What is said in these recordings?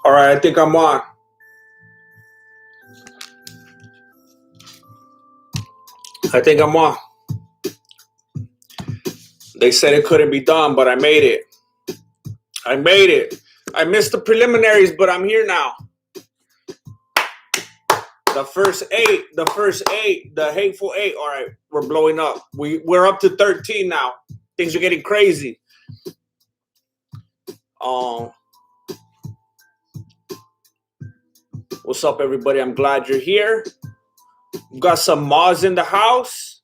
All right, I think I'm on. They said it couldn't be done, but I made it. I missed the preliminaries, but I'm here now. The first eight, the hateful eight. All right, we're blowing up. We're up to 13 now. Things are getting crazy. What's up, everybody? I'm glad you're here. We've got some Moz in the house.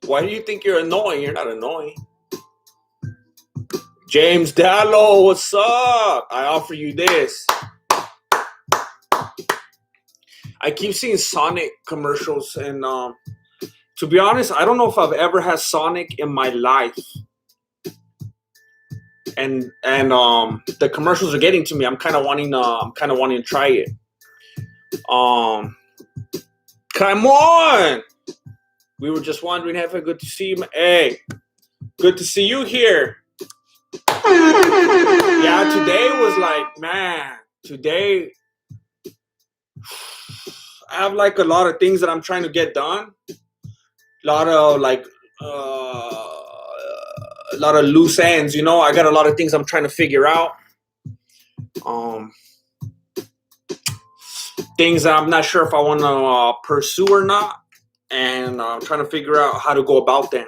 Why do you think you're annoying? You're not annoying. James Dallo, what's up? I offer you this. I keep seeing Sonic commercials, and to be honest, I don't know if I've ever had Sonic in my life. And the commercials are getting to me. I'm kind of wanting to try it. Come on. We were just wondering, Hefe, good to see you. Hey, good to see you here. Yeah, today was like, man, today I have like a lot of things that I'm trying to get done. A lot of loose ends, you know. I got a lot of things I'm trying to figure out. Things that I'm not sure if I want to pursue or not. And I'm trying to figure out how to go about them.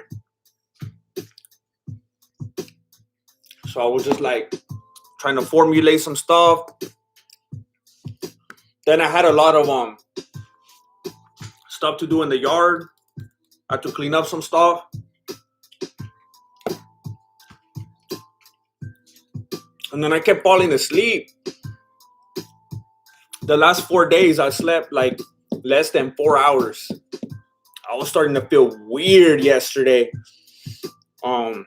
So I was just like trying to formulate some stuff. Then I had a lot of stuff to do in the yard. I had to clean up some stuff. And then I kept falling asleep. The last 4 days I slept like less than 4 hours. I was starting to feel weird yesterday. I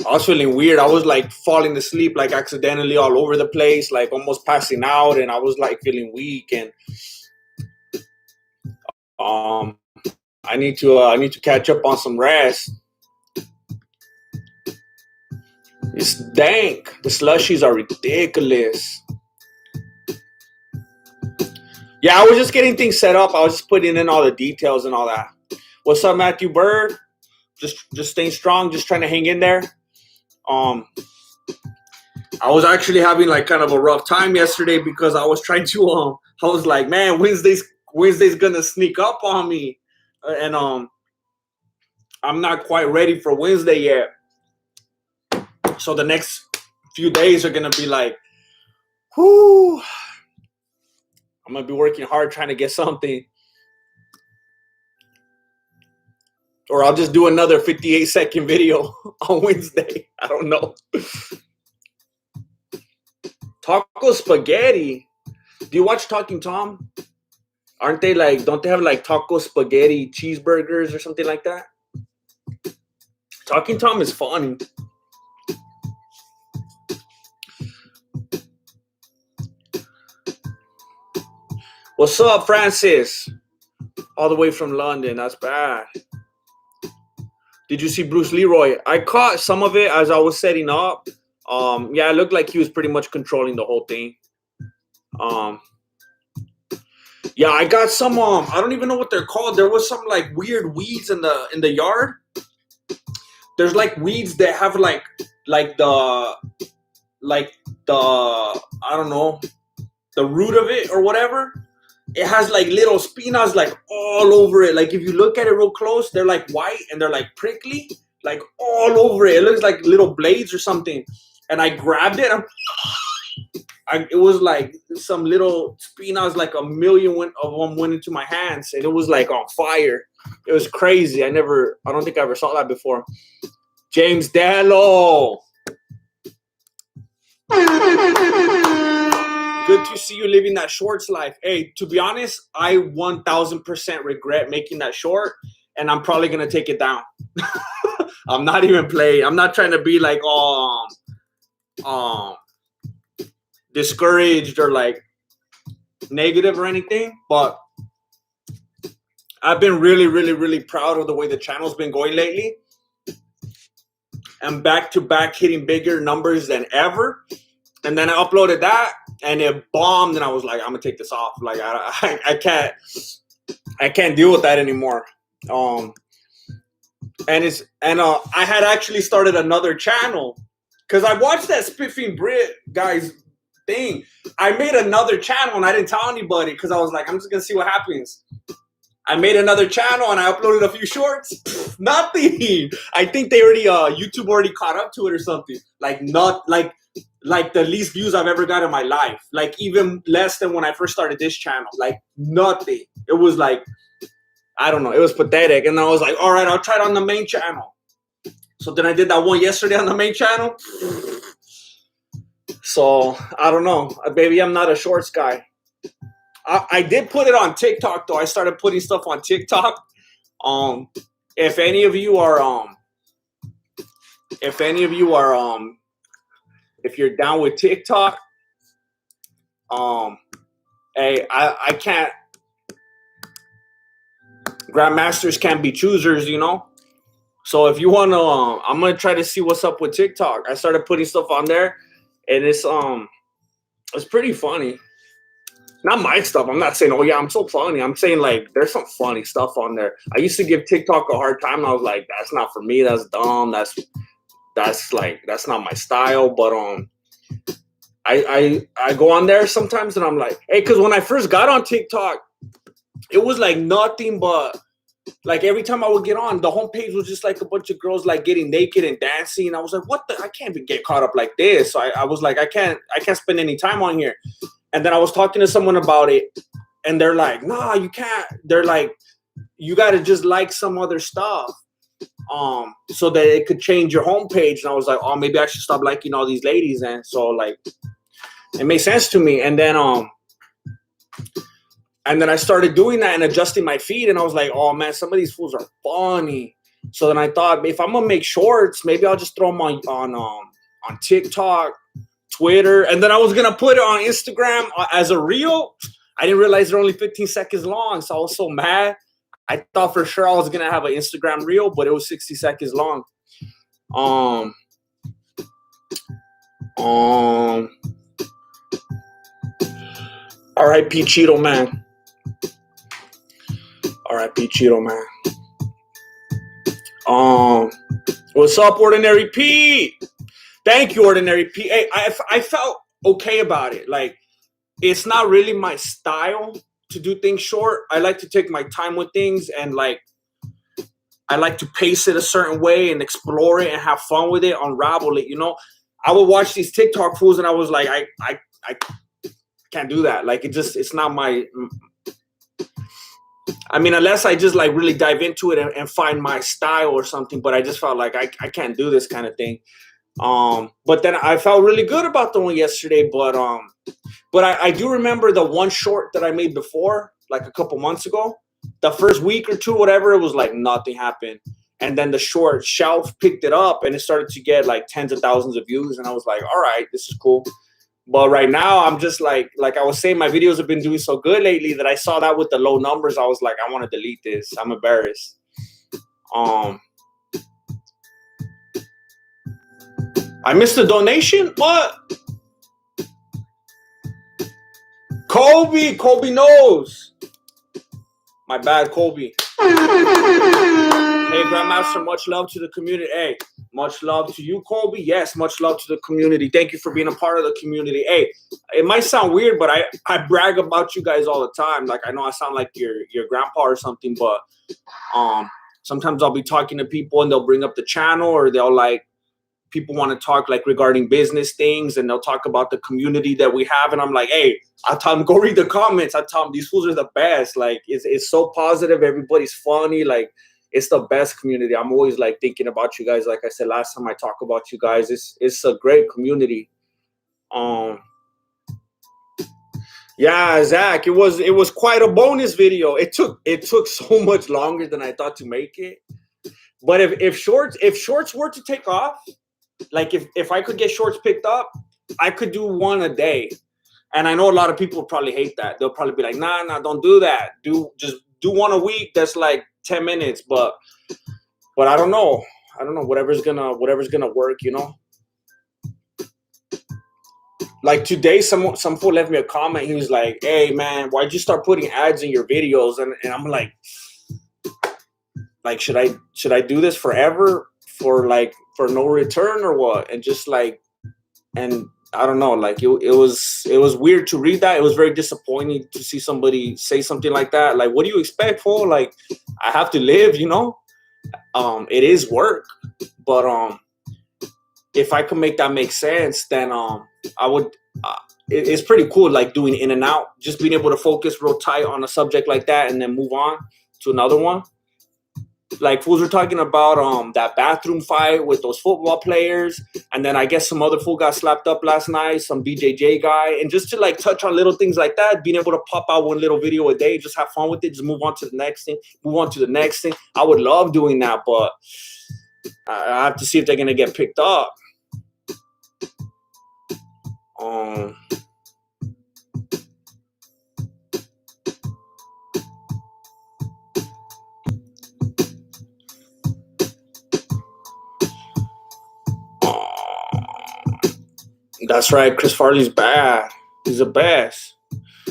was feeling weird. I was like falling asleep like accidentally all over the place, like almost passing out, and I was like feeling weak, and I need to catch up on some rest. It's dank. The slushies are ridiculous. Yeah, I was just getting things set up. I was just putting in all the details and all that. What's up, Matthew Bird? Just staying strong, just trying to hang in there. I was actually having like kind of a rough time yesterday because I was trying to I was like, man, Wednesday's gonna sneak up on me, and I'm not quite ready for Wednesday yet. So the next few days are gonna be like, whoo. I'm gonna be working hard trying to get something. Or I'll just do another 58-second video on Wednesday. I don't know. Taco spaghetti. Do you watch Talking Tom? Aren't they like, don't they have like taco spaghetti cheeseburgers or something like that? Talking Tom is funny. What's up, Francis? All the way from London. That's bad. Did you see Bruce Leroy? I caught some of it as I was setting up. Yeah, it looked like he was pretty much controlling the whole thing. Yeah, I got some. I don't even know what they're called. There was some like weird weeds in the yard. There's like weeds that have like the I don't know, the root of it or whatever. It has like little spinas like all over it. Like if you look at it real close, they're like white and they're like prickly, like all over it. It looks like little blades or something. And I grabbed it. It was like some little spinas, like a million of them went into my hands, and it was like on fire. It was crazy. I don't think I ever saw that before. James Dallo. Good to see you living that shorts life. Hey, to be honest, I 1000% regret making that short, and I'm probably going to take it down. I'm not even playing. I'm not trying to be like, discouraged or like negative or anything, but I've been really, really, really proud of the way the channel's been going lately. I'm back to back hitting bigger numbers than ever. And then I uploaded that and it bombed, and I was like, I'm gonna take this off. Like I can't deal with that anymore. And I had actually started another channel because I watched that Spiffing Brit guy's thing. I made another channel and I didn't tell anybody because I was like, I'm just gonna see what happens. I made another channel and I uploaded a few shorts. Nothing. I think they already YouTube already caught up to it or something. Like not like the least views I've ever got in my life. Like even less than when I first started this channel. Like nothing. It was like, I don't know. It was pathetic. And I was like, all right, I'll try it on the main channel. So then I did that one yesterday on the main channel. So I don't know. Maybe I'm not a shorts guy. I did put it on TikTok though. I started putting stuff on TikTok. If any of you are if you're down with TikTok, hey, I can't. Grandmasters can't be choosers, you know. So if you want to, I'm gonna try to see what's up with TikTok. I started putting stuff on there, and it's pretty funny. Not my stuff. I'm not saying, oh yeah, I'm so funny. I'm saying like there's some funny stuff on there. I used to give TikTok a hard time. I was like, that's not for me. That's dumb. That's not my style. But I go on there sometimes and I'm like, hey, because when I first got on TikTok, it was like nothing but like every time I would get on, the homepage was just like a bunch of girls like getting naked and dancing. I was like, what the? I can't even get caught up like this. So I was like, I can't spend any time on here. And then I was talking to someone about it, and they're like, nah, you can't. They're like, you got to just like some other stuff so that it could change your homepage. And I was like, oh, maybe I should stop liking all these ladies. And so, like, it made sense to me. And then I started doing that and adjusting my feed. And I was like, oh, man, some of these fools are funny. So then I thought, if I'm going to make shorts, maybe I'll just throw them on TikTok, Twitter, and then I was gonna put it on Instagram as a reel. I didn't realize they're only 15 seconds long, so I was so mad. I thought for sure I was gonna have an Instagram reel, but it was 60 seconds long. R.I.P. Cheeto Man. R.I.P. Cheeto Man. What's up, Ordinary Pete? Thank you, Ordinary P. Hey, I felt okay about it. Like, it's not really my style to do things short. I like to take my time with things, and like, I like to pace it a certain way and explore it and have fun with it, unravel it. You know, I would watch these TikTok fools, and I was like, I can't do that. Like, it's not my. I mean, unless I just like really dive into it and find my style or something. But I just felt like I can't do this kind of thing. But then I felt really good about the one yesterday, but I do remember the one short that I made before, like a couple months ago. The first week or two, whatever, it was like nothing happened. And then the short shelf picked it up and it started to get like tens of thousands of views. And I was like, all right, this is cool. But right now I'm just like I was saying, my videos have been doing so good lately that I saw that with the low numbers. I was like, I want to delete this. I'm embarrassed. I missed the donation? What? Kobe knows. My bad, Kobe. Hey, Grandmaster, much love to the community. Hey, much love to you, Kobe. Yes, much love to the community. Thank you for being a part of the community. Hey, it might sound weird, but I brag about you guys all the time. Like, I know I sound like your grandpa or something, but sometimes I'll be talking to people and they'll bring up the channel, or they'll like, people want to talk like regarding business things, and they'll talk about the community that we have. And I'm like, hey, I tell them, go read the comments. I tell them these fools are the best. Like, it's so positive. Everybody's funny. Like, it's the best community. I'm always like thinking about you guys. Like I said last time I talked about you guys, it's a great community. Yeah, Zach, it was quite a bonus video. It took so much longer than I thought to make it. But if shorts were to take off, like if I could get shorts picked up, I could do one a day. And I know a lot of people would probably hate that. They'll probably be like, nah, don't do that. do one a week. That's like 10 minutes, but I don't know. Whatever's gonna work, you know. Like today, some fool left me a comment. He was like, "Hey man, why'd you start putting ads in your videos?" And I'm like, should I do this forever for no return or what? And just like, and I don't know, like it was weird to read that. It was very disappointing to see somebody say something like that. Like, what do you expect, fool? Like, I have to live, you know. It is work, but if I could make that make sense, then I would. It's pretty cool, like doing in and out, just being able to focus real tight on a subject like that, and then move on to another one. Like fools were talking about that bathroom fight with those football players, and then I guess some other fool got slapped up last night, some BJJ guy, and just to like touch on little things like that, being able to pop out one little video a day, just have fun with it, just move on to the next thing. I would love doing that, but I have to see if they're gonna get picked up. That's right. Chris Farley's bad. He's the best.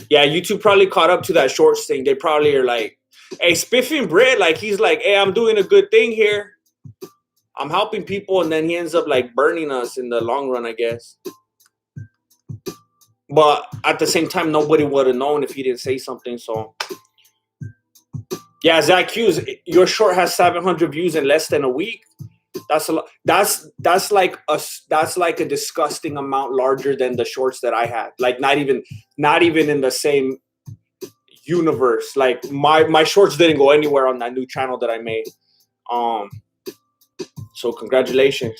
Yeah, YouTube probably caught up to that shorts thing. They probably are like, hey, Spiffing Brit, like he's like, hey, I'm doing a good thing here. I'm helping people, and then he ends up like burning us in the long run, I guess. But at the same time, nobody would have known if he didn't say something. So yeah, Zach Hughes, your short has 700 views in less than a week. That's a lot. That's like a disgusting amount larger than the shorts that I had. Like not even in the same universe. Like my shorts didn't go anywhere on that new channel that I made. So congratulations.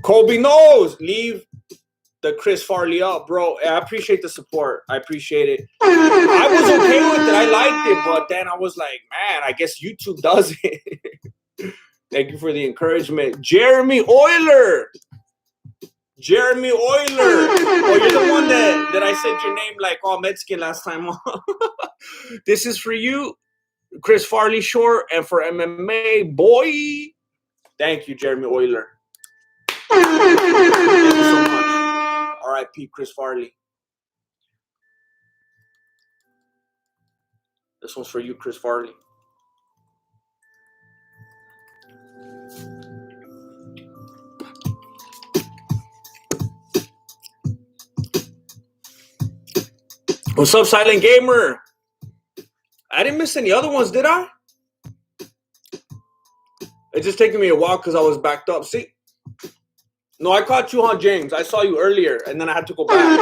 Kobe knows. Leave the Chris Farley up, bro. I appreciate the support. I appreciate it. I was okay with it. I liked it, but then I was like, man, I guess YouTube does it. Thank you for the encouragement. Jeremy Euler. Oh, you're the one that I said your name like all Mexican last time. This is for you, Chris Farley short, and for MMA, boy. Thank you, Jeremy Euler. Thank you so much. R.I.P. Chris Farley. This one's for you, Chris Farley. What's up, Silent Gamer? I didn't miss any other ones, did I? It's just taking me a while because I was backed up. See? No, I caught you on James. I saw you earlier, and then I had to go back.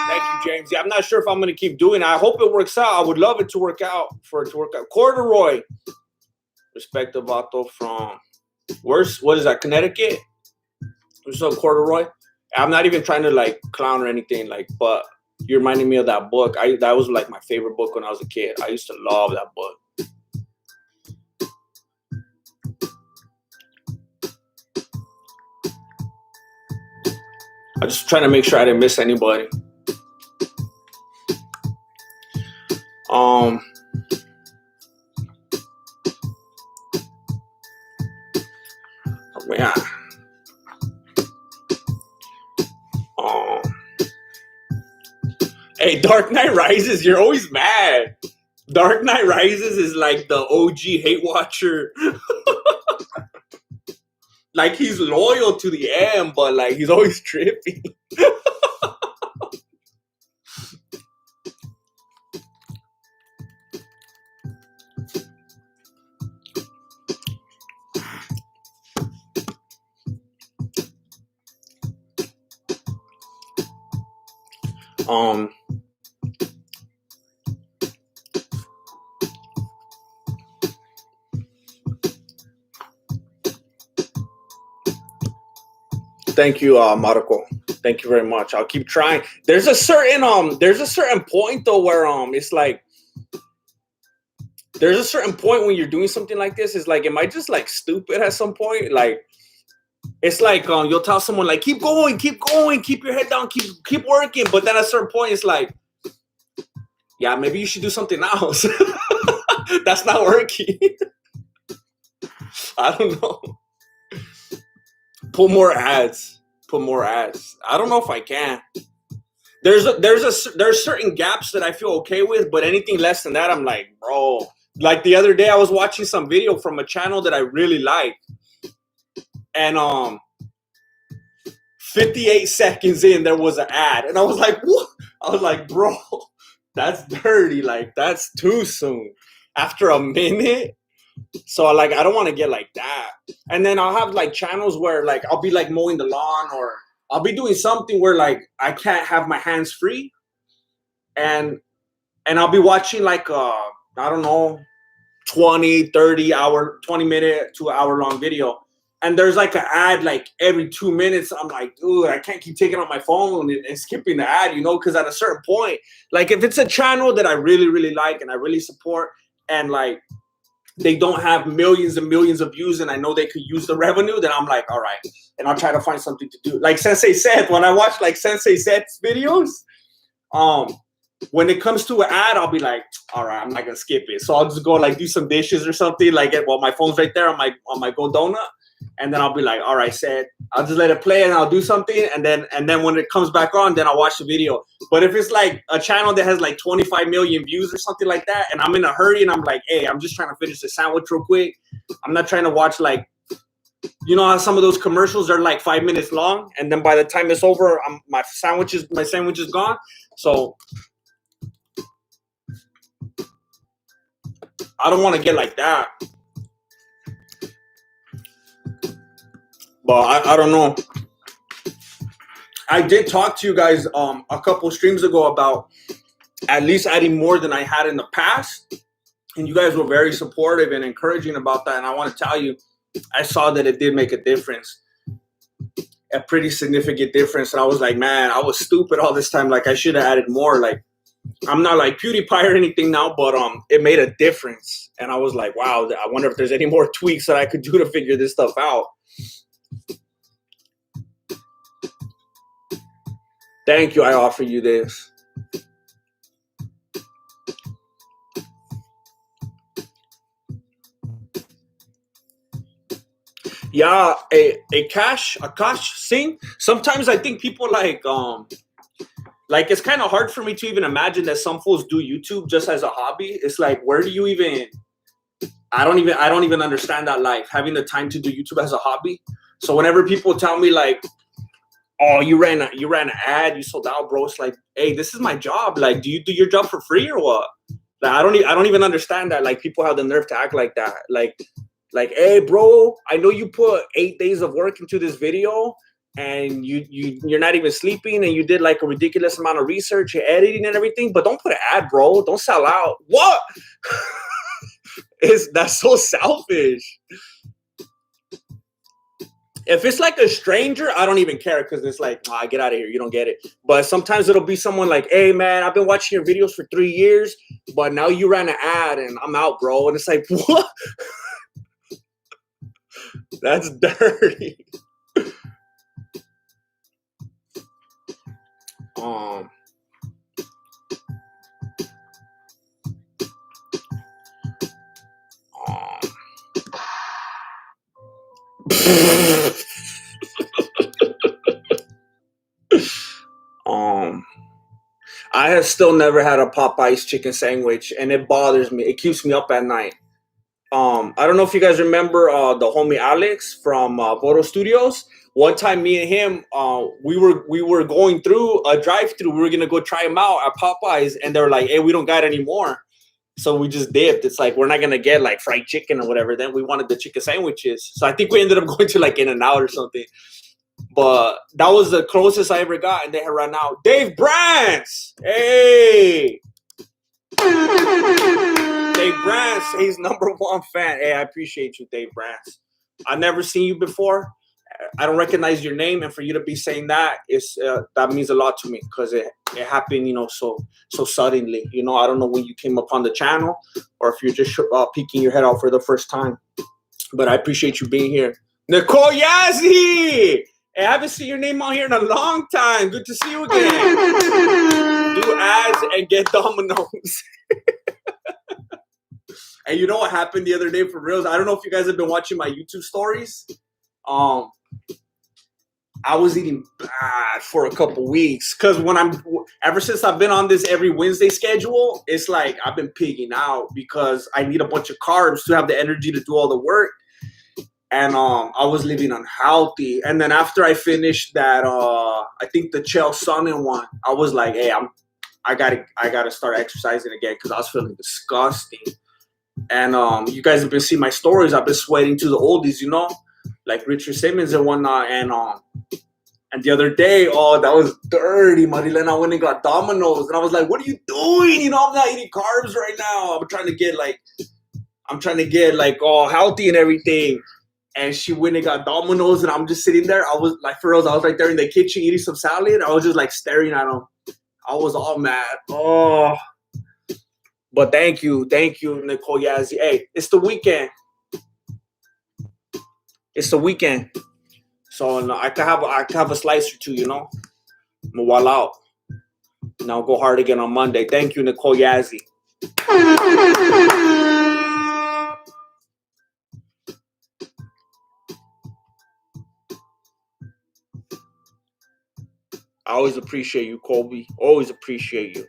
Thank you, James. Yeah, I'm not sure if I'm going to keep doing it. I hope it works out. I would love it to work out. Corduroy. Respect the vato from... What is that, Connecticut? What's up, Corduroy? I'm not even trying to, like, clown or anything, like, but... You reminded me of that book. That was like my favorite book when I was a kid. I used to love that book. I'm just trying to make sure I didn't miss anybody. Oh man. Hey, Dark Knight Rises, you're always mad. Dark Knight Rises is like the OG hate watcher. Like he's loyal to the end, but like he's always tripping. Thank you, Marco. Thank you very much. I'll keep trying. There's a certain point though where it's like there's a certain point when you're doing something like this. It's like, am I just like stupid at some point? Like it's like you'll tell someone like keep going, keep your head down, keep working, but then at a certain point it's like Yeah, maybe you should do something else. That's not working. I don't know. Put more ads. Put more ads. I don't know if I can. There's certain gaps that I feel okay with, but anything less than that, I'm like, bro. Like the other day, I was watching some video from a channel that I really like, and 58 seconds in, there was an ad, and I was like, what? I was like, bro, that's dirty. Like that's too soon. After a minute. So like I don't want to get like that. And then I'll have like channels where like I'll be like mowing the lawn, or I'll be doing something where like I can't have my hands free, and I'll be watching like I don't know, 20 minute to an hour long video. And there's like an ad like every 2 minutes. I'm like, dude, I can't keep taking out my phone and skipping the ad, because at a certain point, like if it's a channel that I really, really like and I really support, and like they don't have millions and millions of views and I know they could use the revenue, then I'm like, all right. And I'll try to find something to do. Like Sensei said, when I watch like Sensei Seth's videos, when it comes to an ad, I'll be like, all right, I'm not gonna skip it. So I'll just go like do some dishes or something, like while my phone's right there on my Go Donut. And then I'll be like, all right, Seth, I'll just let it play and I'll do something. And then when it comes back on, then I'll watch the video. But if it's like a channel that has like 25 million views or something like that, and I'm in a hurry and I'm like, hey, I'm just trying to finish the sandwich real quick. I'm not trying to watch like, how some of those commercials are like 5 minutes long. And then by the time it's over, my sandwich is gone. So I don't want to get like that. But I don't know. I did talk to you guys a couple streams ago about at least adding more than I had in the past. And you guys were very supportive and encouraging about that. And I want to tell you, I saw that it did make a difference. A pretty significant difference. And I was like, man, I was stupid all this time. Like I should have added more. Like I'm not like PewDiePie or anything now, but it made a difference. And I was like, wow, I wonder if there's any more tweaks that I could do to figure this stuff out. Thank you. I offer you this. Yeah, a cash thing. Sometimes I think people like it's kind of hard for me to even imagine that some fools do YouTube just as a hobby. It's like, where do you even? I don't even understand that life, having the time to do YouTube as a hobby. So whenever people tell me like, oh, you ran an ad, you sold out, bro. It's like, hey, this is my job. Like, do you do your job for free or what? Like, I don't even understand that. Like, people have the nerve to act like that. Like, hey, bro, I know you put 8 days of work into this video, and you're not even sleeping, and you did like a ridiculous amount of research, and editing and everything. But don't put an ad, bro. Don't sell out. What? That's so selfish. If it's like a stranger, I don't even care, because it's like, get out of here. You don't get it. But sometimes it'll be someone like, hey, man, I've been watching your videos for 3 years, but now you ran an ad and I'm out, bro. And it's like, what? That's dirty. I have still never had a Popeye's chicken sandwich, and it bothers me. It keeps me up at night. I don't know if you guys remember the homie Alex from Photo Studios. One time, me and him, we were going through a drive-thru. We were gonna go try them out at Popeyes, and they were like, "Hey, we don't got any more." So we just dipped. It's like, we're not gonna get like fried chicken or whatever. Then we wanted the chicken sandwiches. So I think we ended up going to like In-N-Out or something. But that was the closest I ever got, and they had run out. Dave Brants, hey. Dave Brants, he's #1 fan. Hey, I appreciate you, Dave Brants. I've never seen you before. I don't recognize your name, and for you to be saying that that means a lot to me, because it happened, so suddenly. I don't know when you came upon the channel, or if you're just peeking your head out for the first time. But I appreciate you being here. Nicole Yazzie! Hey, I haven't seen your name on here in a long time. Good to see you again. do ads and get dominoes. And you know what happened the other day for reals? I don't know if you guys have been watching my YouTube stories. I was eating bad for a couple weeks because ever since I've been on this every Wednesday schedule, it's like I've been pigging out because I need a bunch of carbs to have the energy to do all the work. And I was living unhealthy. And then after I finished that, I think the Chael Sonnen one, I was like, hey, I gotta start exercising again because I was feeling disgusting. And you guys have been seeing my stories. I've been sweating to the oldies, like Richard Simmons and whatnot. And the other day, that was dirty. Marilena went and got Domino's. And I was like, what are you doing? I'm not eating carbs right now. I'm trying to get all healthy and everything. And she went and got Domino's, and I'm just sitting there. I was like, for real, I was right there in the kitchen eating some salad. I was just like staring at them. I was all mad. Oh. But thank you, Nicole Yazzie. Hey, it's the weekend. So no, I could have a slice or two, I'm gonna wall out. And I'll go hard again on Monday. Thank you, Nicole Yazzie. I always appreciate you, Colby. Always appreciate you.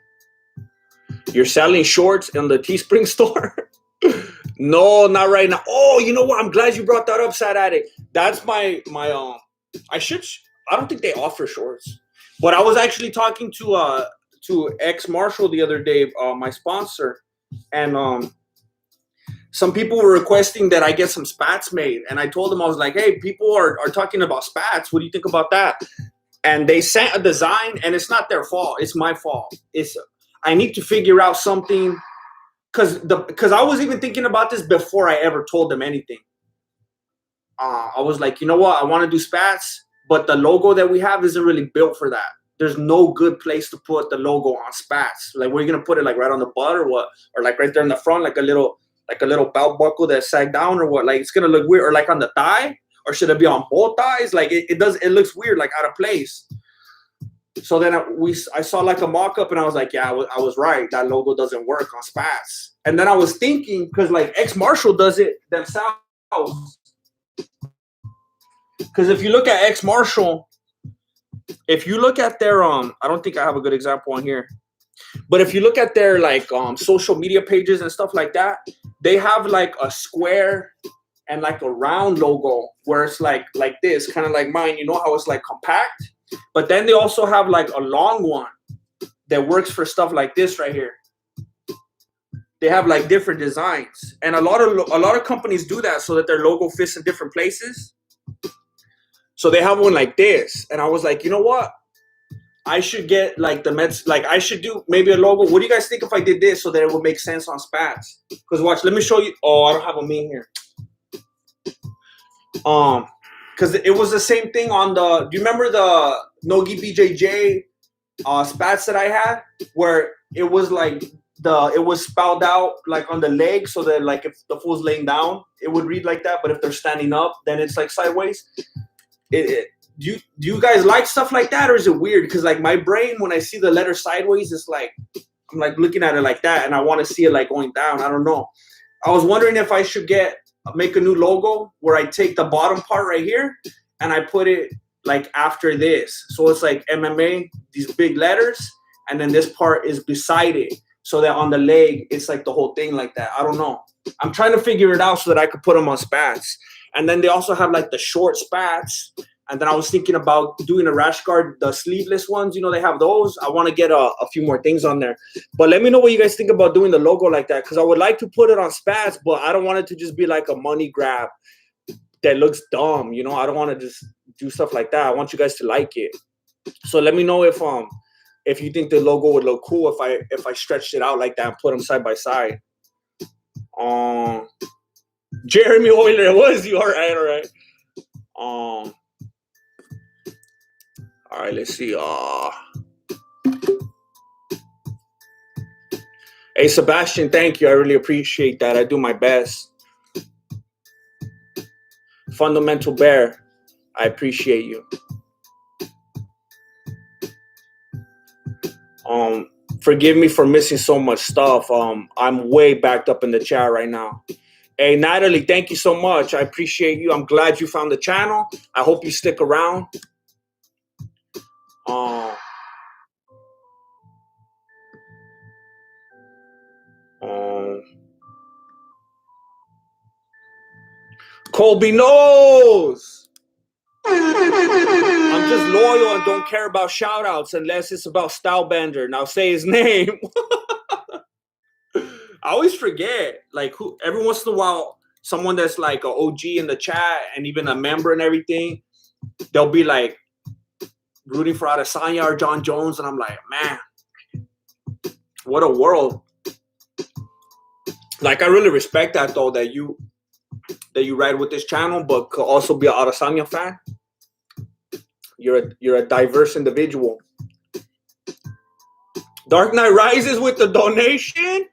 You're selling shorts in the Teespring store? No, not right now. Oh, you know what? I'm glad you brought that up, Sad Addict. That's my I don't think they offer shorts. But I was actually talking to X Marshall the other day, my sponsor, and some people were requesting that I get some spats made. And I told them, I was like, hey, people are talking about spats. What do you think about that? And they sent a design, and it's not their fault. It's my fault. I need to figure out something, because I was even thinking about this before I ever told them anything. I was like, you know what? I want to do spats, but the logo that we have isn't really built for that. There's no good place to put the logo on spats. Like, where are you gonna put it? Like right on the butt or what? Or like right there in the front, like a little belt buckle that sag down or what? Like, it's gonna look weird. Or like on the thigh. Or should it be on both thighs? Like it looks weird, like out of place. So then I saw like a mock-up, and I was like, yeah, I was right. That logo doesn't work on spats. And then I was thinking, because like X Marshall does it themselves. Because if you look at X Marshall, if you look at their I don't think I have a good example on here, but if you look at their like social media pages and stuff like that, they have like a square and like a round logo where it's like this, kind of like mine, how it's like compact. But then they also have like a long one that works for stuff like this right here. They have like different designs, and a lot of companies do that so that their logo fits in different places. So they have one like this, and I was like, you know what? I should get like the Mets. Like I should do maybe a logo. What do you guys think if I did this so that it would make sense on spats? Because watch, let me show you. Oh, I don't have a meme here. Because it was the same thing on do you remember the Nogi BJJ spats that I had, where it was like it was spelled out like on the leg, so that like if the fool's laying down, it would read like that, but if they're standing up, then it's like sideways. Do you guys like stuff like that, or is it weird? Because like my brain, when I see the letter sideways, it's like I'm like looking at it like that, and I want to see it like going down. I don't know. I was wondering if I should make a new logo where I take the bottom part right here and I put it like after this. So it's like MMA, these big letters, and then this part is beside it. So that on the leg, it's like the whole thing like that. I don't know. I'm trying to figure it out so that I could put them on spats. And then they also have like the short spats. And then I was thinking about doing a rash guard, the sleeveless ones. They have those. I want to get a few more things on there. But let me know what you guys think about doing the logo like that, because I would like to put it on spats, but I don't want it to just be like a money grab that looks dumb. I don't want to just do stuff like that. I want you guys to like it. So let me know if you think the logo would look cool if I stretched it out like that and put them side by side. Jeremy Euler, it was you. All right. All right, let's see. Hey, Sebastian, thank you. I really appreciate that. I do my best. Fundamental Bear, I appreciate you. Forgive me for missing so much stuff. I'm way backed up in the chat right now. Hey, Natalie, thank you so much. I appreciate you. I'm glad you found the channel. I hope you stick around. Colby knows. I'm just loyal and don't care about shout outs unless it's about Stylebender. Now say his name. I always forget. Like, who? Every once in a while, someone that's like an OG in the chat and even a member and everything, they'll be like rooting for Adesanya or John Jones, and I'm like, man, what a world. Like, I really respect that though, that you ride with this channel, but could also be an Adesanya fan. You're a diverse individual. Dark Knight Rises with the donation.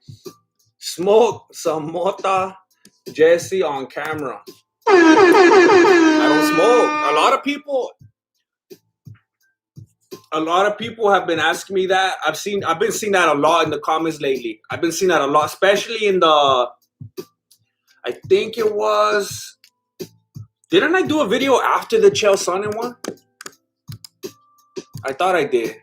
Smoke some mota, Jesse on camera. I don't smoke. A lot of people have been asking me that. I've been seeing that a lot in the comments lately. I've been seeing that a lot, especially in the, I think it was, didn't I do a video after the Chael Sonnen one? I thought I did.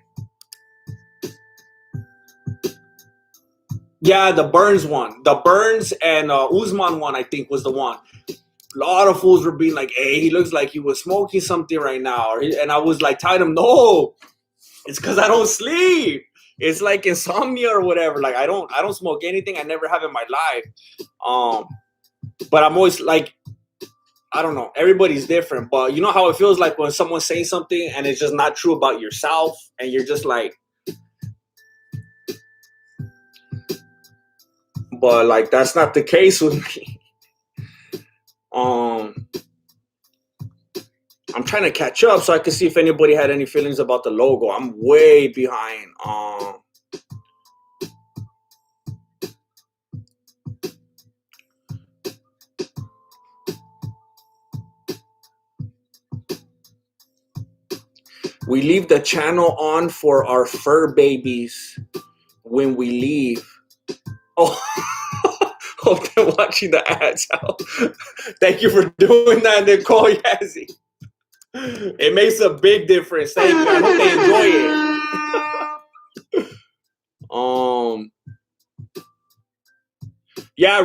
Yeah, the Burns one. The Burns and Usman one, I think, was the one. A lot of fools were being like, hey, he looks like he was smoking something right now. And I was like, telling him, no, it's because I don't sleep. It's like insomnia or whatever. Like, I don't smoke anything. I never have in my life. But I'm always like, I don't know. Everybody's different. But you know how it feels like when someone's saying something and it's just not true about yourself. And you're just like, but like, that's not the case with me. I'm trying to catch up so I can see if anybody had any feelings about the logo. I'm way behind. We leave the channel on for our fur babies when we leave. Oh, hope they're watching the ads out. Thank you for doing that, Nicole Yazzie. It makes a big difference. Thank you. I hope they enjoy it. Yeah,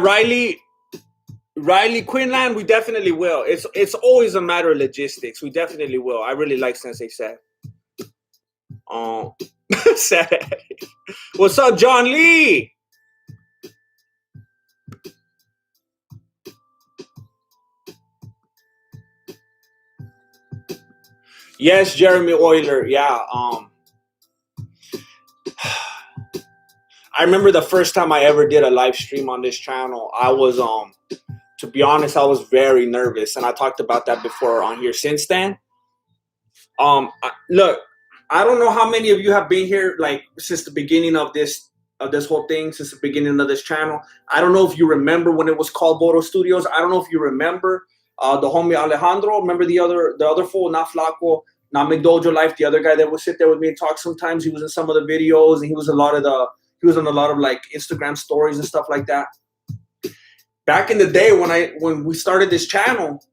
Riley Quinlan, we definitely will. It's always a matter of logistics. We definitely will. I really like Sensei Sad. Sad. What's up, John Lee? Yes, Jeremy Euler. Yeah. I remember the first time I ever did a live stream on this channel. I was to be honest, I was very nervous, and I talked about that before on here since then. Look, I don't know how many of you have been here like since the beginning of this whole thing, since the beginning of this channel. I don't know if you remember when it was called Bodo Studios. I don't know if you remember the homie Alejandro. Remember the other fool, not Flaco, not McDojo Life, the other guy that would sit there with me and talk sometimes. He was in some of the videos, and he was on a lot of like Instagram stories and stuff like that. Back in the day when we started this channel,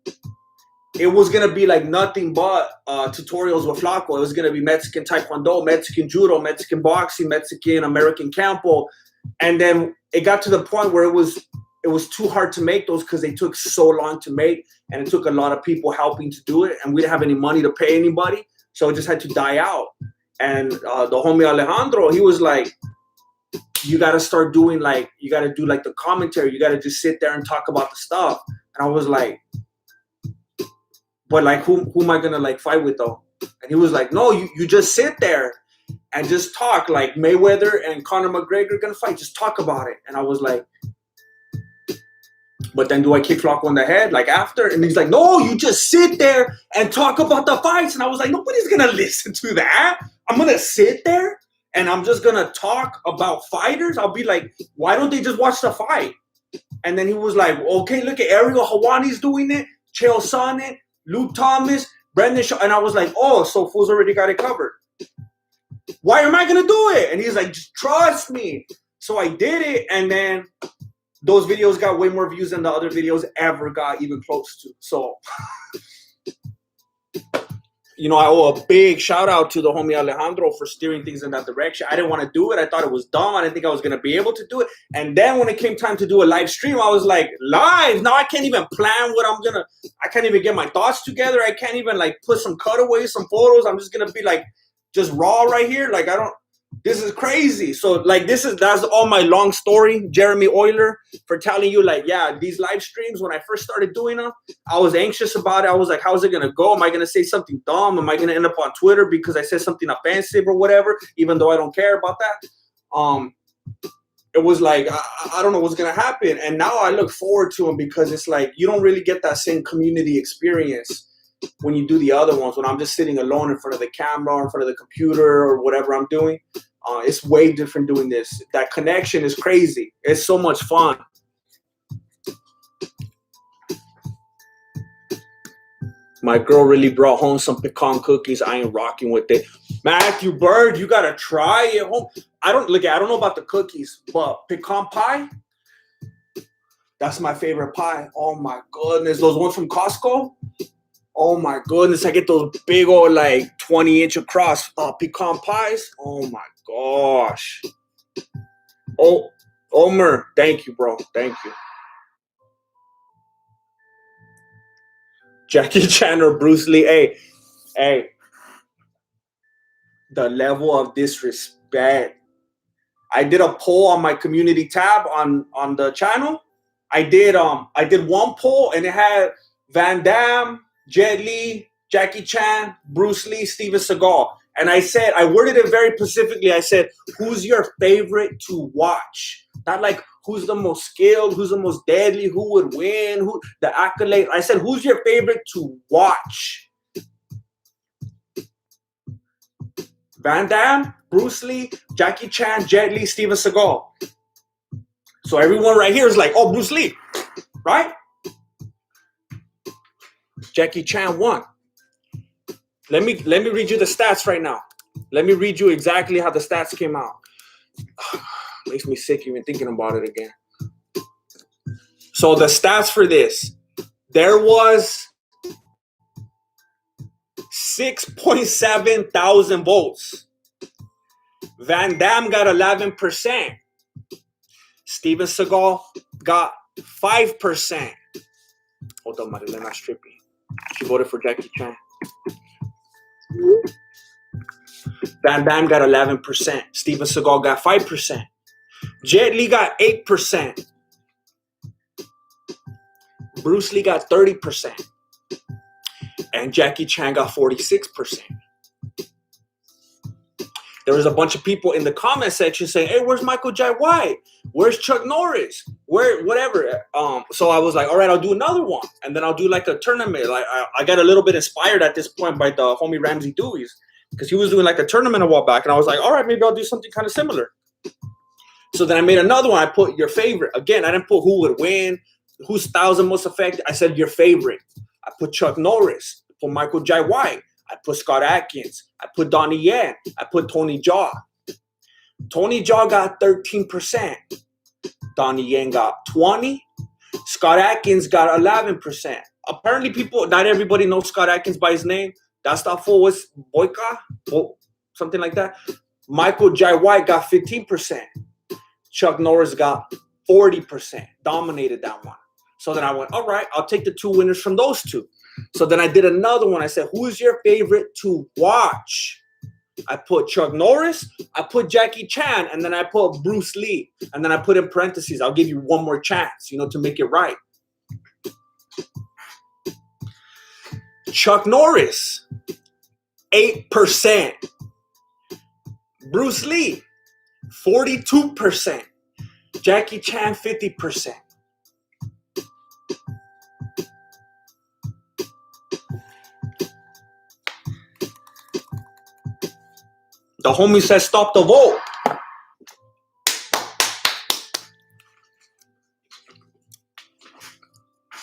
it was gonna be like nothing but tutorials with Flaco. It was gonna be Mexican Taekwondo, Mexican Judo, Mexican boxing, Mexican American Campo, and then it got to the point where it was too hard to make those because they took so long to make, and it took a lot of people helping to do it, and we didn't have any money to pay anybody, so it just had to die out. And the homie Alejandro, he was like, you got to start doing you got to do like the commentary. You got to just sit there and talk about the stuff. And I was like, but like, who am I going to like fight with though? And he was like, no, you just sit there and just talk. Like Mayweather and Conor McGregor are going to fight. Just talk about it. And I was like, but then do I kick Flaco in the head like after? And he's like, no, you just sit there and talk about the fights. And I was like, nobody's going to listen to that. I'm going to sit there and I'm just going to talk about fighters. I'll be like, why don't they just watch the fight? And then he was like, okay, look at Ariel Hawani's doing it. Chael Sonnen, Luke Thomas, Brendan Shaw. And I was like, oh, so fools already got it covered. why am I going to do it? And he's like, just trust me. So I did it. And then those videos got way more views than the other videos ever got even close to. So, you know, I owe a big shout out to the homie Alejandro for steering things in that direction. I didn't want to do it. I thought it was dumb. I didn't think I was going to be able to do it. And then when it came time to do a live stream, I was like, live? Now I can't even plan what I'm going to, I can't even get my thoughts together. I can't even like put some cutaways, some photos. I'm just going to be like, just raw right here. Like, I don't, this is crazy. So like, that's all my long story, Jeremy Euler, for telling you like, yeah, these live streams, when I first started doing them, I was anxious about it. I was like, how's it going to go? Am I going to say something dumb? Am I going to end up on Twitter because I said something offensive or whatever, even though I don't care about that? It was like, I don't know what's going to happen. And now I look forward to them because it's like, you don't really get that same community experience when you do the other ones, when I'm just sitting alone in front of the camera or in front of the computer or whatever I'm doing. It's way different doing this. That connection is crazy. It's so much fun. My girl really brought home some pecan cookies. I ain't rocking with it. Matthew Bird, you gotta try it home. I don't know about the cookies, but pecan pie, that's my favorite pie. Oh my goodness. Those ones from Costco. Oh my goodness, I get those big old like 20-inch across pecan pies. Oh my gosh. Oh, Omer, thank you, bro. Thank you. Jackie Chan or Bruce Lee. Hey. The level of disrespect. I did a poll on my community tab on the channel. I did one poll and it had Van Damme, Jet Li, Jackie Chan, Bruce Lee, Steven Seagal. And I worded it very specifically. I said, who's your favorite to watch? Not like who's the most skilled, who's the most deadly, who would win, who the accolade. I said, who's your favorite to watch? Van Damme, Bruce Lee, Jackie Chan, Jet Li, Steven Seagal. So everyone right here is like, oh, Bruce Lee, right? Jackie Chan won. Let me read you the stats right now. Let me read you exactly how the stats came out. Makes me sick even thinking about it again. So the stats for this, there was 6.7 thousand votes. Van Damme got 11%. Steven Seagal got 5%. Hold on, Marilena's tripping. She voted for Jackie Chan. Van Damme got 11%. Steven Seagal got 5%. Jet Li got 8%. Bruce Lee got 30%. And Jackie Chan got 46%. There was a bunch of people in the comment section saying, hey, where's Michael Jai White? Where's Chuck Norris? Where, whatever. So I was like, all right, I'll do another one. And then I'll do like a tournament. Like I got a little bit inspired at this point by the homie Ramsey Deweys, because he was doing like a tournament a while back. And I was like, all right, maybe I'll do something kind of similar. So then I made another one. I put your favorite. Again, I didn't put who would win, whose style's the most effective. I said your favorite. I put Chuck Norris. I put Michael Jai White. I put Scott Atkins. I put Donnie Yen. I put Tony Jaa. Tony Jaa got 13%. Donnie Yen got 20%. Scott Atkins got 11%. Apparently, not everybody knows Scott Atkins by his name. That's that fool was Boyka, something like that. Michael Jai White got 15%. Chuck Norris got 40%. Dominated that one. So then I went, all right, I'll take the two winners from those two. So then I did another one. I said, who's your favorite to watch? I put Chuck Norris, I put Jackie Chan, and then I put Bruce Lee. And then I put in parentheses, I'll give you one more chance, to make it right. Chuck Norris, 8%. Bruce Lee, 42%. Jackie Chan, 50%. The homie said, stop the vote.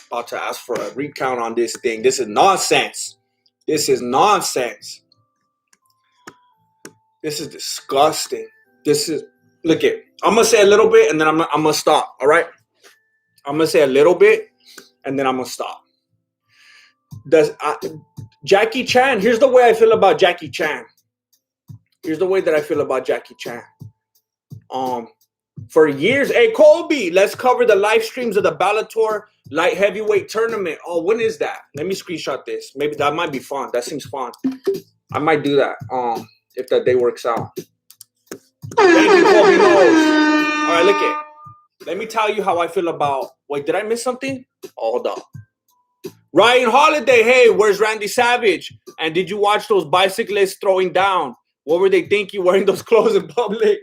About to ask for a recount on this thing. This is nonsense. This is nonsense. This is disgusting. This is, look it. I'm gonna say a little bit and then I'm gonna stop. All right. I'm gonna say a little bit and then I'm gonna stop. Jackie Chan? Here's the way I feel about Jackie Chan. Here's the way that I feel about Jackie Chan. For years, hey Colby, let's cover the live streams of the Bellator light heavyweight tournament. Oh, when is that? Let me screenshot this. Maybe that might be fun. That seems fun. I might do that. If that day works out. Thank you, Colby knows. All right, look it. Let me tell you how I feel about. Wait, did I miss something? Oh, hold up. Ryan Holiday, hey, where's Randy Savage? And did you watch those bicyclists throwing down? What were they thinking wearing those clothes in public?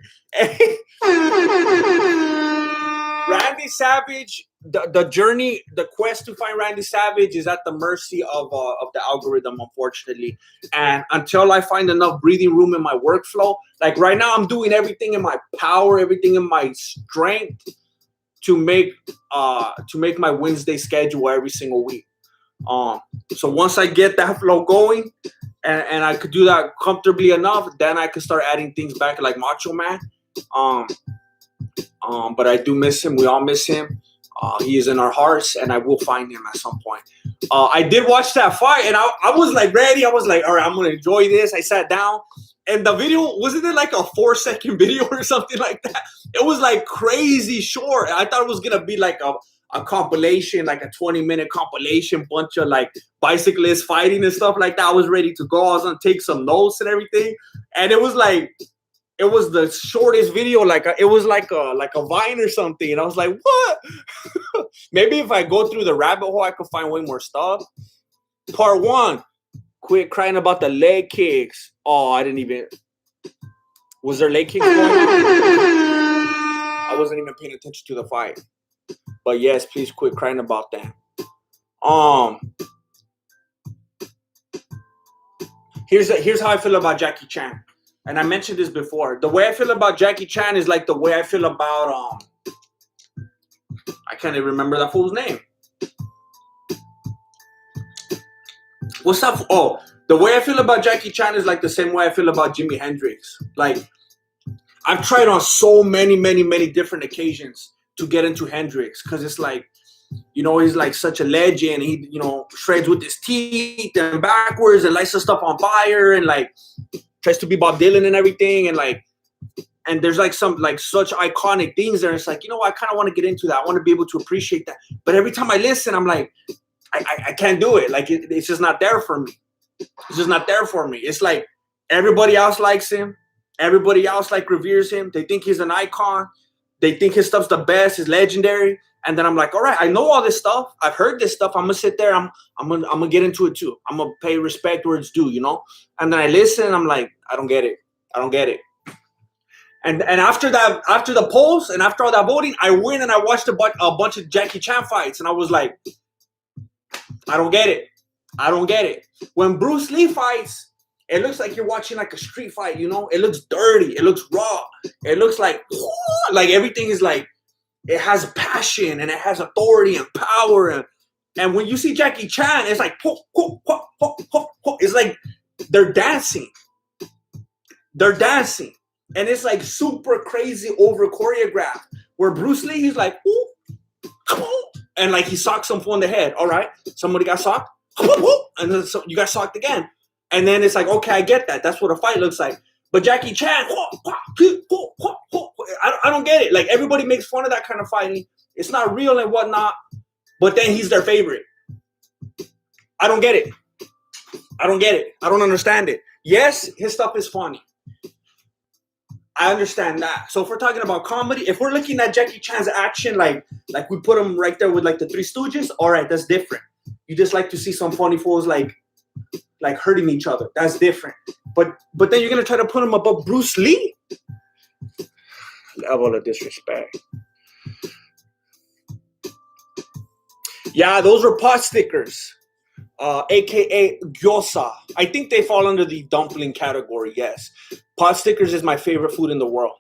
Randy Savage, the journey, the quest to find Randy Savage is at the mercy of the algorithm, unfortunately. And until I find enough breathing room in my workflow, like right now, I'm doing everything in my power, everything in my strength to make my Wednesday schedule every single week. So once I get that flow going, and I could do that comfortably enough, then I could start adding things back like Macho Man. But I do miss him. We all miss him. He is in our hearts, and I will find him at some point. I did watch that fight, and I was like ready. I was like, all right, I'm gonna enjoy this. I sat down, and the video, wasn't it like a 4-second video or something like that? It was like crazy short. I thought it was gonna be like a compilation, like a 20-minute compilation, bunch of like bicyclists fighting and stuff like that. I was ready to go. I was gonna take some notes and everything, and it was the shortest video. It was like a Vine or something. And I was like, what? Maybe if I go through the rabbit hole, I could find way more stuff. Part 1, quit crying about the leg kicks. Oh, I didn't even. Was there leg kicks going on? I wasn't even paying attention to the fight. But yes, please quit crying about that. Here's how I feel about Jackie Chan. And I mentioned this before. The way I feel about Jackie Chan is like the way I feel about I can't even remember that fool's name. What's up? Oh, the way I feel about Jackie Chan is like the same way I feel about Jimi Hendrix. Like, I've tried on so many different occasions to get into Hendrix, because it's like, you know, he's like such a legend. He, you know, shreds with his teeth and backwards and lights the stuff on fire and like tries to be Bob Dylan and everything, and like, and there's like some like such iconic things there. It's like, you know, I kind of want to get into that. I want to be able to appreciate that. But every time I listen, I'm like, I can't do it. Like it's just not there for me. It's just not there for me. It's like everybody else likes him. Everybody else like reveres him. They think he's an icon. They think his stuff's the best. It's legendary. And then I'm like, all right, I know all this stuff. I've heard this stuff. I'm gonna sit there. I'm gonna get into it too. I'm gonna pay respect where it's due, you know. And then I listen. And I'm like, I don't get it. I don't get it. And after that, after the polls and after all that voting, I went and I watched a bunch of Jackie Chan fights, and I was like, I don't get it. I don't get it. When Bruce Lee fights, it looks like you're watching like a street fight, you know? It looks dirty. It looks raw. It looks like everything is like, it has passion and it has authority and power. And when you see Jackie Chan, it's like, it's like they're dancing. They're dancing. And it's like super crazy over choreographed. Where Bruce Lee, he's like, ooh, and like he socked some fool in the head. All right, somebody got socked. And then you got socked again. And then it's like, okay, I get that. That's what a fight looks like. But Jackie Chan, I don't get it. Like, everybody makes fun of that kind of fighting. It's not real and whatnot. But then he's their favorite. I don't get it. I don't get it. I don't understand it. Yes, his stuff is funny. I understand that. So if we're talking about comedy, if we're looking at Jackie Chan's action, like we put him right there with like the Three Stooges, all right, that's different. You just like to see some funny fools like hurting each other. That's different. But then you're gonna try to put him above Bruce Lee? Level of disrespect. Yeah, those were pot stickers, aka gyoza. I think they fall under the dumpling category. Yes, pot stickers is my favorite food in the world.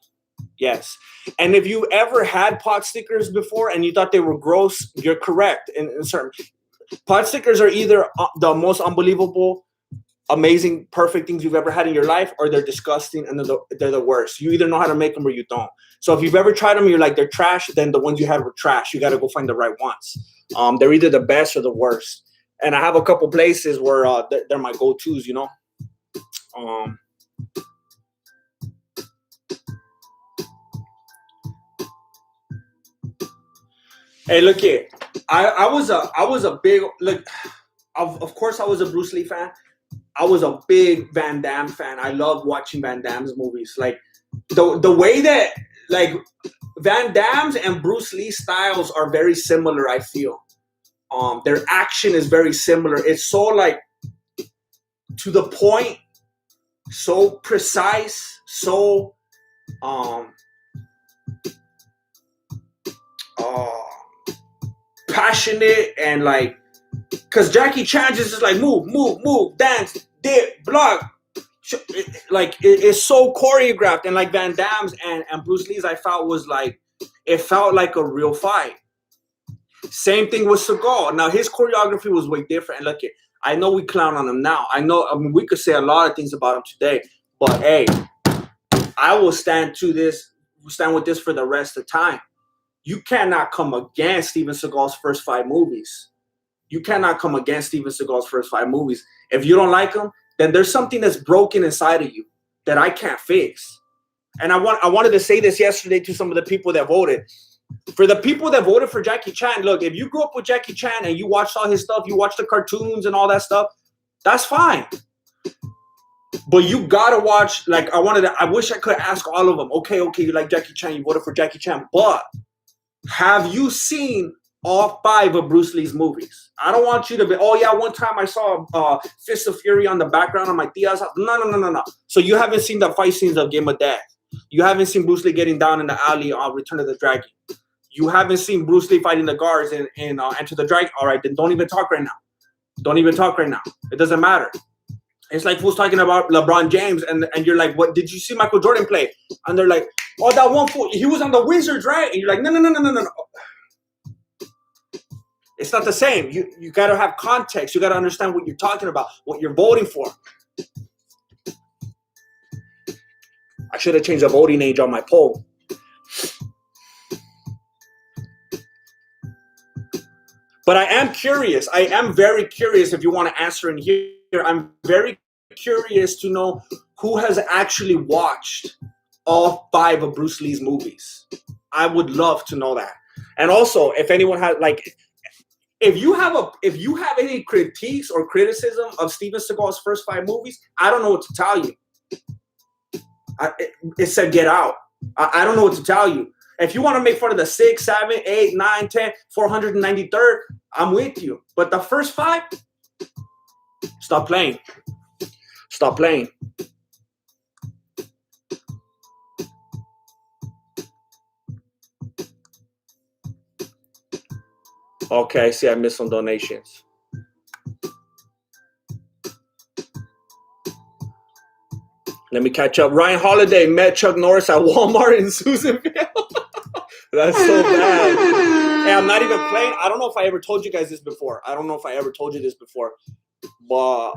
Yes, and if you ever had pot stickers before and you thought they were gross, you're correct. In certain pot stickers are either the most unbelievable amazing, perfect things you've ever had in your life, or they're disgusting and they're the worst. You either know how to make them or you don't. So if you've ever tried them, you're like, they're trash, then the ones you had were trash. You got to go find the right ones. They're either the best or the worst. And I have a couple places where they're my go-tos, you know. Hey, look here. I was a big look. Of course, I was a Bruce Lee fan. I was a big Van Damme fan. I loved watching Van Damme's movies. Like the way that like Van Damme's and Bruce Lee styles are very similar. I feel their action is very similar. It's so like to the point, so precise, so passionate, and like, because Jackie Chan just like move, dance, dip, block. Like it's so choreographed, and like Van Damme's and Bruce Lee's, I felt was like, it felt like a real fight. Same thing with Seagal. Now his choreography was way different. And look, I know we clown on him now. I mean, we could say a lot of things about him today, but hey, I will stand with this for the rest of time. You cannot come against Steven Seagal's first 5 movies. You cannot come against Steven Seagal's first 5 movies. If you don't like them, then there's something that's broken inside of you that I can't fix. And I wanted to say this yesterday to some of the people that voted. For the people that voted for Jackie Chan, look, if you grew up with Jackie Chan and you watched all his stuff, you watched the cartoons and all that stuff, that's fine. But you gotta watch, like, I wish I could ask all of them, okay, you like Jackie Chan, you voted for Jackie Chan, but have you seen all 5 of Bruce Lee's movies? I don't want you to be, oh yeah, one time I saw Fist of Fury on the background on my tia's house. No. So you haven't seen the fight scenes of Game of Death. You haven't seen Bruce Lee getting down in the alley on Return of the Dragon. You haven't seen Bruce Lee fighting the guards in Enter the Dragon. All right, then don't even talk right now. Don't even talk right now. It doesn't matter. It's like who's talking about LeBron James, and you're like, what, did you see Michael Jordan play? And they're like, oh, that one fool, he was on the Wizards, right? And you're like, no. It's not the same. You got to have context. You got to understand what you're talking about, what you're voting for. I should have changed the voting age on my poll. But I am curious. I am very curious if you want to answer in here. I'm very curious to know who has actually watched all 5 of Bruce Lee's movies. I would love to know that. And also, if anyone has, like, if you have any critiques or criticism of Steven Seagal's first 5 movies, I don't know what to tell you. It said get out. I don't know what to tell you. If you want to make fun of the 6, 7, 8, 9, 10, 493rd, I'm with you. But the first 5, stop playing. Stop playing. Okay, see, I missed some donations. Let me catch up. Ryan Holiday met Chuck Norris at Walmart in Susanville. That's so bad. Hey, I'm not even playing. I don't know if I ever told you guys this before. But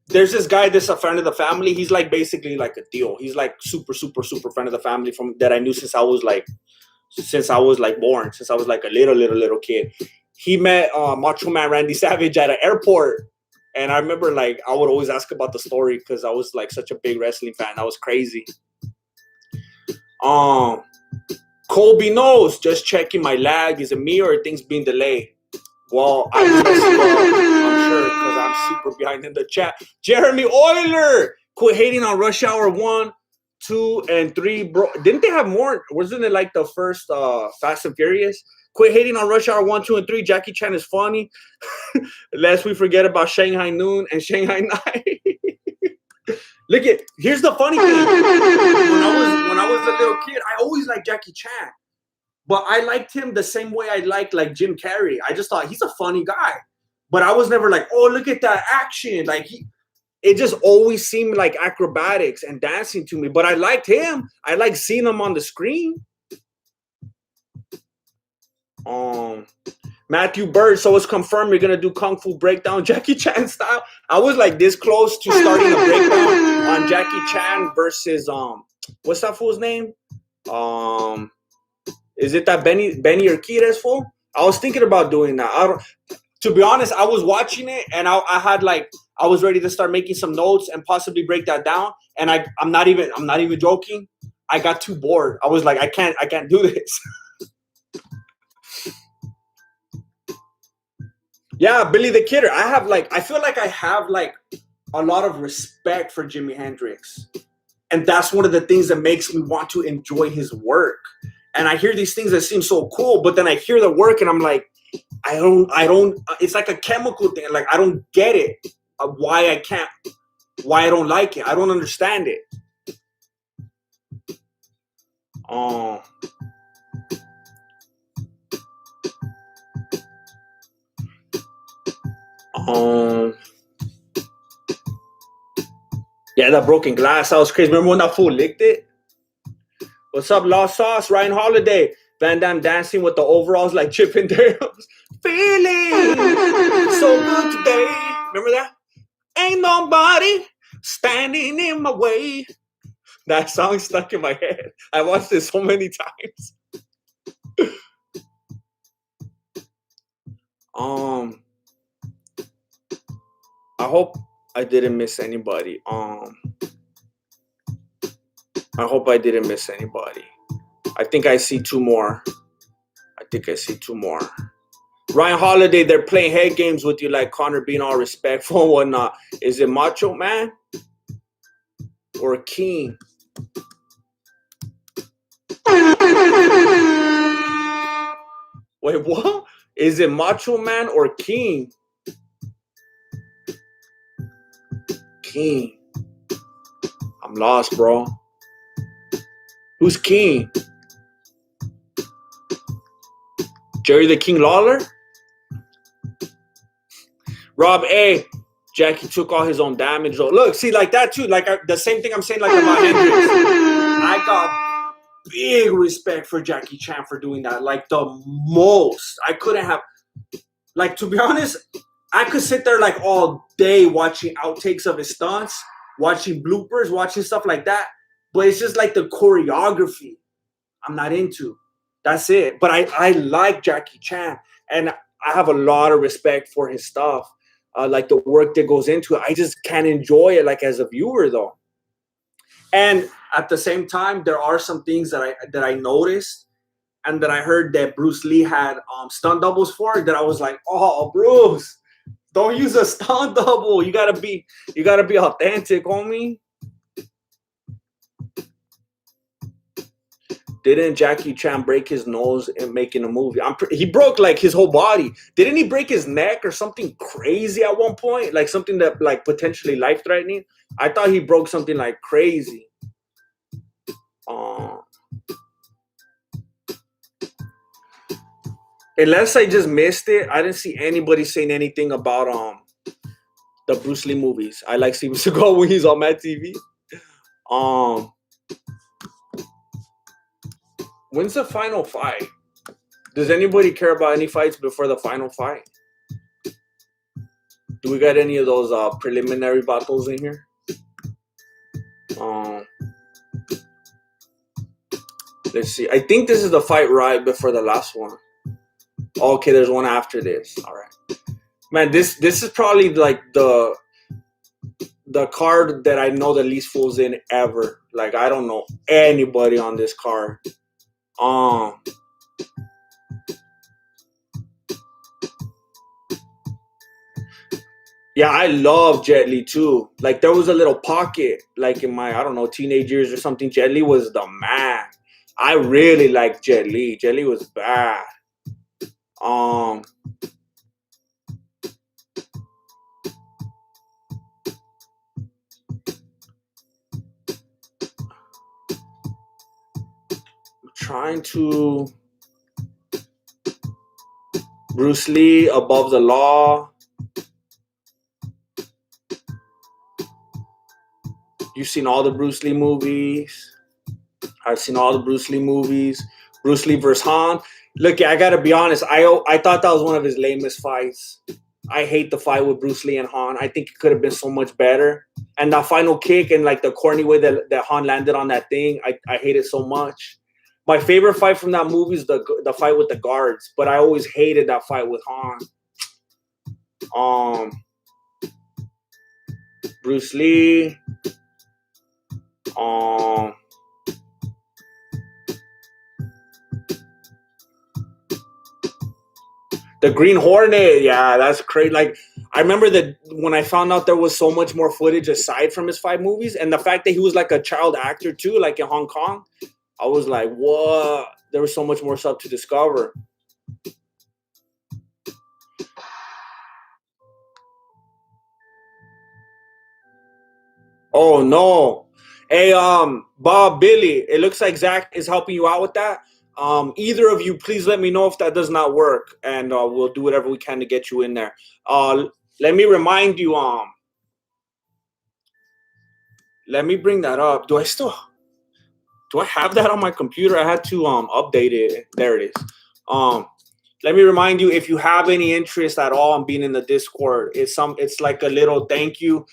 there's this guy that's a friend of the family. He's like basically like a deal. He's like super friend of the family from that I knew since I was like born, since I was like a little kid. He met Macho Man Randy Savage at an airport. And I remember, like, I would always ask about the story because I was, like, such a big wrestling fan. That was crazy. Colby knows. Just checking my lag. Is it me or are things being delayed? Well, I'm sure because I'm super behind in the chat. Jeremy Euler. Quit hating on Rush Hour 1, 2, and 3. Bro, didn't they have more? Wasn't it, like, the first Fast and Furious? Quit hating on Rush Hour 1, 2, and 3. Jackie Chan is funny. Lest we forget about Shanghai Noon and Shanghai Night. Look at, here's the funny thing. When I was a little kid, I always liked Jackie Chan. But I liked him the same way I liked like Jim Carrey. I just thought he's a funny guy. But I was never like, oh, look at that action. Like it just always seemed like acrobatics and dancing to me. But I liked him. I liked seeing him on the screen. Matthew Bird, so it's confirmed you're gonna do Kung Fu Breakdown Jackie Chan style. I was like this close to starting a breakdown on Jackie Chan versus what's that fool's name? Um, is it that Benny Urquidez fool? I was thinking about doing that. I don't. To be honest, I was watching it and I had like I was ready to start making some notes and possibly break that down. And I'm not even joking. I got too bored. I was like, I can't do this. Yeah, Billy the Kidder. I feel like I have like a lot of respect for Jimi Hendrix. And that's one of the things that makes me want to enjoy his work. And I hear these things that seem so cool, but then I hear the work and I'm like, I don't, it's like a chemical thing. Like, I don't get it. Why I don't like it. I don't understand it. Yeah, that broken glass, that was crazy. Remember when that fool licked it? What's up, Lost Sauce? Ryan Holiday. Van Damme dancing with the overalls like Chip and Dale's. Feeling so good today. Remember that? Ain't nobody standing in my way. That song stuck in my head. I watched it so many times. I hope I didn't miss anybody. I hope I didn't miss anybody. I think I see two more. Ryan Holiday, they're playing head games with you like Connor being all respectful and whatnot. Is it Macho Man or King? Wait, what? Is it Macho Man or King? King. I'm lost, bro. Who's King? Jerry the King Lawler? Rob A. Jackie took all his own damage. Look, see, like that too. Like the same thing I'm saying like about Hendrix. I got big respect for Jackie Chan for doing that. Like the most. I couldn't have. Like, to be honest, I could sit there like all day watching outtakes of his stunts, watching bloopers, watching stuff like that. But it's just like the choreography I'm not into. That's it. But I like Jackie Chan. And I have a lot of respect for his stuff. Like the work that goes into it. I just can't enjoy it like as a viewer though. And at the same time, there are some things that I noticed and that I heard that Bruce Lee had stunt doubles for that I was like, oh, Bruce, don't use a stunt double. You gotta be authentic, homie. Didn't Jackie Chan break his nose in making a movie? He broke like his whole body. Didn't he break his neck or something crazy at one point? Like something that like potentially life-threatening? I thought he broke something like crazy. Unless I just missed it, I didn't see anybody saying anything about the Bruce Lee movies. I like Steven Seagal when he's on Mad TV. When's the final fight? Does anybody care about any fights before the final fight? Do we got any of those preliminary battles in here? Let's see. I think this is the fight right before the last one. Okay, there's one after this. All right. Man, this is probably like the card that I know the least fools in ever. Like, I don't know anybody on this card. Yeah, I love Jet Li too. Like, there was a little pocket, like in my, I don't know, teenage years or something. Jet Li was the man. I really liked Jet Li. Jet Li was bad. Trying to Bruce Lee, Above the Law. You've seen all the Bruce Lee movies. I've seen all the Bruce Lee movies. Bruce Lee versus Han. Look, I gotta be honest. I thought that was one of his lamest fights. I hate the fight with Bruce Lee and Han. I think it could have been so much better. And that final kick and like the corny way that Han landed on that thing, I hate it so much. My favorite fight from that movie is the fight with the guards, but I always hated that fight with Han. Bruce Lee. The Green Hornet, yeah, that's crazy. Like, I remember that when I found out there was so much more footage aside from his 5 movies, and the fact that he was like a child actor too, like in Hong Kong, I was like, what? There was so much more stuff to discover. Oh no. Hey, Bob, Billy, it looks like Zach is helping you out with that. Either of you, please let me know if that does not work, and we'll do whatever we can to get you in there. Let me remind you, let me bring that up. Do I have that on my computer? I had to update it. There it is. Let me remind you, if you have any interest at all in being in the Discord, it's like a little thank you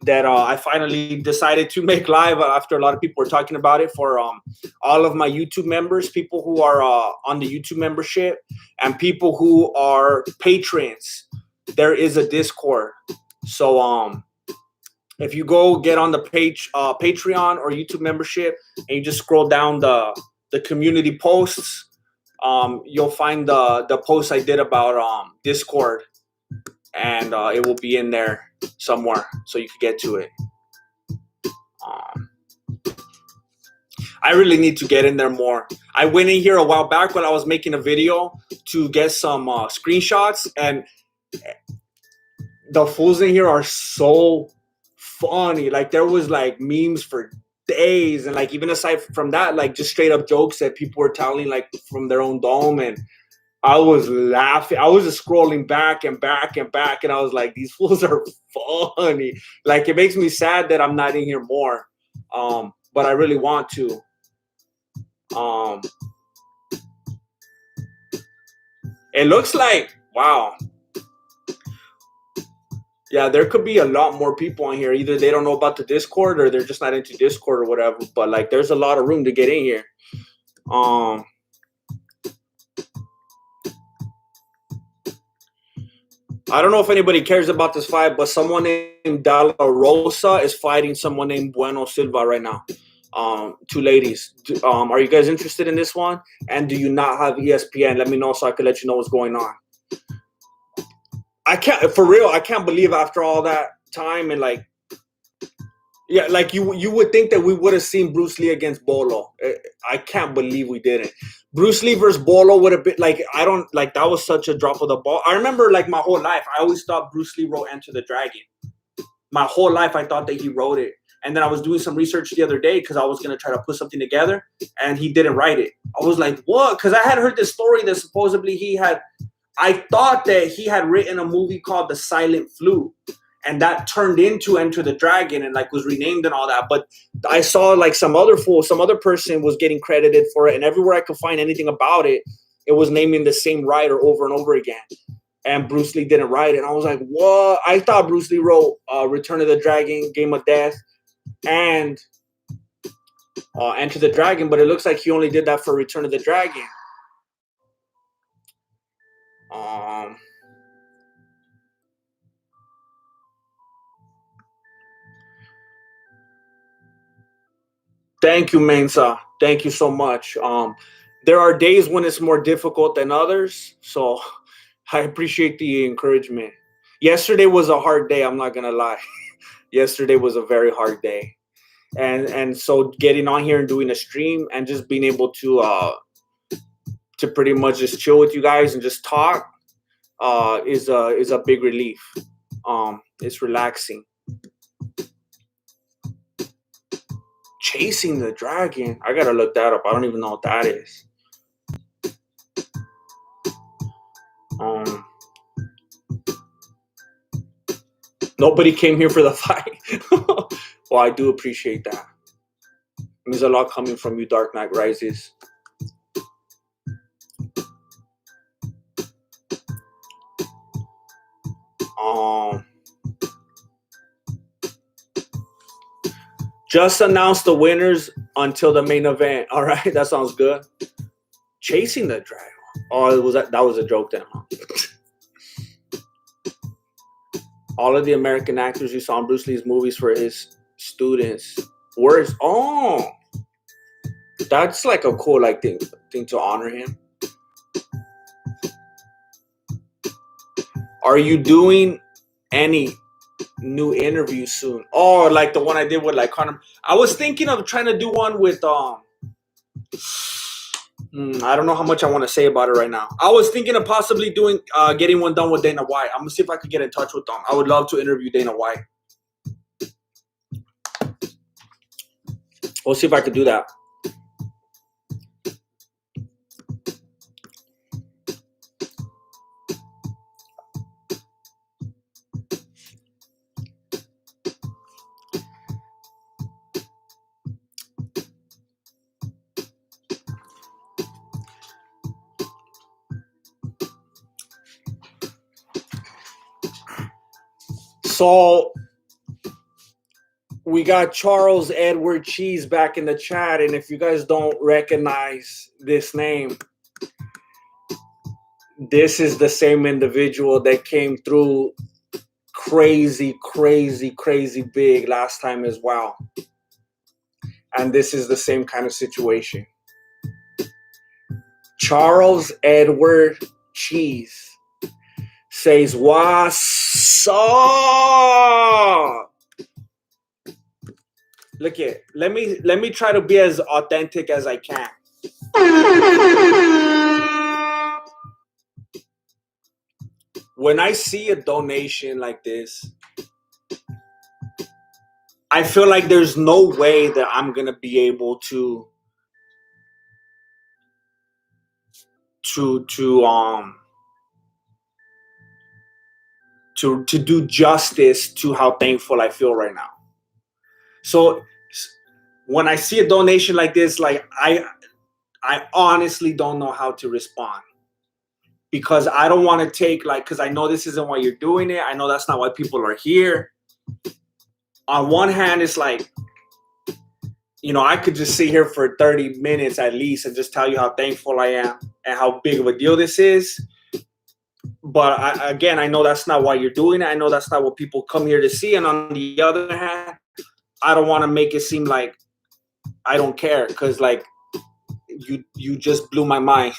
that I finally decided to make live after a lot of people were talking about it, for all of my YouTube members, people who are on the YouTube membership, and people who are patrons. There is a Discord. So if you go get on the page, Patreon or YouTube membership, and you just scroll down the community posts, you'll find the post I did about Discord, and it will be in there somewhere, so you can get to it. I really need to get in there more. I went in here a while back when I was making a video to get some screenshots, and the fools in here are so funny. Like, there was like memes for days, and like even aside from that, like just straight up jokes that people were telling like from their own dome, and I was laughing. I was just scrolling back and back and back, and I was like, these fools are funny. Like, it makes me sad that I'm not in here more, but I really want to. It looks like, wow. Yeah, there could be a lot more people on here. Either they don't know about the Discord, or they're just not into Discord or whatever. But like, there's a lot of room to get in here. I don't know if anybody cares about this fight, but someone named De La Rosa is fighting someone named Bueno Silva right now. Two ladies. Are you guys interested in this one? And do you not have ESPN? Let me know so I can let you know what's going on. I can't, for real, I can't believe after all that time, and like, yeah, like you would think that we would have seen Bruce Lee against Bolo. I can't believe we didn't. Bruce Lee versus Bolo would have been like, I don't like, that was such a drop of the ball. I remember like my whole life, I always thought Bruce Lee wrote Enter the Dragon. My whole life, I thought that he wrote it. And then I was doing some research the other day because I was going to try to put something together, and he didn't write it. I was like, what? Because I had heard this story that supposedly I thought that he had written a movie called The Silent Flute, and that turned into Enter the Dragon and like was renamed and all that. But I saw like some other person was getting credited for it, and everywhere I could find anything about it, it was naming the same writer over and over again. And Bruce Lee didn't write it. And I was like, what? I thought Bruce Lee wrote Return of the Dragon, Game of Death, and Enter the Dragon, but it looks like he only did that for Return of the Dragon. Thank you, Mensa. Thank you so much. There are days when it's more difficult than others, so I appreciate the encouragement. Yesterday was a hard day, I'm not gonna lie. Yesterday was a very hard day. And so getting on here and doing a stream and just being able to pretty much just chill with you guys and just talk is a big relief. It's relaxing. Chasing the Dragon. I gotta look that up. I don't even know what that is. Nobody came here for the fight. Well, I do appreciate that. It means a lot coming from you, Dark Knight Rises. Just announce the winners until the main event. All right, that sounds good. Chasing the dragon. Oh, that was a joke then, huh? All of the American actors you saw in Bruce Lee's movies for his students. Words. Oh, that's like a cool thing to honor him. Are you doing any new interviews soon? Oh, like the one I did with like Conor. I was thinking of trying to do one with I don't know how much I want to say about it right now. I was thinking of possibly doing getting one done with Dana White. I'm gonna see if I could get in touch with them. I would love to interview Dana White. We'll see if I could do that. So we got Charles Edward Cheese back in the chat, and if you guys don't recognize this name, this is the same individual that came through crazy big last time as well. And this is the same kind of situation. Charles Edward Cheese says, "What's up?" Look it. Let me try to be as authentic as I can. When I see a donation like this, I feel like there's no way that I'm gonna be able to do justice to how thankful I feel right now. So when I see a donation like this, like I honestly don't know how to respond, because I don't want to take because I know this isn't why you're doing it. I know that's not why people are here. On one hand, it's like, I could just sit here for 30 minutes at least and just tell you how thankful I am and how big of a deal this is. But I know that's not why you're doing it. I know that's not what people come here to see. And on the other hand, I don't want to make it seem like I don't care, because you just blew my mind.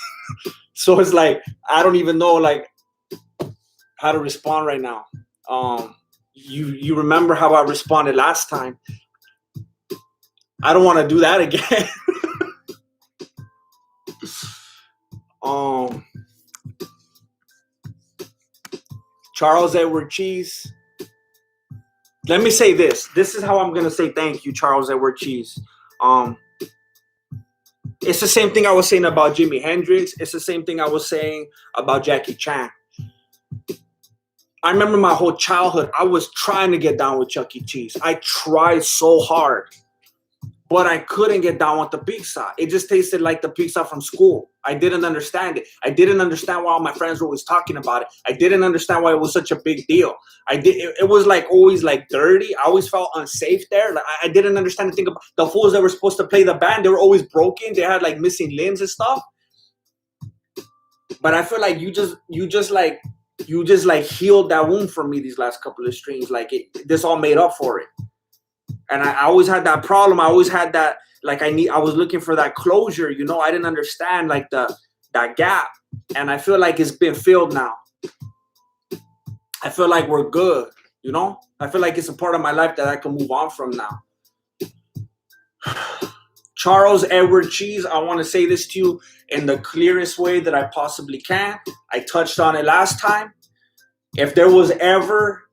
So it's like I don't even know how to respond right now. You remember how I responded last time? I don't want to do that again. Charles Edward Cheese. Let me say this. This is how I'm gonna say thank you, Charles Edward Cheese. It's the same thing I was saying about Jimi Hendrix. It's the same thing I was saying about Jackie Chan. I remember my whole childhood, I was trying to get down with Chuck E. Cheese. I tried so hard, but I couldn't get down with the pizza. It just tasted like the pizza from school. I didn't understand it. I didn't understand why all my friends were always talking about it. I didn't understand why it was such a big deal. It was always dirty. I always felt unsafe there. I didn't understand the thing about the fools that were supposed to play the band. They were always broken. They had missing limbs and stuff. But I feel like you just healed that wound for me these last couple of streams. This all made up for it. And I always had that problem. I always had that, I was looking for that closure, I didn't understand that gap. And I feel like it's been filled now. I feel like we're good, I feel like it's a part of my life that I can move on from now. Charles Edward Cheese, I want to say this to you in the clearest way that I possibly can. I touched on it last time. If there was ever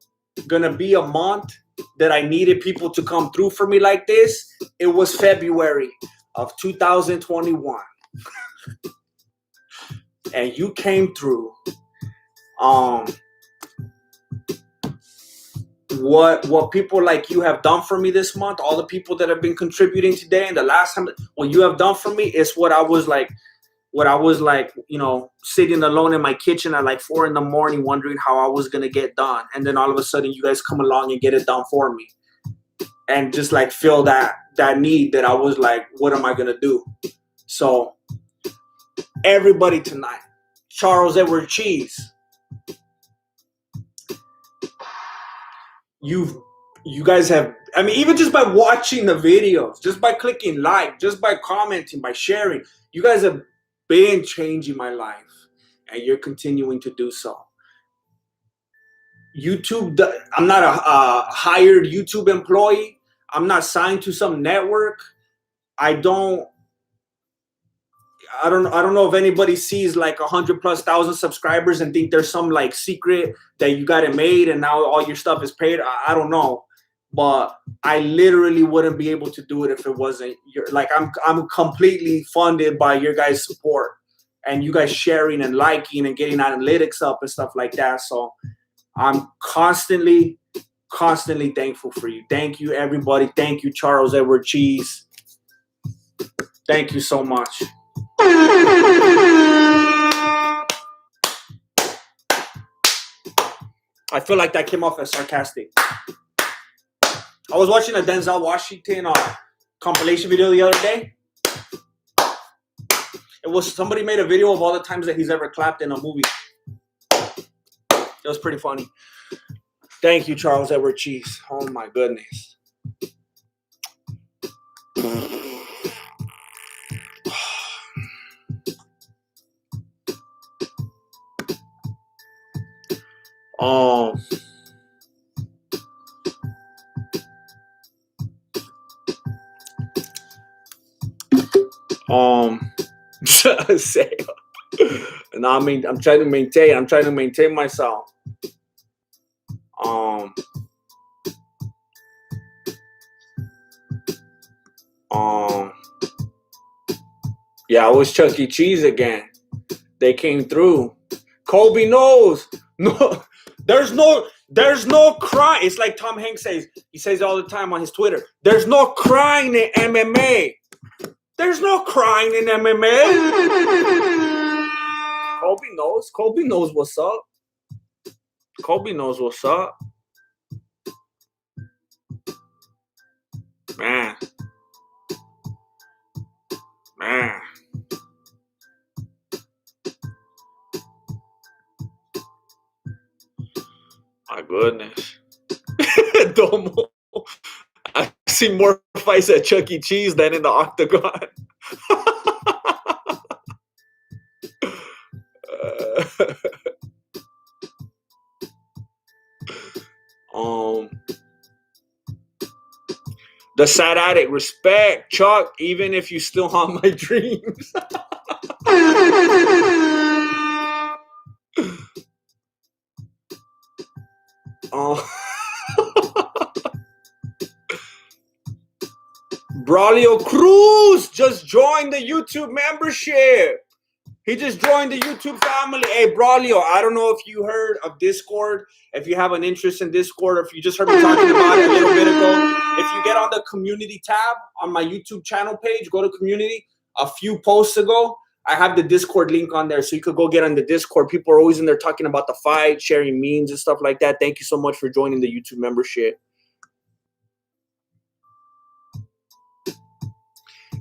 going to be a month that I needed people to come through for me like this, it was February of 2021. And you came through. What people like you have done for me this month, all the people that have been contributing today and the last time, what you have done for me is what I was when I was like, sitting alone in my kitchen at like 4 a.m, wondering how I was gonna get done, and then all of a sudden you guys come along and get it done for me, and just like feel that need that I was like, what am I gonna do? So everybody tonight, Charles Edward Cheese, you guys have, I mean, even just by watching the videos, just by clicking like, just by commenting, by sharing, you guys have been changing my life, and you're continuing to do so. YouTube, I'm not a hired YouTube employee. I'm not signed to some network. I don't know if anybody sees like 100,000+ subscribers and think there's some like secret that you got it made and now all your stuff is paid. I don't know, but I literally wouldn't be able to do it if it wasn't like I'm completely funded by your guys' support and you guys sharing and liking and getting analytics up and stuff like that. So I'm constantly thankful for you. Thank you, everybody. Thank you, Charles Edward Cheese. Thank you so much. I feel like that came off as sarcastic. I was watching a Denzel Washington compilation video the other day. It was somebody made a video of all the times that he's ever clapped in a movie. It was pretty funny. Thank you, Charles Edward Cheese. Oh my goodness. Say, no, I mean, I'm trying to maintain myself. Yeah, it was Chuck E. Cheese again. They came through. Kobe knows. No, there's no crime. It's like Tom Hanks says. He says all the time on his Twitter. There's no crying in MMA. There's no crying in MMA. Kobe knows. Kobe knows what's up. Kobe knows what's up. Man. My goodness. Domo. I see more fights at Chuck E. Cheese than in the octagon. The sad addict, respect, Chuck, even if you still haunt my dreams. Braulio Cruz just joined the YouTube membership. He just joined the YouTube family. Hey, Braulio, I don't know if you heard of Discord, if you have an interest in Discord, or if you just heard me talking about it a little bit ago. If you get on the community tab on my YouTube channel page, go to community. A few posts ago, I have the Discord link on there, so you could go get on the Discord. People are always in there talking about the fight, sharing memes and stuff like that. Thank you so much for joining the YouTube membership.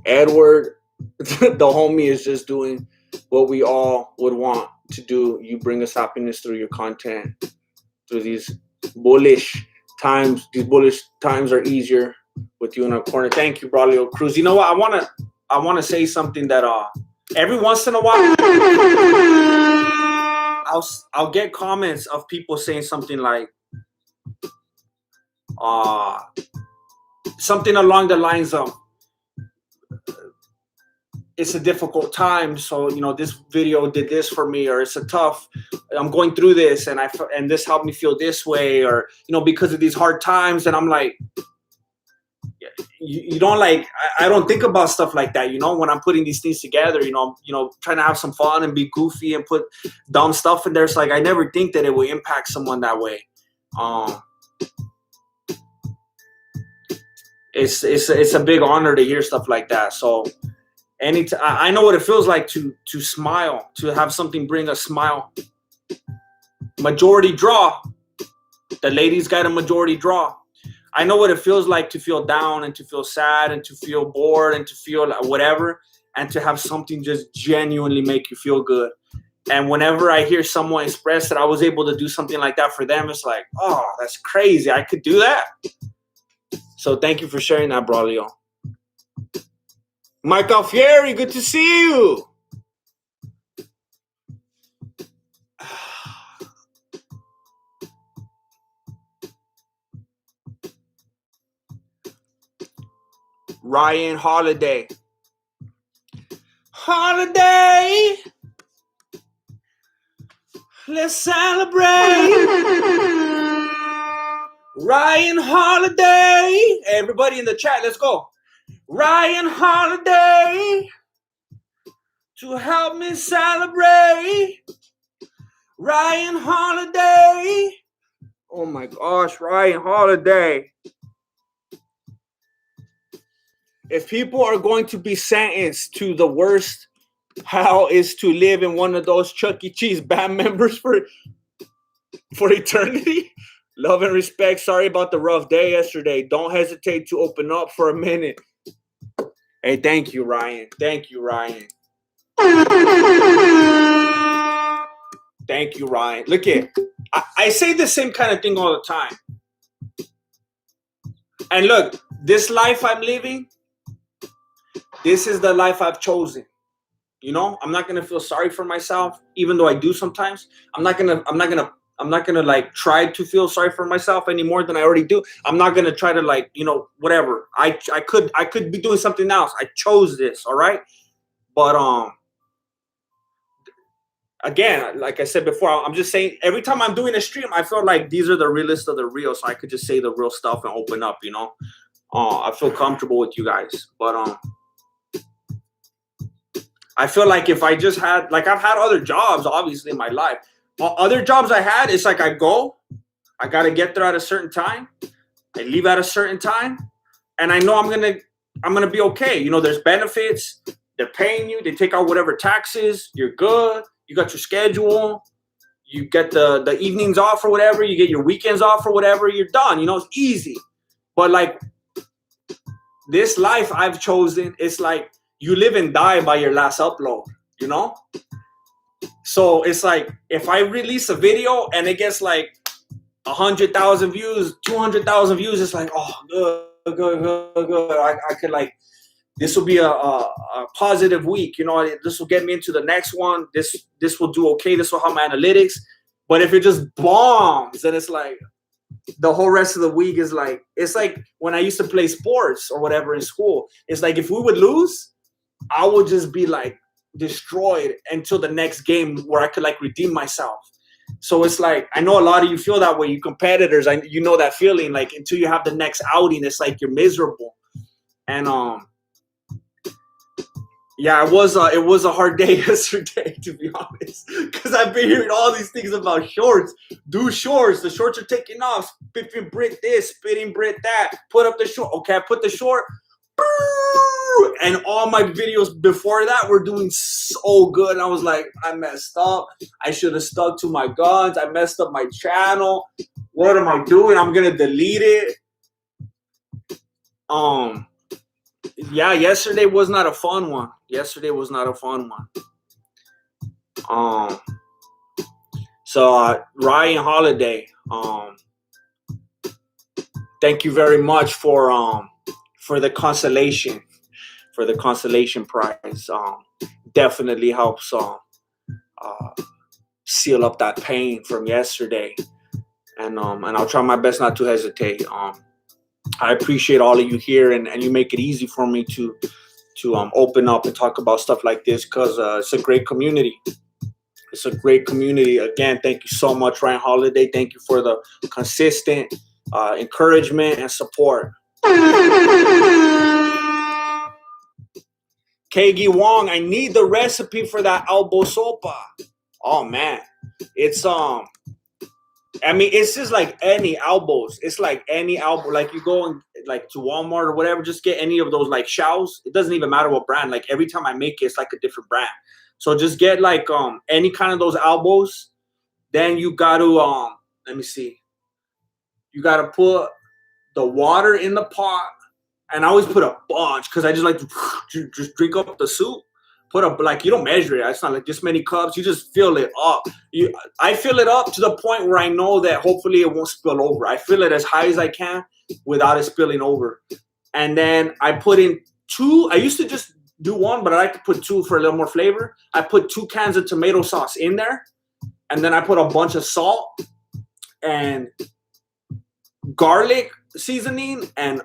Edward, the homie, is just doing what we all would want to do. You bring us happiness through your content, through these bullish times. These bullish times are easier with you in our corner. Thank you, Braulio Cruz. You know what? I wanna say something that every once in a while I'll get comments of people saying something like something along the lines of, it's a difficult time, so this video did this for me, or it's I'm going through this, and this helped me feel this way, or because of these hard times. And I'm like, you don't like, I don't think about stuff like that, when I'm putting these things together. Trying to have some fun and be goofy and put dumb stuff in there. It's like I never think that it will impact someone that way. It's a big honor to hear stuff like that. So I know what it feels like to smile, to have something bring a smile. Majority draw. The ladies got a majority draw. I know what it feels like to feel down and to feel sad and to feel bored and to feel whatever, and to have something just genuinely make you feel good. And whenever I hear someone express that I was able to do something like that for them, it's like, oh, that's crazy. I could do that. So thank you for sharing that, Braulio. Mike Alfieri, good to see you. Ryan Holiday. Holiday. Let's celebrate. Ryan Holiday. Everybody in the chat, let's go. Ryan Holiday. To help me celebrate. Ryan Holiday. Oh my gosh, Ryan Holiday. If people are going to be sentenced to the worst, how is to live in one of those Chuck E. Cheese band members for eternity? Love and respect. Sorry about the rough day yesterday. Don't hesitate to open up for a minute. Hey, thank you, Ryan. Thank you, Ryan. Thank you, Ryan. Look at, I say the same kind of thing all the time. And look, this life I'm living, this is the life I've chosen. You know, I'm not gonna feel sorry for myself, even though I do sometimes. I'm not gonna like try to feel sorry for myself any more than I already do. I'm not gonna try to like, you know, whatever. I could be doing something else. I chose this, all right? But again, like I said before, I'm just saying every time I'm doing a stream, I feel like these are the realest of the real, so I could just say the real stuff and open up, you know. I feel comfortable with you guys. But I feel like if I just had, like, I've had other jobs, obviously, in my life. Other jobs I had, it's like I got to get there at a certain time. I leave at a certain time. And I know I'm going to be okay. You know, there's benefits. They're paying you. They take out whatever taxes. You're good. You got your schedule. You get the evenings off or whatever. You get your weekends off or whatever. You're done. You know, it's easy. But, like, this life I've chosen, it's like, you live and die by your last upload, you know? So it's like, if I release a video and it gets like 100,000 views, 200,000 views, it's like, oh, good. I could like, this will be a positive week, you know? This will get me into the next one. This will do okay. This will help my analytics. But if it just bombs, then it's like, the whole rest of the week is like, it's like when I used to play sports or whatever in school. It's like, if we would lose, I would just be like destroyed until the next game where I could like redeem myself. So it's like, I know a lot of you feel that way, you competitors. You know that feeling, like until you have the next outing, it's like you're miserable. And yeah, it was a hard day yesterday, to be honest, because I've been hearing all these things about shorts. Do shorts. The shorts are taking off. Spitting Brit this, spitting Brit that. Put up the short. Okay, I put the short. And all my videos before that were doing so good. And I was like, I messed up. I should have stuck to my guns. I messed up my channel. What am I doing? I'm gonna delete it. Yeah, yesterday was not a fun one. So Ryan Holiday, thank you very much for the consolation prize. Definitely helps seal up that pain from yesterday, and I'll try my best not to hesitate. I appreciate all of you here, and you make it easy for me to open up and talk about stuff like this, because it's a great community. It's a great community. Again, thank you so much, Ryan Holiday. Thank you for the consistent encouragement and support. Keigi Wong, I need the recipe for that elbow sopa. Oh man, it's I mean, it's just like any elbows. It's like any elbow. Like you go and like to Walmart or whatever, just get any of those like shells. It doesn't even matter what brand. Like every time I make it, it's like a different brand. So just get like any kind of those elbows. Then you got to let me see. You got to put the water in the pot, and I always put a bunch because I just like to just drink up the soup. Put up like you don't measure it. It's not like this many cups. You just fill it up. I fill it up to the point where I know that hopefully it won't spill over. I fill it as high as I can without it spilling over. And then I put in 2. I used to just do 1, but I like to put 2 for a little more flavor. I put 2 cans of tomato sauce in there, and then I put a bunch of salt and garlic seasoning and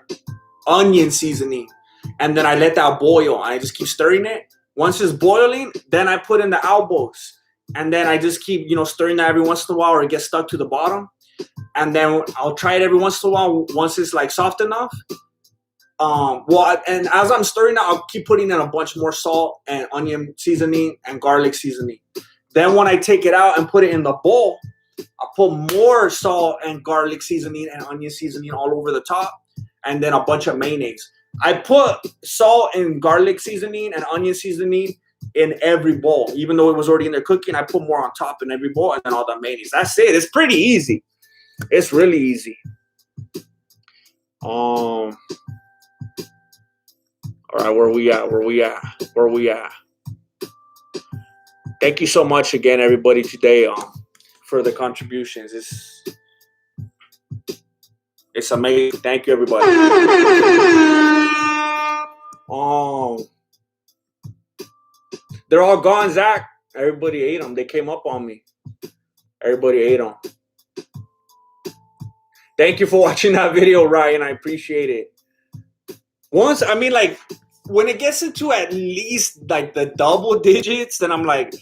onion seasoning. And then I let that boil. I just keep stirring it. Once it's boiling, then I put in the elbows. And then I just keep, stirring that every once in a while or it gets stuck to the bottom. And then I'll try it every once in a while once it's like soft enough. And as I'm stirring it, I'll keep putting in a bunch more salt and onion seasoning and garlic seasoning. Then when I take it out and put it in the bowl, I'll put more salt and garlic seasoning and onion seasoning all over the top. And then a bunch of mayonnaise. I put salt and garlic seasoning and onion seasoning in every bowl. Even though it was already in there cooking, I put more on top in every bowl and then all the mayonnaise. That's it. It's pretty easy. It's really easy. All right, where we at? Thank you so much again, everybody, today for the contributions. It's amazing. Thank you, everybody. They're all gone, Zach. Everybody ate them. They came up on me. Everybody ate them. Thank you for watching that video, Ryan. I appreciate it. When it gets into at least like the double digits, then I'm like,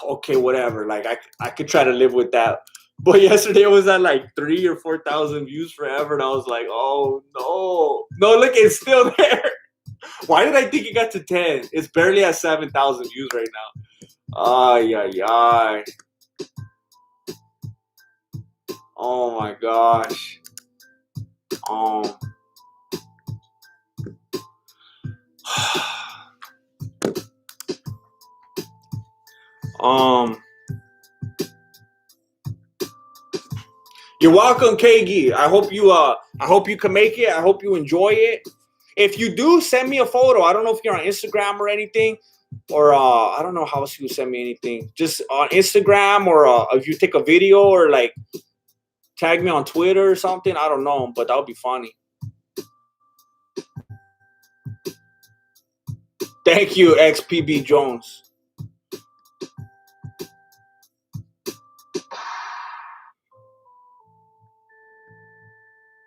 okay, whatever. Like I could try to live with that. But yesterday it was at like 3,000 or 4,000 views forever, and I was like, oh no, look, it's still there. Why did I think it got to 10? It's barely at 7,000 views right now. Ay. Oh my gosh. You're welcome, KG. I hope you can make it. I hope you enjoy it. If you do, send me a photo. I don't know if you're on Instagram or anything, or I don't know how else you send me anything. Just on Instagram, or if you take a video or like tag me on Twitter or something. I don't know, but that would be funny. Thank you, XPB Jones.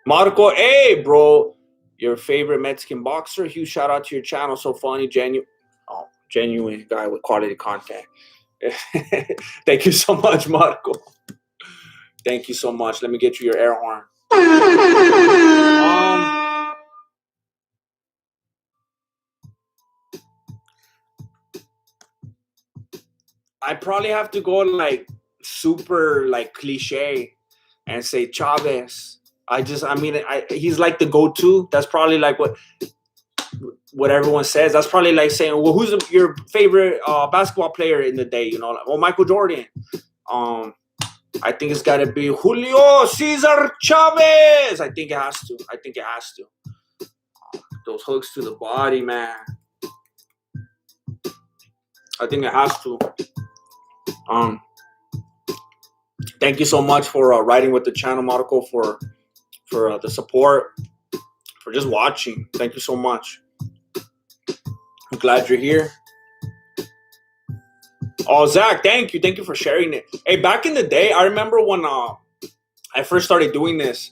Marco, hey, bro. Your favorite Mexican boxer? Huge shout out to your channel. So funny, genuine guy with quality content. Thank you so much, Marco. Thank you so much. Let me get you your air horn. I probably have to go like super like cliche and say Chavez. He's like the go-to. That's probably like what everyone says. That's probably like saying, well, who's your favorite basketball player in the day? Michael Jordan. I think it's got to be Julio Cesar Chavez. I think it has to. Those hooks to the body, man. I think it has to. Thank you so much for riding with the channel, Marco, for the support, for just watching. Thank you so much. I'm glad you're here. Oh, Zach, thank you. Thank you for sharing it. Hey, back in the day, I remember when I first started doing this,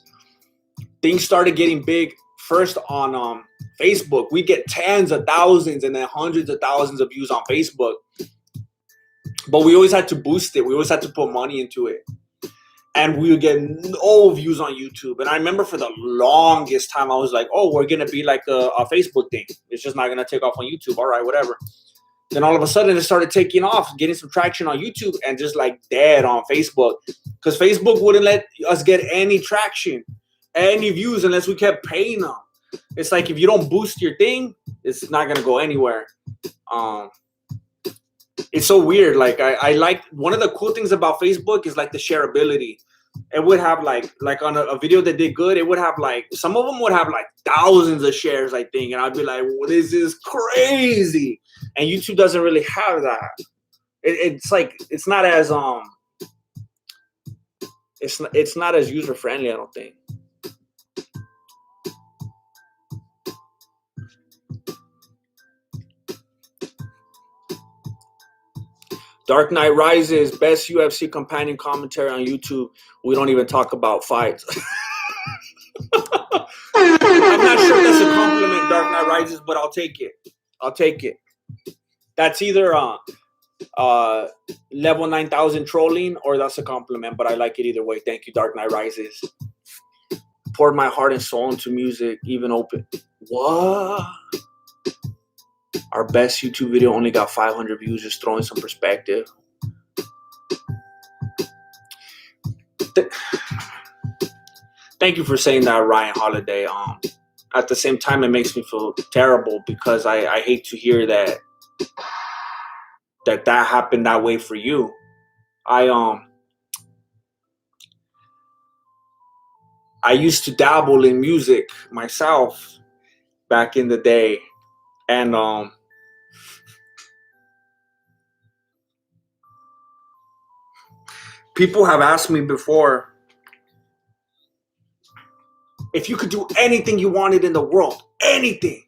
things started getting big first on Facebook. We get tens of thousands and then hundreds of thousands of views on Facebook. But we always had to boost it. We always had to put money into it. And we would get no views on YouTube. And I remember for the longest time, I was like, oh, we're going to be like a Facebook thing. It's just not going to take off on YouTube. All right, whatever. Then all of a sudden it started taking off, getting some traction on YouTube, and just like dead on Facebook, because Facebook wouldn't let us get any traction, any views, unless we kept paying them. It's like if you don't boost your thing, it's not gonna go anywhere. It's so weird. Like I like, one of the cool things about Facebook is like the shareability. It would have like on a video that did good, it would have like, some of them would have like thousands of shares, I think, and I'd be like, well, this is crazy. And YouTube doesn't really have that. It's like, it's not as it's not as user friendly, I don't think. Dark Knight Rises, best UFC companion commentary on YouTube. We don't even talk about fights. I'm not sure if that's a compliment, Dark Knight Rises, but I'll take it. I'll take it. That's either level 9,000 trolling, or that's a compliment, but I like it either way. Thank you, Dark Knight Rises. Poured my heart and soul into music, even open. What? Our best YouTube video only got 500 views, just throwing some perspective. Thank you for saying that, Ryan Holiday. At the same time, it makes me feel terrible, because I hate to hear that happened that way for you. I used to dabble in music myself back in the day, and people have asked me before, if you could do anything you wanted in the world, anything,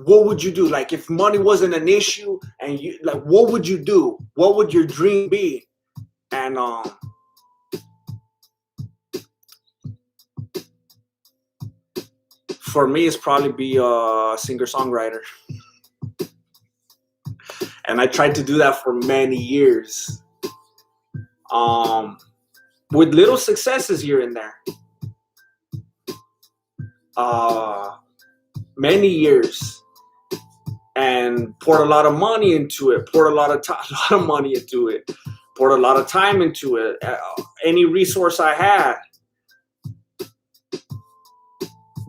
what would you do? Like, if money wasn't an issue, and you, like, what would you do? What would your dream be? And for me, it's probably be a singer-songwriter. And I tried to do that for many years, with little successes here and there. Many years, and poured a lot of money into it, poured a lot of money into it, poured a lot of time into it. Any resource I had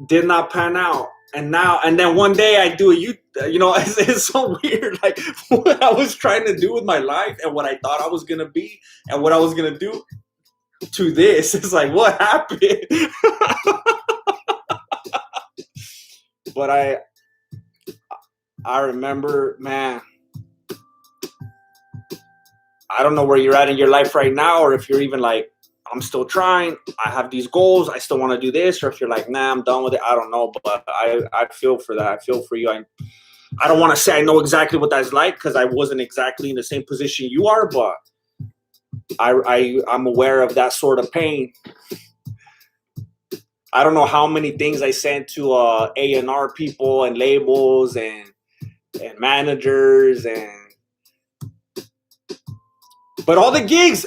did not pan out. And then one day I do it's so weird, like what I was trying to do with my life and what I thought I was gonna be and what I was gonna do to this. It's like, what happened? But I remember, man, I don't know where you're at in your life right now, or if you're even like, I'm still trying, I have these goals, I still want to do this, or if you're like, nah, I'm done with it. I don't know, but I feel for that. I feel for you. I don't want to say I know exactly what that's like, because I wasn't exactly in the same position you are, but I'm aware of that sort of pain. I don't know how many things I sent to A&R people and labels and managers, but all the gigs,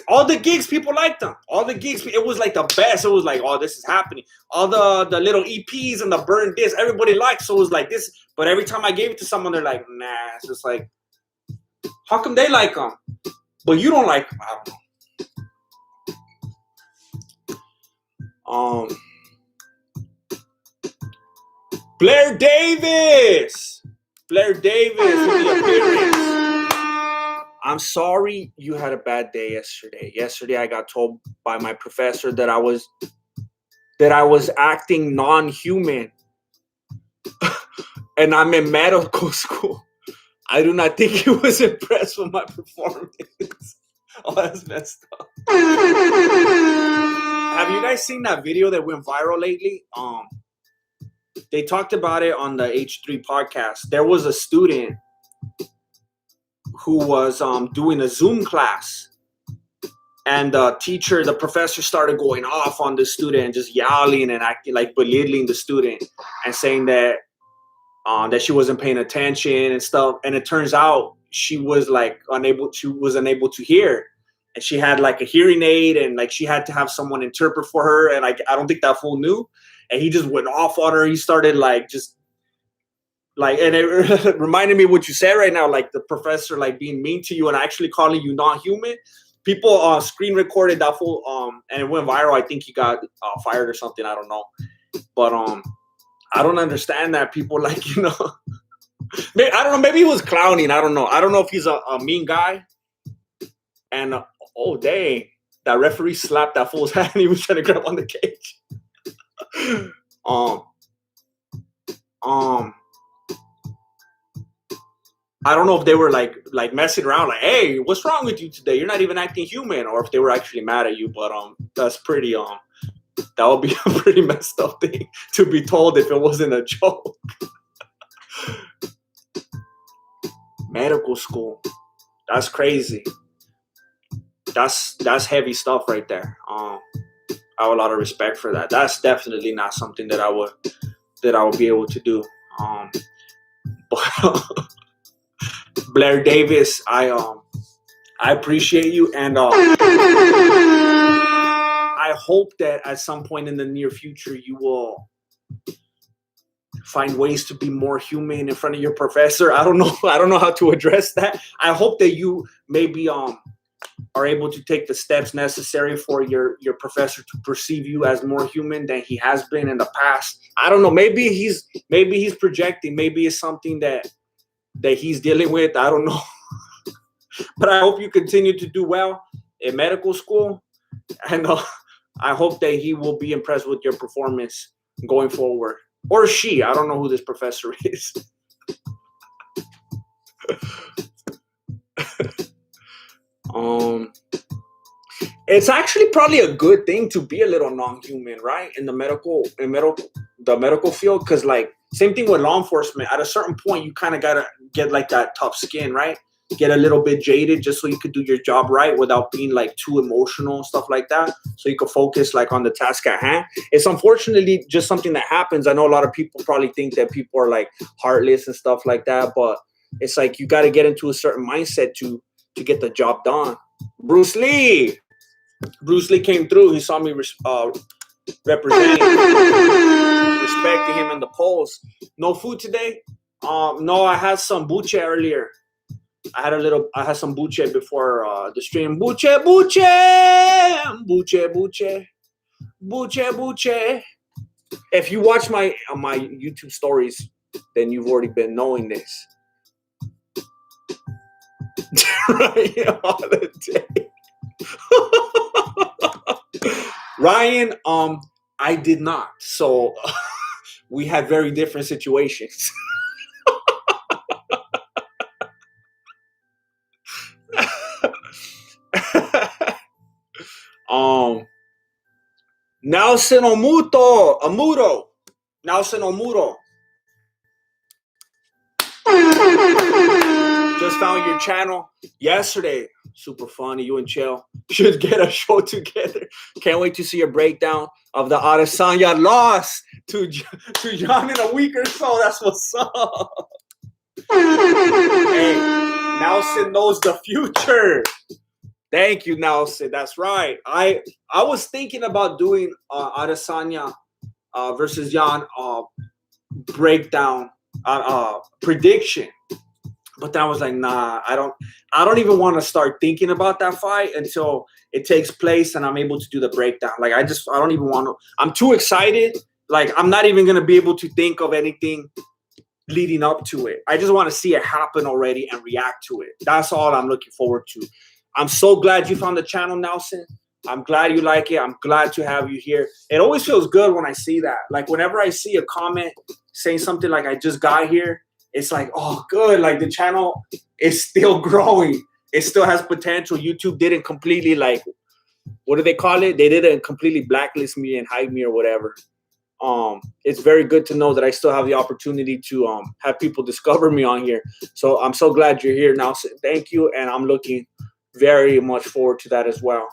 people liked them. All the gigs, it was like the best. It was like, oh, this is happening. All the little EPs and the burn discs, everybody liked. So it was like this. But every time I gave it to someone, they're like, nah. It's just like, how come they like them, but you don't like them? I don't know. Blair Davis with the appearance. I'm sorry you had a bad day yesterday. Yesterday I got told by my professor that I was acting non-human. And I'm in medical school. I do not think he was impressed with my performance. Oh, that's messed up. Have you guys seen that video that went viral lately? They talked about it on the H3 podcast. There was a student who was doing a Zoom class, and the professor started going off on the student and just yelling and acting like belittling the student and saying that she wasn't paying attention and stuff. And it turns out she was unable to hear, and she had like a hearing aid, and like she had to have someone interpret for her. And like, I don't think that fool knew. And he just went off on her. He started like just Like, and it reminded me of what you said right now, like the professor like being mean to you and actually calling you not human. People screen recorded that full and it went viral. I think he got fired or something. I don't know, but I don't understand that people like maybe, I don't know. Maybe he was clowning. I don't know. I don't know if he's a mean guy. And oh dang, that referee slapped that fool's hand. He was trying to grab on the cage. I don't know if they were like messing around, like, hey, what's wrong with you today? You're not even acting human, or if they were actually mad at you. But that's pretty that would be a pretty messed up thing to be told if it wasn't a joke. Medical school, that's crazy. That's heavy stuff right there. I have a lot of respect for that. That's definitely not something that I would be able to do. But Blair Davis, I appreciate you, and I hope that at some point in the near future you will find ways to be more human in front of your professor. I don't know how to address that. I hope that you maybe are able to take the steps necessary for your professor to perceive you as more human than he has been in the past. I don't know. Maybe he's projecting. Maybe it's something that he's dealing with. I don't know. But I hope you continue to do well in medical school, and I hope that he will be impressed with your performance going forward. Or she. I don't know who this professor is. It's actually probably a good thing to be a little non-human, right? In the medical field, because like same thing with law enforcement. At a certain point, you kind of gotta get like that tough skin, right? Get a little bit jaded just so you could do your job right without being like too emotional and stuff like that. So you could focus like on the task at hand. It's unfortunately just something that happens. I know a lot of people probably think that people are like heartless and stuff like that, but it's like you got to get into a certain mindset to get the job done. Bruce Lee came through. He saw me representing, respecting him in the polls. No food today? No, I had some buche earlier. I had some buche before the stream. Buche. If you watch my YouTube stories, then you've already been knowing this. Right, holiday. Ryan, I did not. So we had very different situations. Nelson Omuro. Just found your channel yesterday. Super funny. You and Chill should get a show together. Can't wait to see a breakdown of the Adesanya loss to John in a week or so. That's what's up. Hey, Nelson knows the future. Thank you, Nelson. That's right. I was thinking about doing Adesanya versus Jan breakdown prediction, but then I was like, nah, I don't even want to start thinking about that fight until it takes place and I'm able to do the breakdown. Like I don't even want to. I'm too excited. Like I'm not even gonna be able to think of anything leading up to it. I just want to see it happen already and react to it. That's all I'm looking forward to. I'm so glad you found the channel, Nelson. I'm glad you like it. I'm glad to have you here. It always feels good when I see that. Like whenever I see a comment saying something like I just got here, it's like, oh, good. Like the channel is still growing. It still has potential. YouTube didn't completely like, what do they call it? They didn't completely blacklist me and hide me or whatever. It's very good to know that I still have the opportunity to have people discover me on here. So I'm so glad you're here, Nelson. Thank you. And I'm looking very much forward to that as well.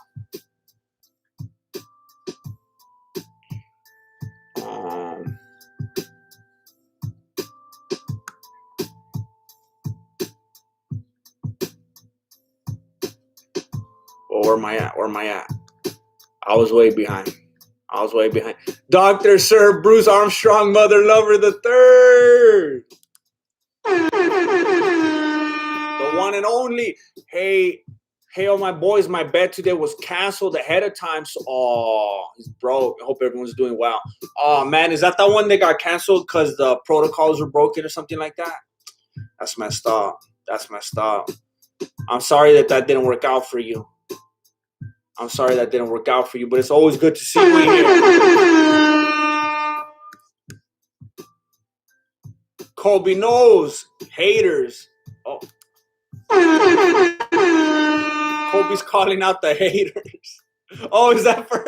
Well, where am I at? I was way behind. Dr. Sir Bruce Armstrong, Mother Lover the Third. and only. Hey, all my boys, my bet today was canceled ahead of time. So, he's broke. I hope everyone's doing well. Oh, man, is that the one that got canceled because the protocols were broken or something like that? That's messed up. That's messed up. I'm sorry that didn't work out for you. I'm sorry that didn't work out for you, but it's always good to see you in here. Kobe knows. Haters. Oh. Kobe's calling out the haters. Oh, is that for...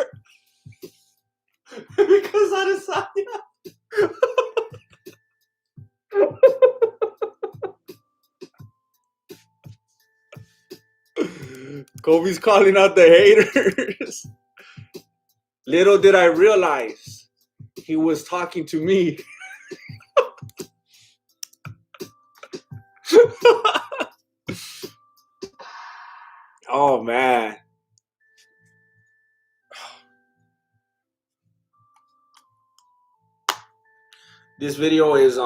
because Adesanya? Kobe's calling out the haters. Little did I realize he was talking to me. Oh, man. This video is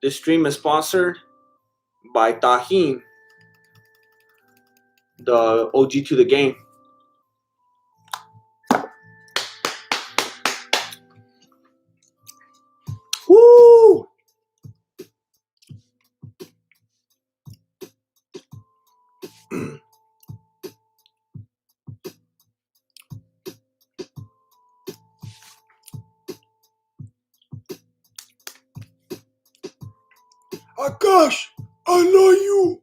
this stream is sponsored by Tahin, the OG to the game. Woo! Akash, I love you.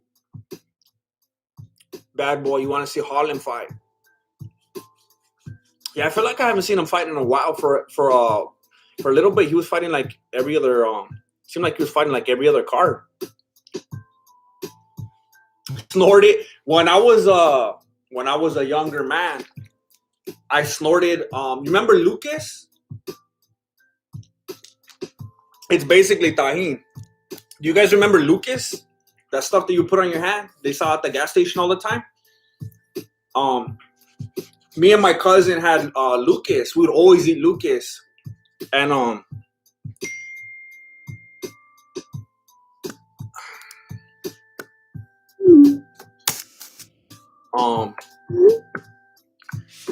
Bad boy, you want to see Harlem fight? Yeah, I feel like I haven't seen him fight in a while. For a little bit, he was fighting like every other. Seemed like he was fighting like every other card. Snorted when I was a younger man. I snorted. You remember Lucas? It's basically Tahin. Do you guys remember Lucas? That stuff that you put on your hand? They saw at the gas station all the time. Me and my cousin had Lucas. We would always eat Lucas. And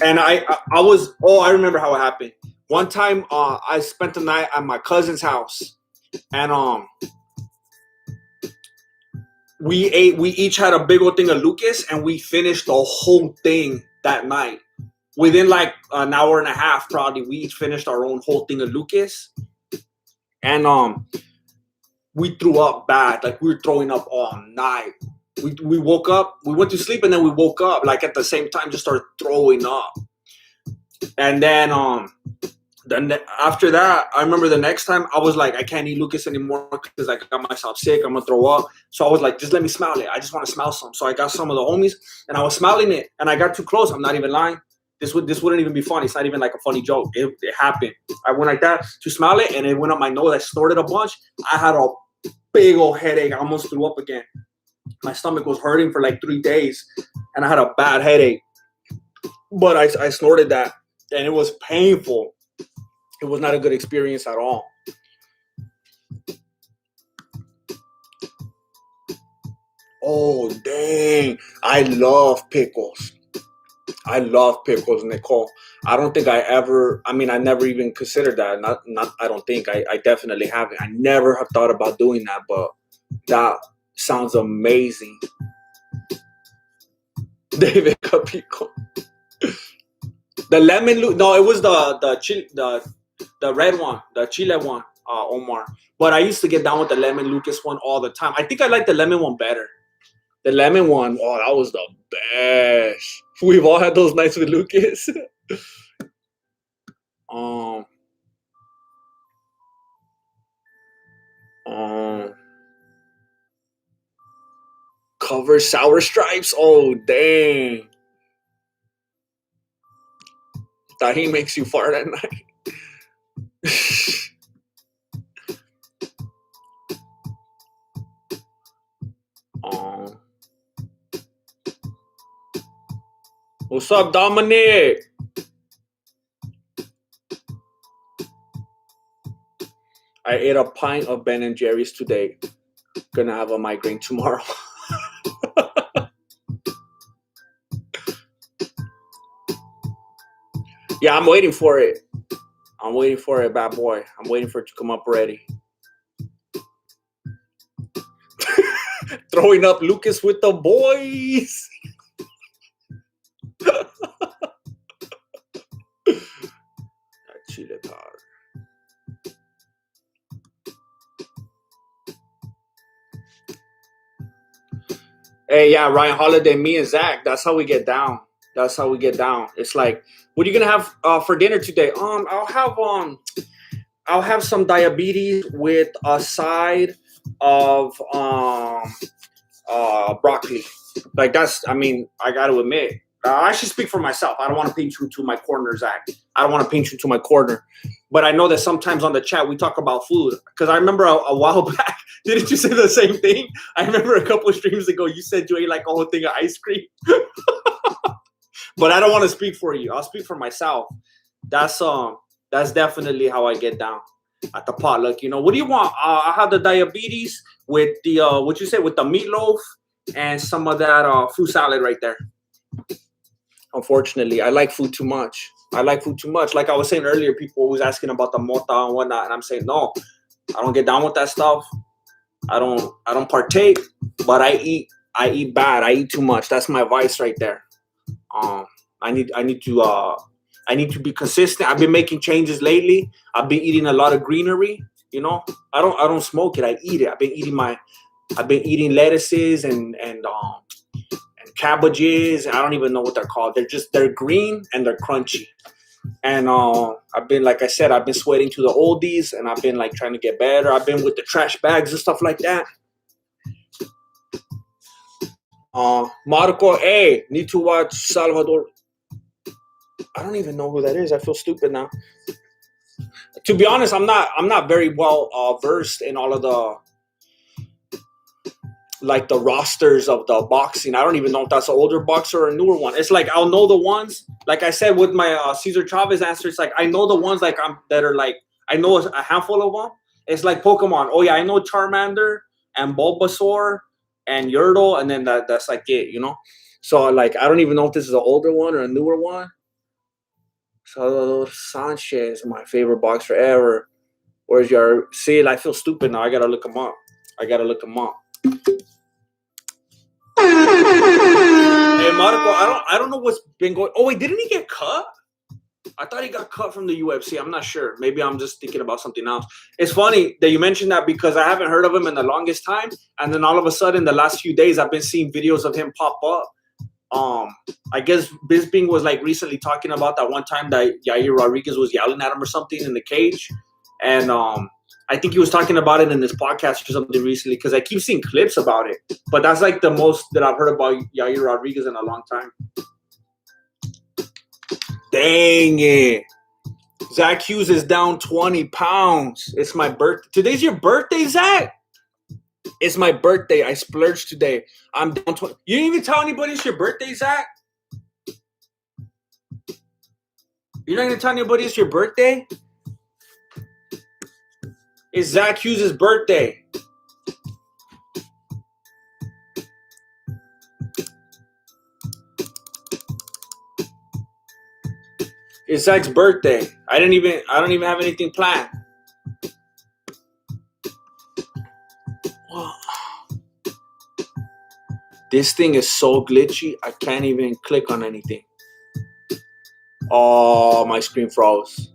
and I was, I remember how it happened. One time I spent the night at my cousin's house, and we each had a big old thing of Lucas, and we finished the whole thing that night. Within like an hour and a half, probably, we each finished our own whole thing of Lucas. And we threw up bad. Like, we were throwing up all night. We woke up, we went to sleep, and then we woke up, like, at the same time, just started throwing up. And then after that, I remember the next time, I was like, I can't eat Lucas anymore because I got myself sick. I'm going to throw up. So I was like, just let me smell it. I just want to smell some. So I got some of the homies, and I was smelling it, and I got too close. I'm not even lying. This wouldn't even be funny. It's not even like a funny joke. It happened. I went like that to smell it, and it went up my nose. I snorted a bunch. I had a big old headache. I almost threw up again. My stomach was hurting for like 3 days, and I had a bad headache. But I snorted that, and it was painful. It was not a good experience at all. Oh, dang. I love pickles. I love pickles, Nicole. I don't think I never even considered that. I don't think. I definitely haven't. I never have thought about doing that, but that sounds amazing. David Capico. The lemon, no, it was the red one, the chile one, Omar. But I used to get down with the lemon Lucas one all the time. I think I like the lemon one better. The lemon one, that was the best. We've all had those nights with Lucas. Cover sour stripes. Oh, dang. Thought he makes you fart at night. What's up, Dominic? I ate a pint of Ben and Jerry's today. Gonna have a migraine tomorrow. Yeah, I'm waiting for it. I'm waiting for it, bad boy. I'm waiting for it to come up ready. Throwing up Lucas with the boys. Chile powder. Hey, yeah, Ryan Holiday, me and Zach. That's how we get down. That's how we get down. It's like, what are you gonna have for dinner today? I'll have some diabetes with a side of broccoli. Like that's, I mean, I got to admit, I should speak for myself. I don't want to paint you to my corner, Zach. I don't want to paint you to my corner. But I know that sometimes on the chat we talk about food. Because I remember a while back, didn't you say the same thing? I remember a couple of streams ago you said you ate like a whole thing of ice cream. But I don't want to speak for you. I'll speak for myself. That's definitely how I get down at the potluck. You know, what do you want? I have the diabetes with the what you say, with the meatloaf and some of that fruit salad right there. Unfortunately, I like food too much. Like I was saying earlier, people always asking about the mota and whatnot, and I'm saying no, I don't get down with that stuff. I don't partake, but I eat bad. I eat too much. That's my vice right there. I need to be consistent. I've been making changes lately. I've been eating a lot of greenery. You know, I don't smoke it. I eat it. I've been eating lettuces and cabbages. I don't even know what they're called. They're green and they're crunchy. And I've been, like I said, I've been sweating to the oldies, and I've been like trying to get better. I've been with the trash bags and stuff like that. Marco, hey, need to watch Salvador. I don't even know who that is. I feel stupid now. To be honest, I'm not very well versed in all of the rosters of the boxing. I don't even know if that's an older boxer or a newer one. It's like I'll know the ones. Like I said with my Cesar Chavez answer, it's like I know the ones that are like I know a handful of them. It's like Pokemon. Oh yeah, I know Charmander and Bulbasaur and Yordle, and then that's like it, you know. So like I don't even know if this is an older one or a newer one. Salvador Sanchez, my favorite boxer ever. Where's your see? I feel stupid now. I gotta look him up. Hey Marco, I don't know what's been going. Oh wait, didn't he get cut? I thought he got cut from the UFC. I'm not sure. Maybe I'm just thinking about something else. It's funny that you mentioned that because I haven't heard of him in the longest time, and then all of a sudden, the last few days, I've been seeing videos of him pop up. I guess Bisping was like recently talking about that one time that Yair Rodriguez was yelling at him or something in the cage, and I think he was talking about it in his podcast or something recently because I keep seeing clips about it. But that's like the most that I've heard about Yair Rodriguez in a long time. Dang it. Zach Hughes is down 20 pounds. It's my birthday. Today's your birthday, Zach? It's my birthday. I splurged today. I'm down 20. You didn't even tell anybody it's your birthday, Zach? You're not going to tell anybody it's your birthday? It's Zach Hughes' birthday. It's Zach's birthday. I don't even have anything planned. This thing is so glitchy, I can't even click on anything. Oh, my screen froze.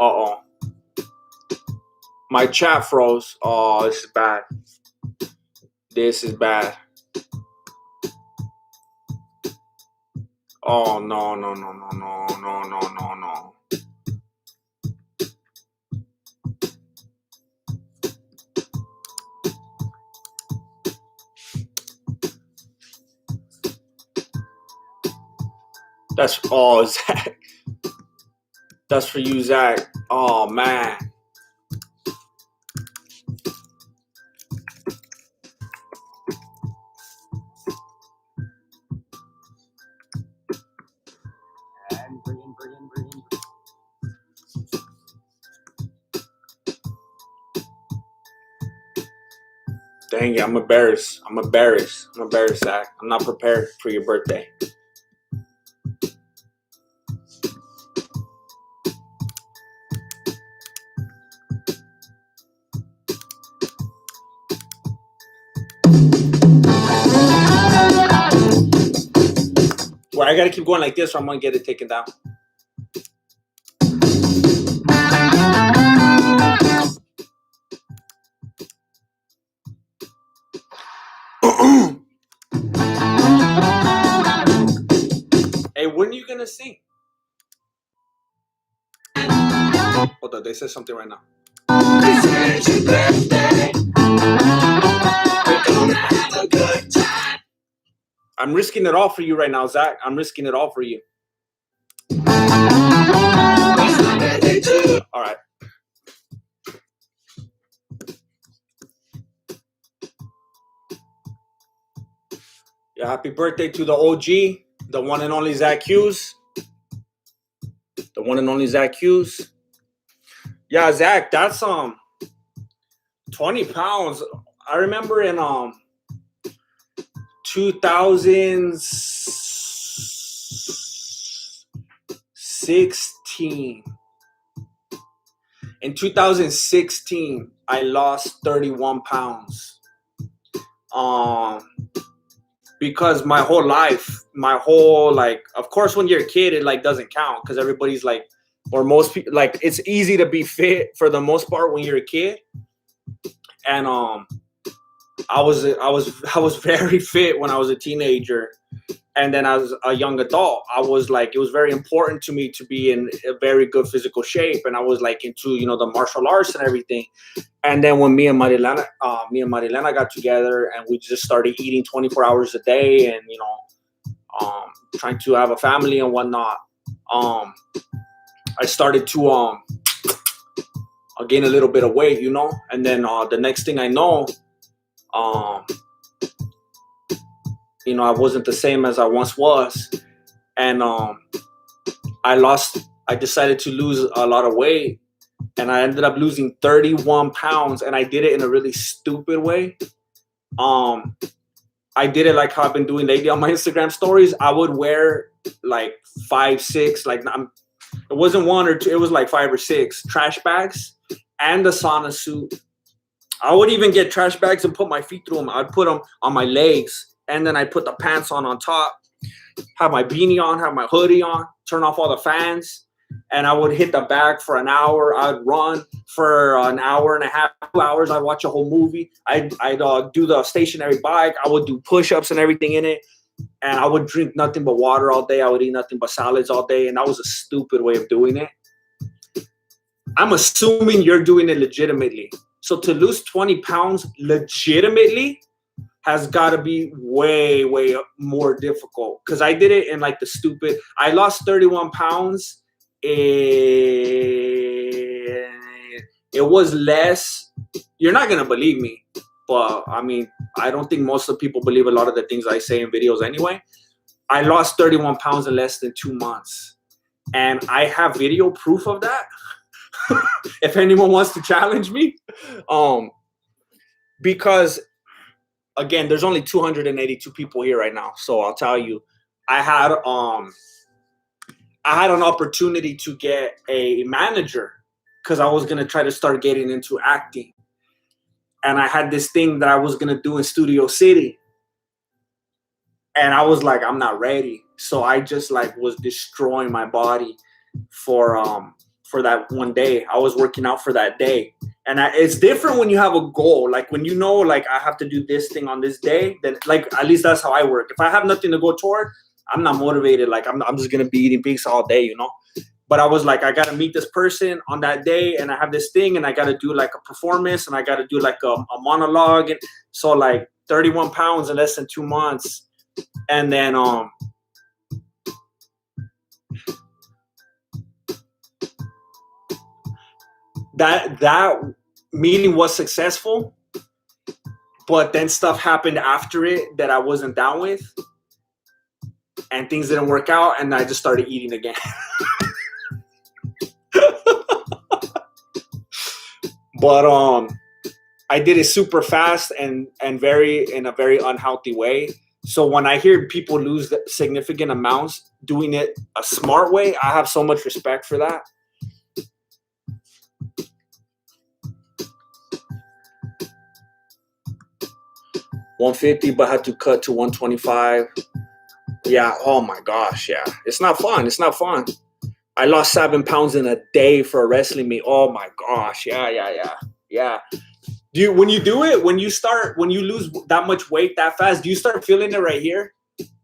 Uh-oh. My chat froze. Oh, this is bad. Oh, no. Zach. That's for you, Zach. Oh, man. Dang it, I'm embarrassed. I'm embarrassed, Zach. I'm not prepared for your birthday. Well, I gotta keep going like this or I'm gonna get it taken down. Hey, when are you gonna sing? Hold on, they said something right now. This is your birthday. We're gonna have a good time. I'm risking it all for you right now, Zach. I'm risking it all for you. It's my birthday too. All right. Yeah, happy birthday to the OG, the one and only Zach Hughes. The one and only Zach Hughes. Yeah, Zach, that's 20 pounds. I remember in 2016. In 2016, I lost 31 pounds. Because my whole life, of course, when you're a kid, it like doesn't count because everybody's like, or most people, like it's easy to be fit for the most part when you're a kid. And I was very fit when I was a teenager, and then as a young adult, I was like, it was very important to me to be in a very good physical shape, and I was like into the martial arts and everything. And then when me and Marilena got together, and we just started eating 24 hours a day, and trying to have a family and whatnot, I started to gain a little bit of weight, and then the next thing I know, I wasn't the same as I once was, and I decided to lose a lot of weight, and I ended up losing 31 pounds, and I did it in a really stupid way. I did it like how I've been doing lately on my Instagram stories. I would wear like 5, 6, like it wasn't 1 or 2, it was like 5 or 6 trash bags and a sauna suit. I would even get trash bags and put my feet through them. I'd put them on my legs, and then I'd put the pants on top, have my beanie on, have my hoodie on, turn off all the fans, and I would hit the bag for an hour. I'd run for an hour and a half, 2 hours. I'd watch a whole movie. I'd do the stationary bike. I would do push-ups and everything in it, and I would drink nothing but water all day. I would eat nothing but salads all day, and that was a stupid way of doing it. I'm assuming you're doing it legitimately. So to lose 20 pounds legitimately has got to be way, way more difficult, because I did it in like I lost 31 pounds. It was less. You're not going to believe me, but I mean, I don't think most of the people believe a lot of the things I say in videos anyway. I lost 31 pounds in less than 2 months, and I have video proof of that. If anyone wants to challenge me, because again, there's only 282 people here right now, so I'll tell you, I had an opportunity to get a manager because I was gonna try to start getting into acting, and I had this thing that I was gonna do in Studio City, and I was like, I'm not ready, so I just like was destroying my body for that one day. I was working out for that day. And it's different when you have a goal. Like when like I have to do this thing on this day, then like at least that's how I work. If I have nothing to go toward, I'm not motivated. Like I'm just going to be eating pizza all day, But I was like, I got to meet this person on that day, and I have this thing, and I got to do like a performance, and I got to do like a monologue. And so like 31 pounds in less than 2 months. And then that meeting was successful, but then stuff happened after it that I wasn't down with, and things didn't work out, and I just started eating again. But I did it super fast and very in a very unhealthy way. So when I hear people lose significant amounts doing it a smart way, I have so much respect for that. 150, but had to cut to 125. Yeah. Oh my gosh. Yeah. It's not fun. It's not fun. I lost 7 pounds in a day for a wrestling meet. Oh my gosh. Yeah. Do you, when you do it, when you lose that much weight that fast, do you start feeling it right here?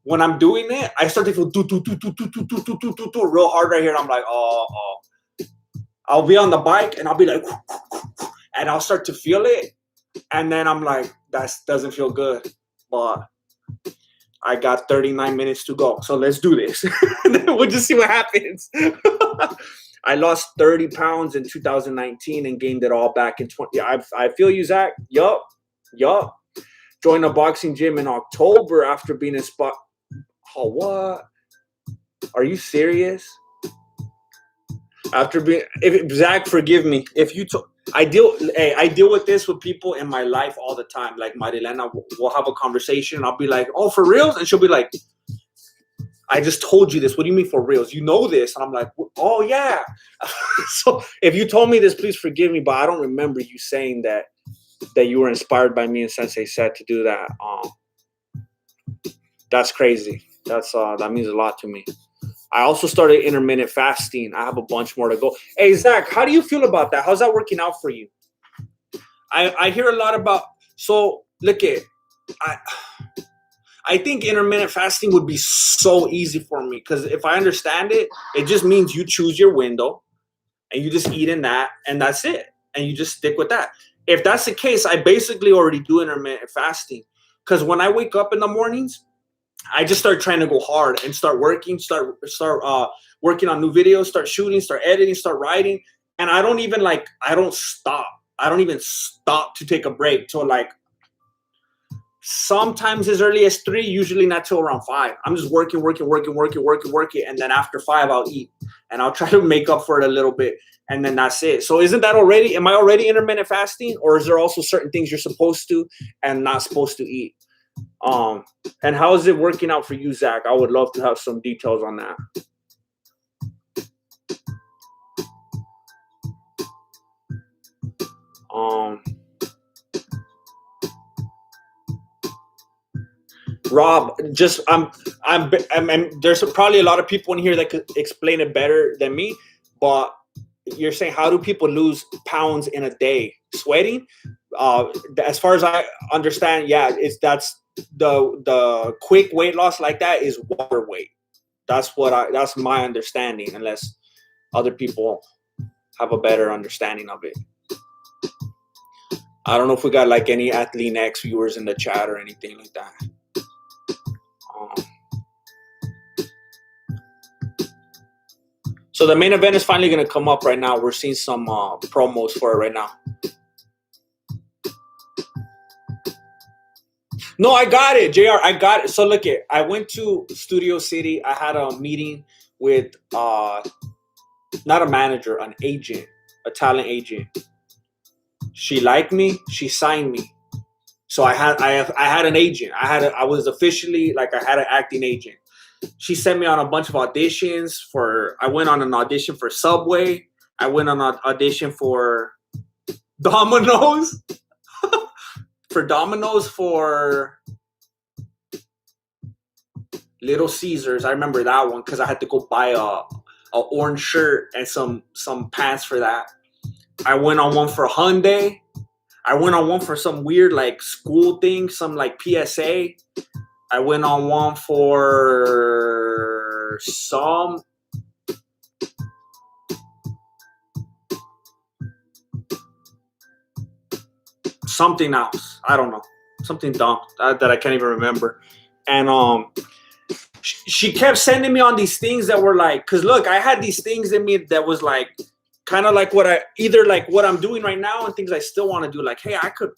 When I'm doing it, I start to feel real hard right here. And I'm like, oh. I'll be on the bike and I'll be like, and I'll start to feel it. And then I'm like, that doesn't feel good. But I got 39 minutes to go. So let's do this. We'll just see what happens. I lost 30 pounds in 2019 and gained it all back in 20. I feel you, Zach. Yup. Joined a boxing gym in October after being in spot. Oh, what? Are you serious? After being, Zach, forgive me. If you I deal with this with people in my life all the time. Like Marilena, we'll have a conversation. And I'll be like, oh, for reals? And she'll be like, I just told you this. What do you mean for reals? You know this. And I'm like, oh, yeah. So if you told me this, please forgive me. But I don't remember you saying that you were inspired by me and Sensei said to do that. That's crazy. That means a lot to me. I also started intermittent fasting. I have a bunch more to go. Hey, Zach, how do you feel about that? How's that working out for you? I hear a lot about, so look at, I think intermittent fasting would be so easy for me because if I understand it, it just means you choose your window and you just eat in that and that's it. And you just stick with that. If that's the case, I basically already do intermittent fasting because when I wake up in the mornings, I just start trying to go hard and start working, start working on new videos, start shooting, start editing, start writing. And I don't stop. I don't even stop to take a break till like sometimes as early as 3, usually not till around 5. I'm just working. And then after 5, I'll eat and I'll try to make up for it a little bit. And then that's it. So am I already intermittent fasting, or is there also certain things you're supposed to and not supposed to eat? And how is it working out for you, Zach? I would love to have some details on that. Rob, just I'm there's probably a lot of people in here that could explain it better than me, but you're saying how do people lose pounds in a day? Sweating? As far as I understand, yeah, that's the quick weight loss like that is water weight. That's my understanding, unless other people have a better understanding of it. I don't know if we got like any Athlete X viewers in the chat or anything like that. So the main event is finally going to come up right now. We're seeing some promos for it right now. No, I got it, JR. I got it. So look I went to Studio City. I had a meeting with not a manager, an agent, a talent agent. She liked me. She signed me. So I had an agent. I was officially like I had an acting agent. She sent me on a bunch of auditions I went on an audition for Subway. I went on an audition for Domino's. For Little Caesars. I remember that one because I had to go buy a orange shirt and some pants for that. I went on one for Hyundai. I went on one for some weird like school thing, some like PSA. I went on one for some something else. I don't know. Something dumb that I can't even remember. And she kept sending me on these things that were like, because look, I had these things in me that was like kind of like what I'm doing right now and things I still want to do. Like, hey, I could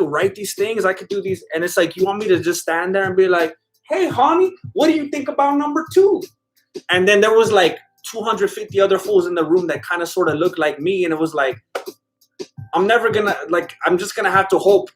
write these things. I could do these. And it's like, you want me to just stand there and be like, hey, honey, what do you think about number 2? And then there was like 250 other fools in the room that kind of sort of looked like me. And it was like, I'm never gonna like. I'm just gonna have to hope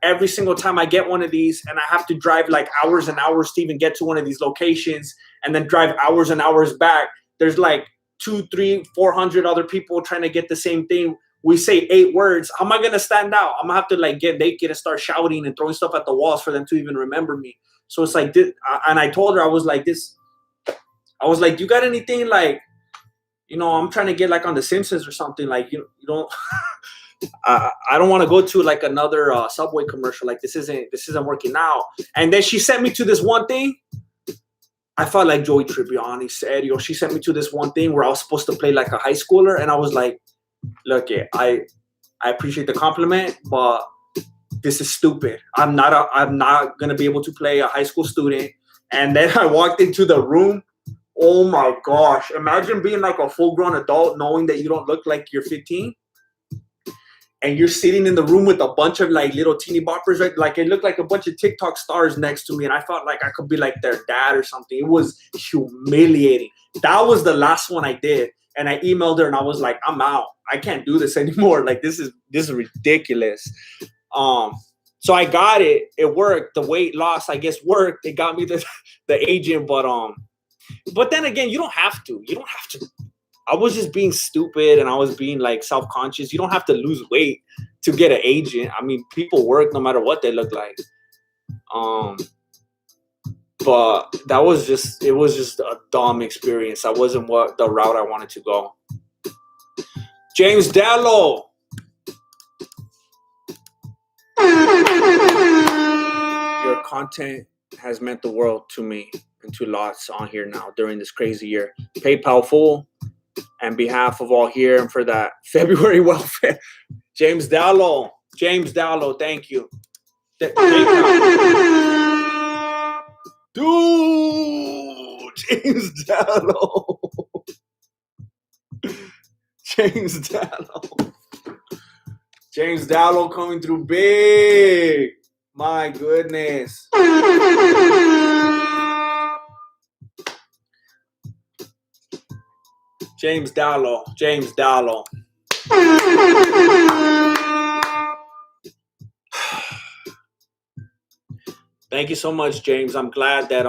every single time I get one of these, and I have to drive like hours and hours to even get to one of these locations, and then drive hours and hours back. There's like 200, 300, 400 other people trying to get the same thing. We say 8 words. How am I gonna stand out? I'm gonna have to like get naked and start shouting and throwing stuff at the walls for them to even remember me. So it's like this, and I told her I was like this. I was like, you got anything like, I'm trying to get like on The Simpsons or something. Like you don't. I don't want to go to like another Subway commercial. Like this isn't working out. And then she sent me to this one thing. I felt like Joey Tribbiani said, she sent me to this one thing where I was supposed to play like a high schooler, and I was like, look, I appreciate the compliment, but this is stupid. I'm not gonna be able to play a high school student. And then I walked into the room. Oh my gosh! Imagine being like a full-grown adult, knowing that you don't look like you're 15. And you're sitting in the room with a bunch of like little teeny boppers, right? Like it looked like a bunch of TikTok stars next to me, and I felt like I could be like their dad or something. It was humiliating. That was the last one I did, and I emailed her and I was like, "I'm out. I can't do this anymore. Like this is ridiculous." So I got it. It worked. The weight loss, I guess, worked. It got me the agent, but then again, you don't have to. You don't have to. I was just being stupid, and I was being like self-conscious. You don't have to lose weight to get an agent. I mean, people work no matter what they look like. But it was just a dumb experience. That wasn't the route I wanted to go. James Dallo. Your content has meant the world to me and to lots on here now during this crazy year. PayPal full. On behalf of all here and for that February welfare, James Dallo, thank you. Dude, James Dallo. James Dallo coming through big. My goodness. James Dallo. Thank you so much, James. I'm glad that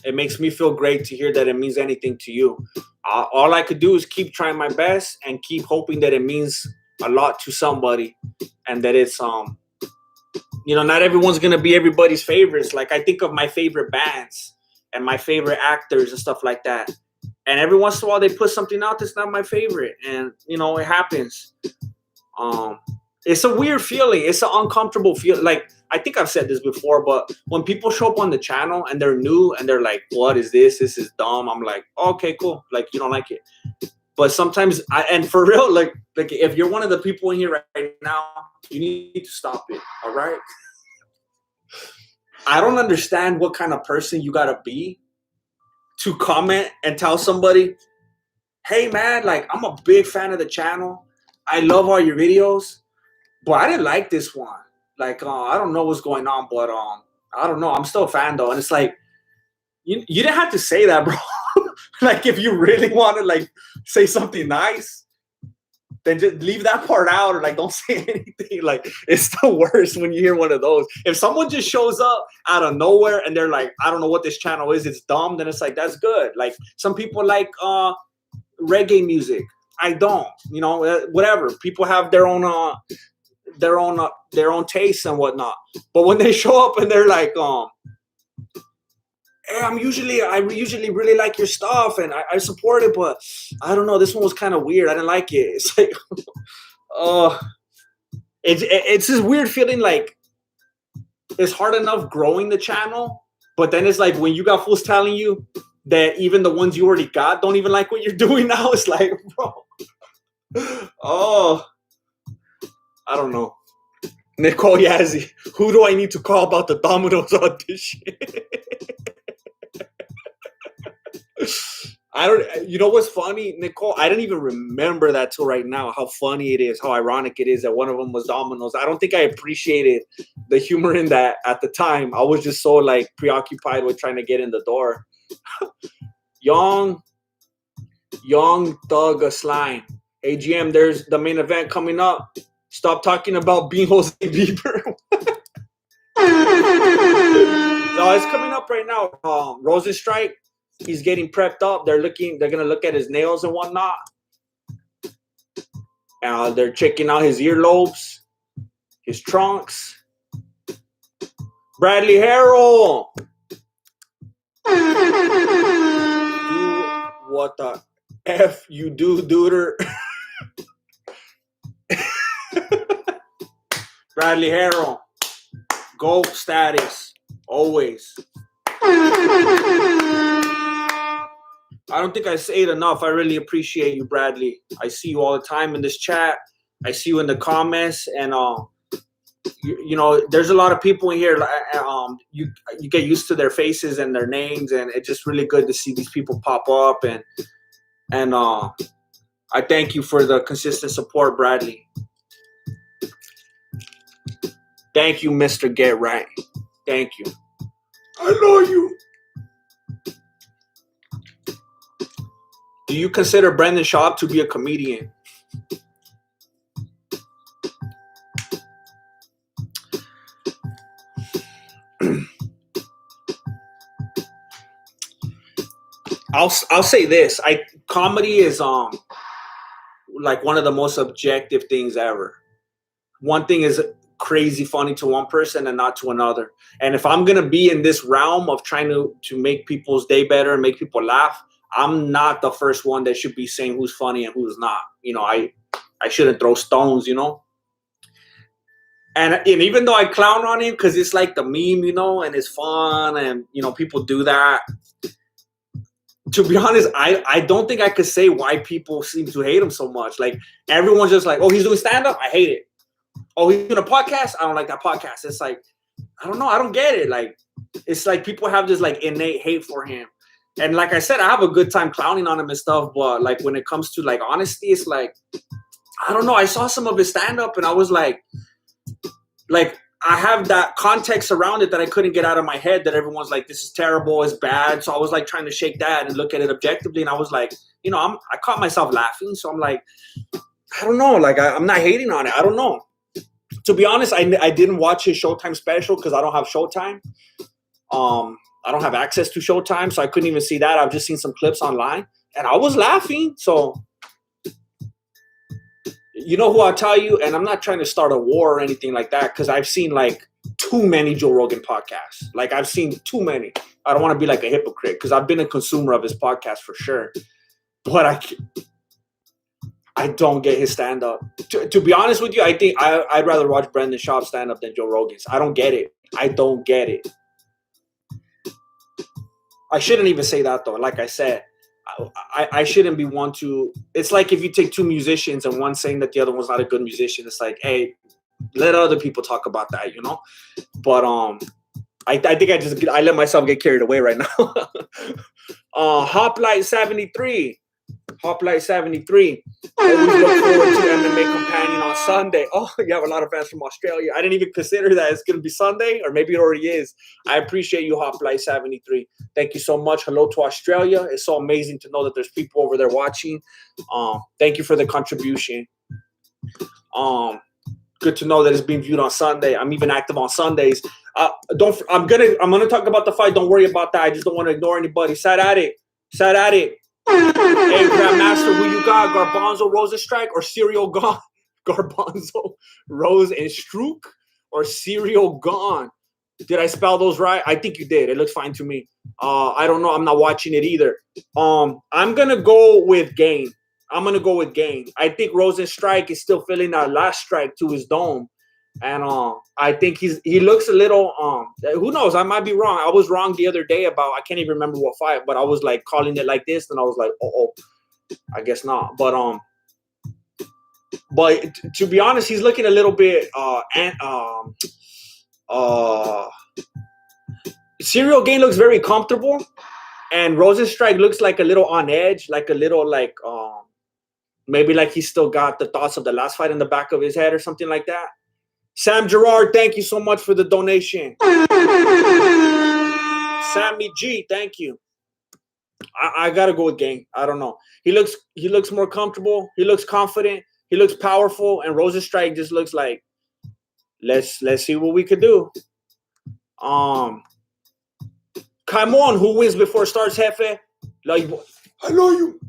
it makes me feel great to hear that it means anything to you. All I could do is keep trying my best and keep hoping that it means a lot to somebody, and that it's not everyone's gonna be everybody's favorites. Like I think of my favorite bands and my favorite actors and stuff like that. And every once in a while, they put something out that's not my favorite. And, it happens. It's a weird feeling. It's an uncomfortable feeling. Like, I think I've said this before, but when people show up on the channel and they're new and they're like, what is this? This is dumb. I'm like, okay, cool. Like, you don't like it. But sometimes, and for real, like if you're one of the people in here right now, you need to stop it. All right? I don't understand what kind of person you got to be to comment and tell somebody, hey man, like I'm a big fan of the channel. I love all your videos, but I didn't like this one. Like, I don't know what's going on, but I don't know. I'm still a fan though. And it's like, you didn't have to say that, bro. Like if you really want to like say something nice, then just leave that part out, or like don't say anything. Like it's the worst when you hear one of those. If someone just shows up out of nowhere and they're like, I don't know what this channel is, it's dumb, then it's like, that's good. Like some people like reggae music. I don't, whatever. People have their own tastes and whatnot. But when they show up and they're like, hey, I usually really like your stuff and I support it, but I don't know, this one was kind of weird. I didn't like it. It's like, it's this weird feeling like it's hard enough growing the channel, but then it's like when you got fools telling you that even the ones you already got don't even like what you're doing now. It's like, bro, I don't know. Nicole Yazzie, who do I need to call about the Domino's audition? You know what's funny, Nicole? I didn't even remember that till right now, how funny it is, how ironic it is that one of them was Domino's. I don't think I appreciated the humor in that at the time. I was just so like preoccupied with trying to get in the door. Young Thug Slime. AGM, there's the main event coming up. Stop talking about being Jose Bieber. No, it's coming up right now. Rozenstruik, he's getting prepped up. They're gonna look at his nails and whatnot. They're checking out his earlobes, his trunks. Bradley Harrell. Do what the F you do, duder. Bradley Harrell. GOAT status. Always. I don't think I say it enough. I really appreciate you, Bradley. I see you all the time in this chat. I see you in the comments, and you know, there's a lot of people in here. You get used to their faces and their names, and it's just really good to see these people pop up. And I thank you for the consistent support, Bradley. Thank you, Mr. Get Right. Thank you. I love you. Do you consider Brendan Schaub to be a comedian? I'll say this. Comedy is like one of the most objective things ever. One thing is crazy funny to one person and not to another. And if I'm gonna be in this realm of trying to make people's day better and make people laugh, I'm not the first one that should be saying who's funny and who's not. You know, I shouldn't throw stones, you know. And even though I clown on him because it's like the meme, you know, and it's fun, and you know, people do that. To be honest, I don't think I could say why people seem to hate him so much. Like, everyone's just like, oh, he's doing stand-up? I hate it. Oh, he's doing a podcast? I don't like that podcast. It's like, I don't know. I don't get it. Like, it's like people have this like innate hate for him. And like I said, I have a good time clowning on him and stuff. But like when it comes to like honesty, it's like, I don't know. I saw some of his stand-up and I was like I have that context around it that I couldn't get out of my head, that everyone's like, this is terrible, it's bad. So I was like trying to shake that and look at it objectively. And I was like, you know, I caught myself laughing. So I'm like, I don't know. Like, I'm not hating on it. I don't know. To be honest, I didn't watch his Showtime special because I don't have Showtime. I don't have access to Showtime, so I couldn't even see that. I've just seen some clips online, and I was laughing. So, you know who I'll tell you, and I'm not trying to start a war or anything like that, because I've seen like too many Joe Rogan podcasts. Like, I've seen too many. I don't want to be like a hypocrite because I've been a consumer of his podcast for sure. But I don't get his stand-up. To be honest with you, I think I'd rather watch Brendan Schaub stand-up than Joe Rogan's. I don't get it. I don't get it. I shouldn't even say that, though. Like I said, I shouldn't be one to... It's like if you take two musicians and one's saying that the other one's not a good musician. It's like, hey, let other people talk about that, you know? But I think I let myself get carried away right now. Hoplite 73. Hoplite 73. Always look forward to MMA Companion on Sunday. Oh, you have a lot of fans from Australia. I didn't even consider that it's going to be Sunday, or maybe it already is. I appreciate you, Hoplite 73. Thank you so much. Hello to Australia. It's so amazing to know that there's people over there watching. Thank you for the contribution. Good to know that it's being viewed on Sunday. I'm even active on Sundays. I'm gonna talk about the fight. Don't worry about that. I just don't want to ignore anybody. Sat at it. Hey, Grandmaster, who you got? Garbanzo, Rozenstruik, or Serial Gone? Garbanzo, Rozenstruik, or Serial Gone? Did I spell those right? I think you did. It looks fine to me. I don't know. I'm not watching it either. I'm going to go with Gane. I think Rozenstruik is still feeling that last strike to his dome. And I think he looks a little who knows, I might be wrong. I was wrong the other day about, I can't even remember what fight, but I was like calling it like this, and I was like, oh, I guess not. But to be honest, he's looking a little bit Serial Gane looks very comfortable, and Rozenstruik looks like a little on edge, like a little like maybe like he's still got the thoughts of the last fight in the back of his head or something like that. Sam Gerard, thank you so much for the donation. Sammy G, thank you. I gotta go with Gane. I don't know. He looks more comfortable. He looks confident. He looks powerful, and Rozenstruik just looks like let's see what we could do. Come on, who wins before it starts, Jefe? Love you, boy. I love you.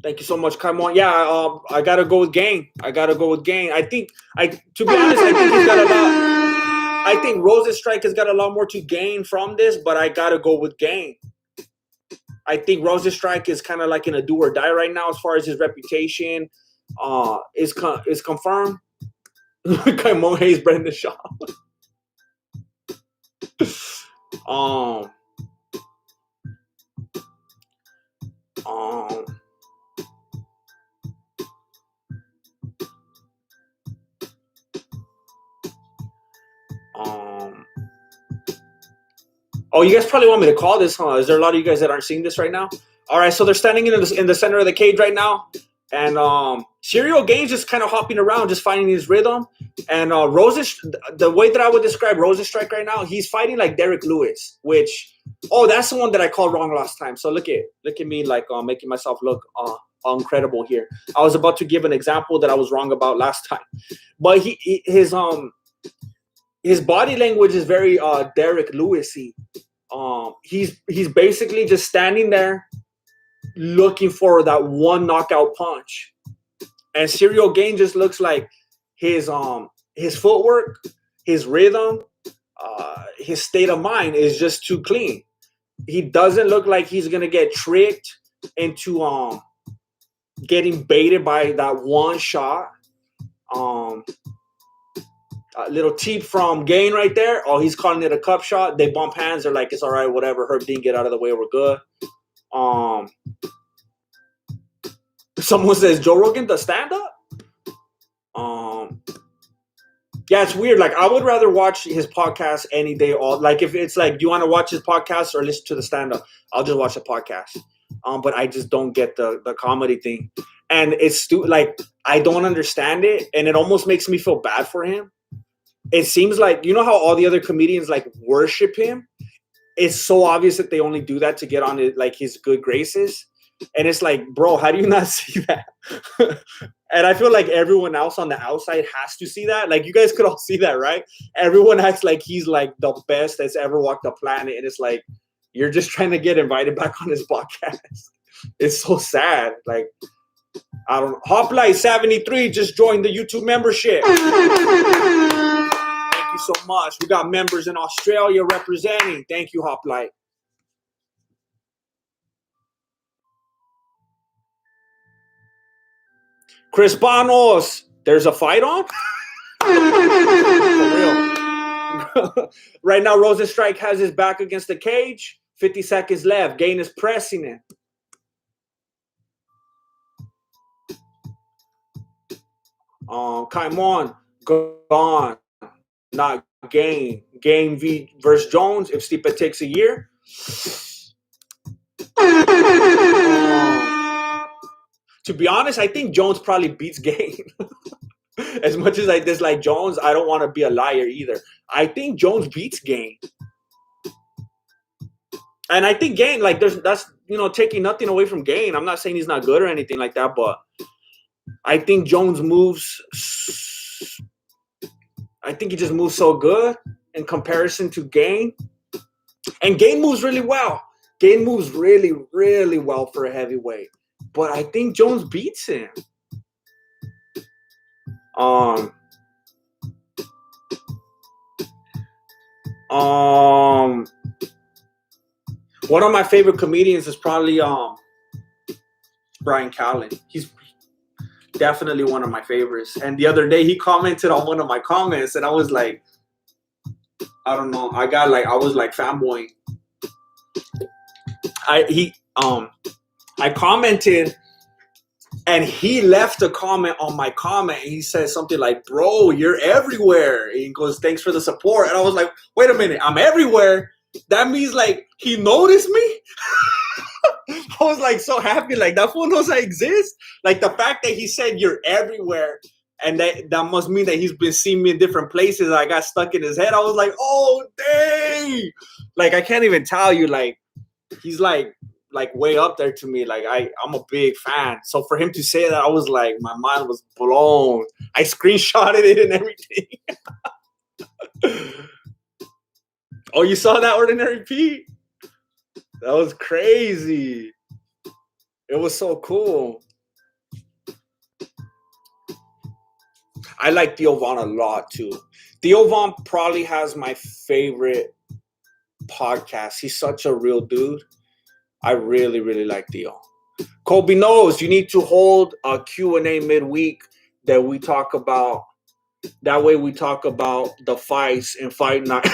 Thank you so much. Come on. Yeah, I gotta go with Gane. I gotta go with Gane. To be honest, I think he's got a lot. I think Rozenstruik has got a lot more to gain from this, but I gotta go with Gane. I think Rozenstruik is kind of like in a do or die right now as far as his reputation is confirmed. Come on, Hayes, Brendan Shaw. Oh, you guys probably want me to call this, huh? Is there a lot of you guys that aren't seeing this right now? All right, so they're standing in the center of the cage right now, and Ciryl Gane's just kind of hopping around, just finding his rhythm. And the way that I would describe Rozenstruik right now, he's fighting like Derek Lewis, which that's the one that I called wrong last time. So look at me like making myself look incredible here. I was about to give an example that I was wrong about last time, but his body language is very Derek Lewis-y. He's basically just standing there looking for that one knockout punch. And Ciryl Gane just looks like his footwork, his rhythm, his state of mind is just too clean. He doesn't look like he's gonna get tricked into getting baited by that one shot. A little tip from Gane right there. Oh, he's calling it a cup shot. They bump hands. They're like, it's all right, whatever. Herb Dean, get out of the way. We're good. Someone says Joe Rogan does stand up. Yeah, it's weird. Like, I would rather watch his podcast any day. Like, if it's like, do you want to watch his podcast or listen to the stand up? I'll just watch the podcast. But I just don't get the comedy thing, and it's like I don't understand it, and it almost makes me feel bad for him. It seems like, you know how all the other comedians like worship him? It's so obvious that they only do that to get on like his good graces. And it's like, bro, how do you not see that? And I feel like everyone else on the outside has to see that. Like, you guys could all see that, right? Everyone acts like he's like the best that's ever walked the planet. And it's like, you're just trying to get invited back on his podcast. It's so sad. Like, I don't know. Hoplite 73 just joined the YouTube membership. Thank you so much. We got members in Australia representing. Thank you, Hoplite. Chris Banos, there's a fight on? For real. Right now, Rozenstruik has his back against the cage. 50 seconds left. Gane is pressing it. Come on. Gone. Not Gane. Gane versus Jones if Stipe takes a year. To be honest, I think Jones probably beats Gane. As much as I dislike Jones, I don't want to be a liar either. I think Jones beats Gane. And I think Gane, like, that's taking nothing away from Gane. I'm not saying he's not good or anything like that, but I think Jones moves. I think he just moves so good in comparison to Gane. And Gane moves really well. Gane moves really, really well for a heavyweight. But I think Jones beats him. One of my favorite comedians is probably Brian Callen. He's definitely one of my favorites. And the other day he commented on one of my comments, and I was like, I don't know. I was like fanboying. I commented, and he left a comment on my comment. He said something like, bro, you're everywhere. And he goes, thanks for the support. And I was like, wait a minute, I'm everywhere? That means, like, he noticed me? I was, like, so happy. Like, that fool knows I exist? Like, the fact that he said you're everywhere, and that must mean that he's been seeing me in different places. I got stuck in his head. I was like, oh, dang. Like, I can't even tell you, like, he's like, like way up there to me. Like I'm a big fan. So for him to say that, I was like, my mind was blown. I screenshotted it and everything. Oh, you saw that, Ordinary Pete? That was crazy. It was so cool. I like Theo Von a lot too. Theo Von probably has my favorite podcast. He's such a real dude. I really, really like Theo. Colby knows you need to hold a Q&A midweek that we talk about. That way we talk about the fights and fight night.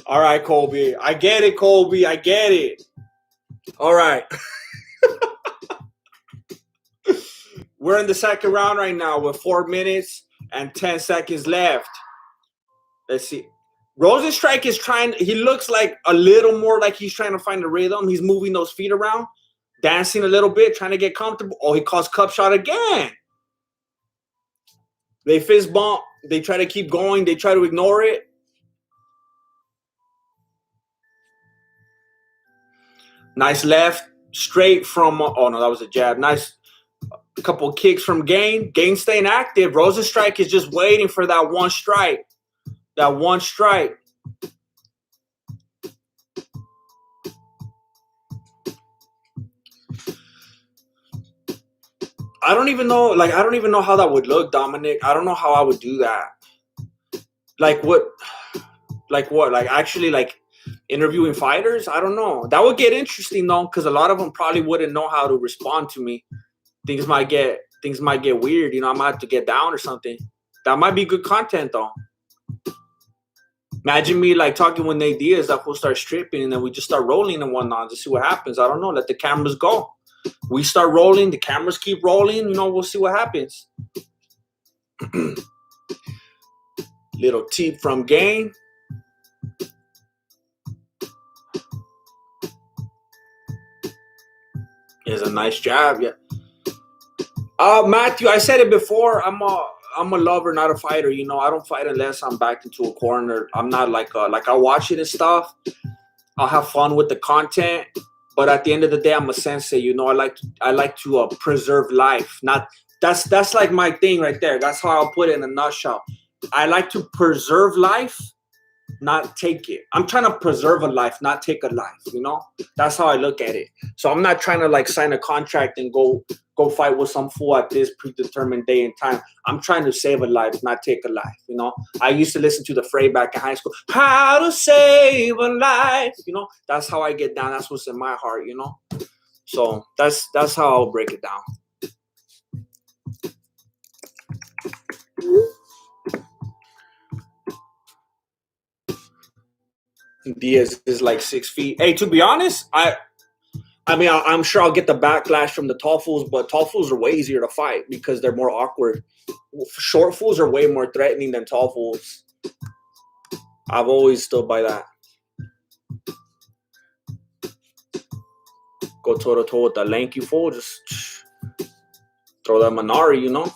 All right, Colby. I get it, Colby. I get it. All right. We're in the second round right now with 4 minutes and 10 seconds left. Let's see. Rozenstruik is trying. He looks like a little more like he's trying to find a rhythm. He's moving those feet around, dancing a little bit, trying to get comfortable. Oh, he calls cup shot again. They fist bump. They try to keep going. They try to ignore it. Nice left, straight from. Oh no, that was a jab. Nice. A couple of kicks from Gane. Gane staying active. Rozenstruik is just waiting for that one strike. That one strike. I don't even know. Like, I don't even know how that would look, Dominic. I don't know how I would do that. Like what? Like what? Like actually, like interviewing fighters? I don't know. That would get interesting though, because a lot of them probably wouldn't know how to respond to me. Things might get weird. You know, I might have to get down or something. That might be good content though. Imagine me like talking with Nate Diaz, that fool starts tripping, and then we just start rolling and whatnot to see what happens. I don't know. Let the cameras go. We start rolling. The cameras keep rolling. You know, we'll see what happens. Little tip from Gane. Is a nice jab, yeah. Matthew, I said it before. I'm a lover, not a fighter. You know, I don't fight unless I'm backed into a corner. I'm not like I watch it and stuff. I'll have fun with the content, but at the end of the day, I'm a sensei. You know, I like to preserve life. Not that's like my thing right there. That's how I'll put it in a nutshell. I like to preserve life, not take it. I'm trying to preserve a life, not take a life. You know, that's how I look at it. So I'm not trying to like sign a contract and go fight with some fool at this predetermined day and time. I'm trying to save a life, not take a life. You know, I used to listen to the Fray back in high school. How to save a life. You know, that's how I get down. That's what's in my heart. You know, so that's how I'll break it down. Diaz is like 6 feet. Hey, to be honest, I mean, I'm sure I'll get the backlash from the tall fools, but tall fools are way easier to fight because they're more awkward. Short fools are way more threatening than tall fools. I've always stood by that. Go toe-to-toe with the lanky fool, just throw that Minari, you know?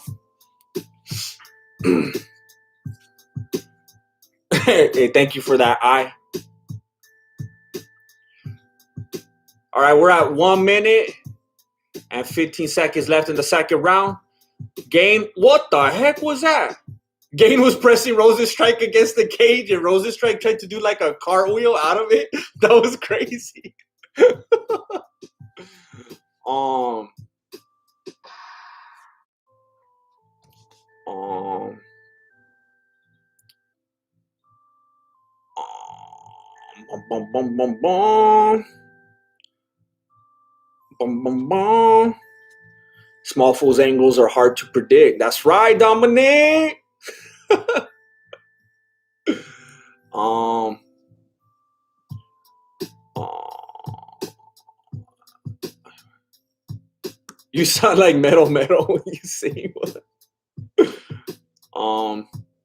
Hey, thank you for that eye. All right, we're at 1 minute and 15 seconds left in the second round. Gane, what the heck was that? Gane was pressing Rozenstruik against the cage, and Rozenstruik tried to do like a cartwheel out of it. That was crazy. Bum, bum, bum, bum. Bum, bum, bum. Small fool's angles are hard to predict. That's right, Dominic. You sound like metal when you sing.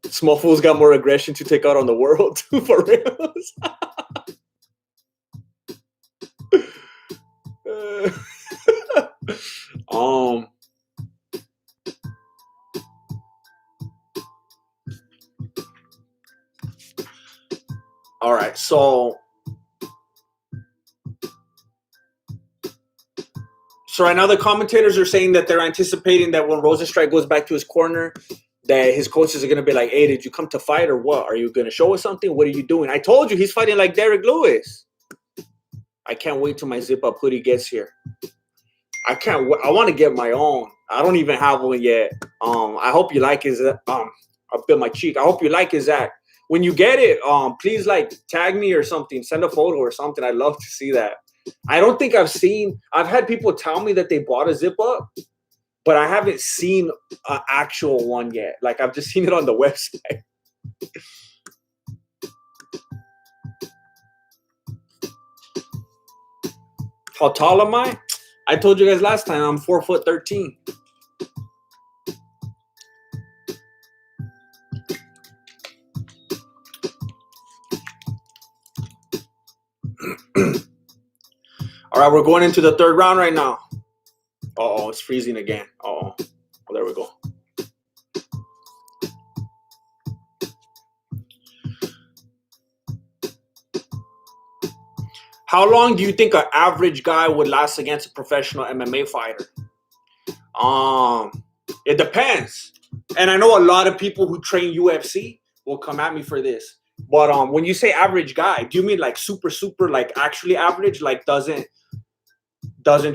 Small fools got more aggression to take out on the world too, for real. So right now the commentators are saying that they're anticipating that when Rozenstruik goes back to his corner, that his coaches are going to be like, hey, did you come to fight or what? Are you going to show us something? What are you doing? I told you he's fighting like Derek Lewis. I can't wait till my zip-up hoodie gets here. I can't. I want to get my own. I don't even have one yet. I hope you like his. I bit my cheek. I hope you like his act. When you get it, please like tag me or something. Send a photo or something. I'd love to see that. I don't think I've seen. I've had people tell me that they bought a zip-up, but I haven't seen an actual one yet. Like I've just seen it on the website. How tall am I? I told you guys last time I'm 4'13". All right, we're going into the third round right now. Uh-oh, it's freezing again. Uh-oh. Oh, there we go. How long do you think an average guy would last against a professional MMA fighter? It depends. And I know a lot of people who train UFC will come at me for this. But when you say average guy, do you mean like super, like actually average, like doesn't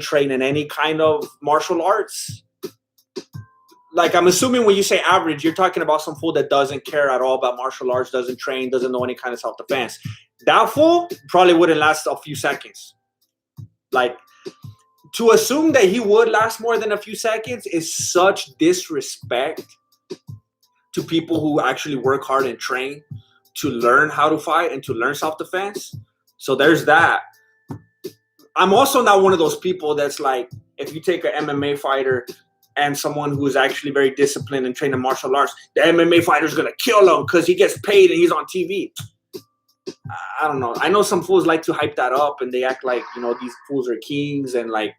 train in any kind of martial arts? Like I'm assuming when you say average, you're talking about some fool that doesn't care at all about martial arts, doesn't train, doesn't know any kind of self-defense. That fool probably wouldn't last a few seconds. Like, to assume that he would last more than a few seconds is such disrespect to people who actually work hard and train to learn how to fight and to learn self-defense. So there's that. I'm also not one of those people that's like, if you take an MMA fighter and someone who is actually very disciplined and trained in martial arts, the MMA fighter is going to kill him because he gets paid and he's on TV. I don't know. I know some fools like to hype that up and they act like, you know, these fools are kings and like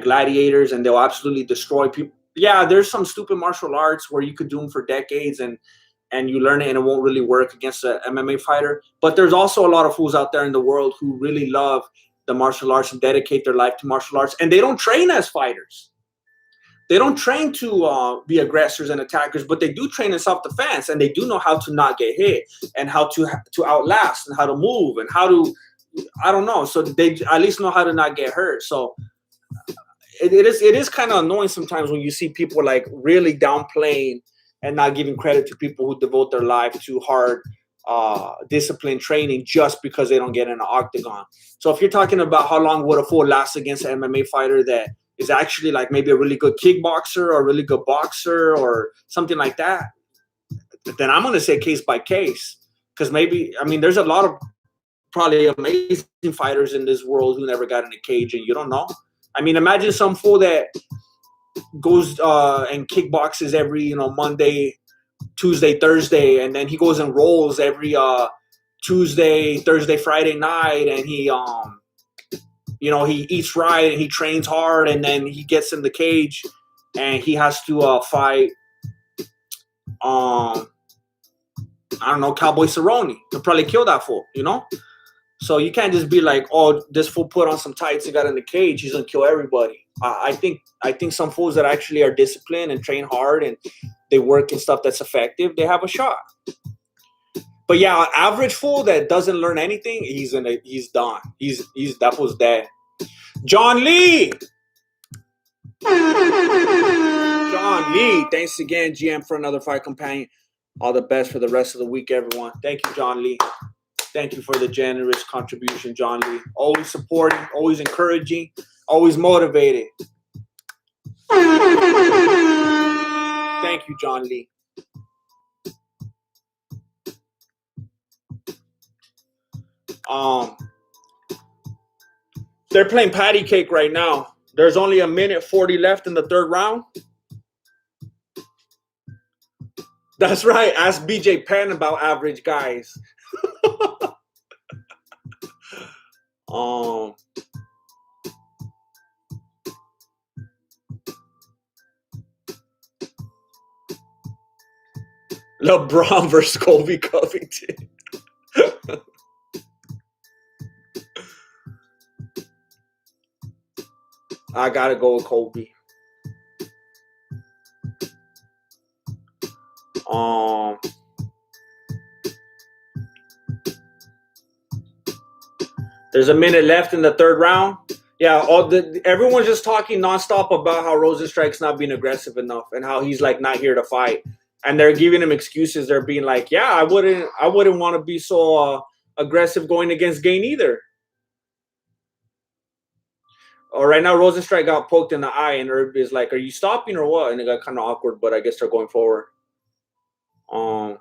gladiators and they'll absolutely destroy people. Yeah, there's some stupid martial arts where you could do them for decades and you learn it and it won't really work against an MMA fighter. But there's also a lot of fools out there in the world who really love the martial arts and dedicate their life to martial arts. And they don't train as fighters. They don't train to be aggressors and attackers, but they do train in self-defense, and they do know how to not get hit and how to outlast and how to move and how to, I don't know. So they at least know how to not get hurt. So it is kind of annoying sometimes when you see people like really downplaying and not giving credit to people who devote their life to hard discipline training just because they don't get in an octagon. So if you're talking about how long would a fool last against an MMA fighter that is actually like maybe a really good kickboxer or a really good boxer or something like that, then I'm going to say case by case. Because maybe, I mean, there's a lot of probably amazing fighters in this world who never got in a cage and you don't know. I mean, imagine some fool that goes and kickboxes every, you know, Monday, Tuesday, Thursday, and then he goes and rolls every Tuesday, Thursday, Friday night, and he you know, he eats right and he trains hard, and then he gets in the cage and he has to fight I don't know, Cowboy Cerrone. He'll probably kill that fool, you know? So you can't just be like, oh, this fool put on some tights and got in the cage, he's gonna kill everybody. I think some fools that actually are disciplined and train hard and they work in stuff that's effective, they have a shot. But yeah, an average fool that doesn't learn anything, he's done. He's that fool's dead. John Lee. John Lee. Thanks again, GM, for another fight companion. All the best for the rest of the week, everyone. Thank you, John Lee. Thank you for the generous contribution, John Lee. Always supporting, always encouraging, always motivated. Thank you, John Lee. They're playing patty cake right now. There's only 1:40 left in the third round. That's right. Ask BJ Penn about average guys. LeBron versus Kobe Covington. I gotta go with Kobe. Um, there's a minute left in the third round. Yeah, everyone's just talking nonstop about how Rozenstruik's not being aggressive enough and how he's like not here to fight, and they're giving him excuses. They're being like, "Yeah, I wouldn't want to be so aggressive going against Gane either." Or right now, Rozenstruik got poked in the eye, and everybody's like, "Are you stopping or what?" And it got kind of awkward, but I guess they're going forward. Um,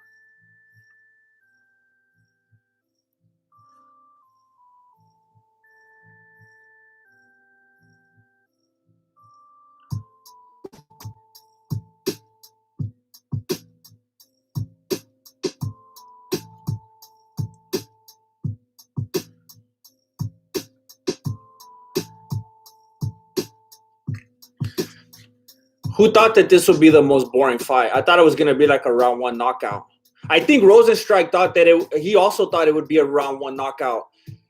who thought that this would be the most boring fight? I thought it was gonna be like a round one knockout. I think Rozenstruik thought that he also thought it would be a round one knockout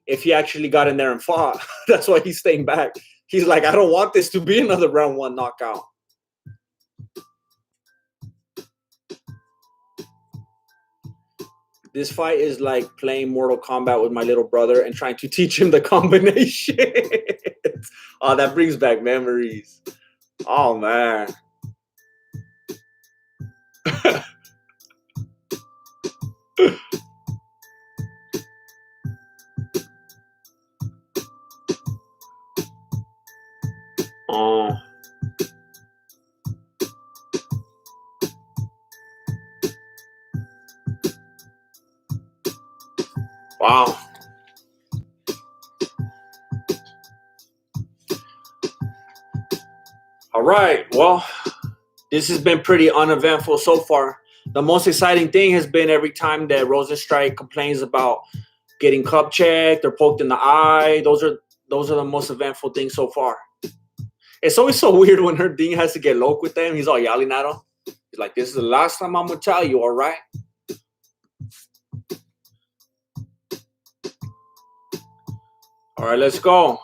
if he actually got in there and fought. That's why he's staying back. He's like, I don't want this to be another round one knockout. This fight is like playing Mortal Kombat with my little brother and trying to teach him the combination. Oh, that brings back memories. Oh man. Oh. Wow. All right. Well, this has been pretty uneventful so far. The most exciting thing has been every time that Rozenstruik complains about getting cup checked or poked in the eye. Those are the most eventful things so far. It's always so weird when her Dean has to get low with them. He's all yelling at him. He's like, "This is the last time I'm gonna tell you, all right?" All right, let's go.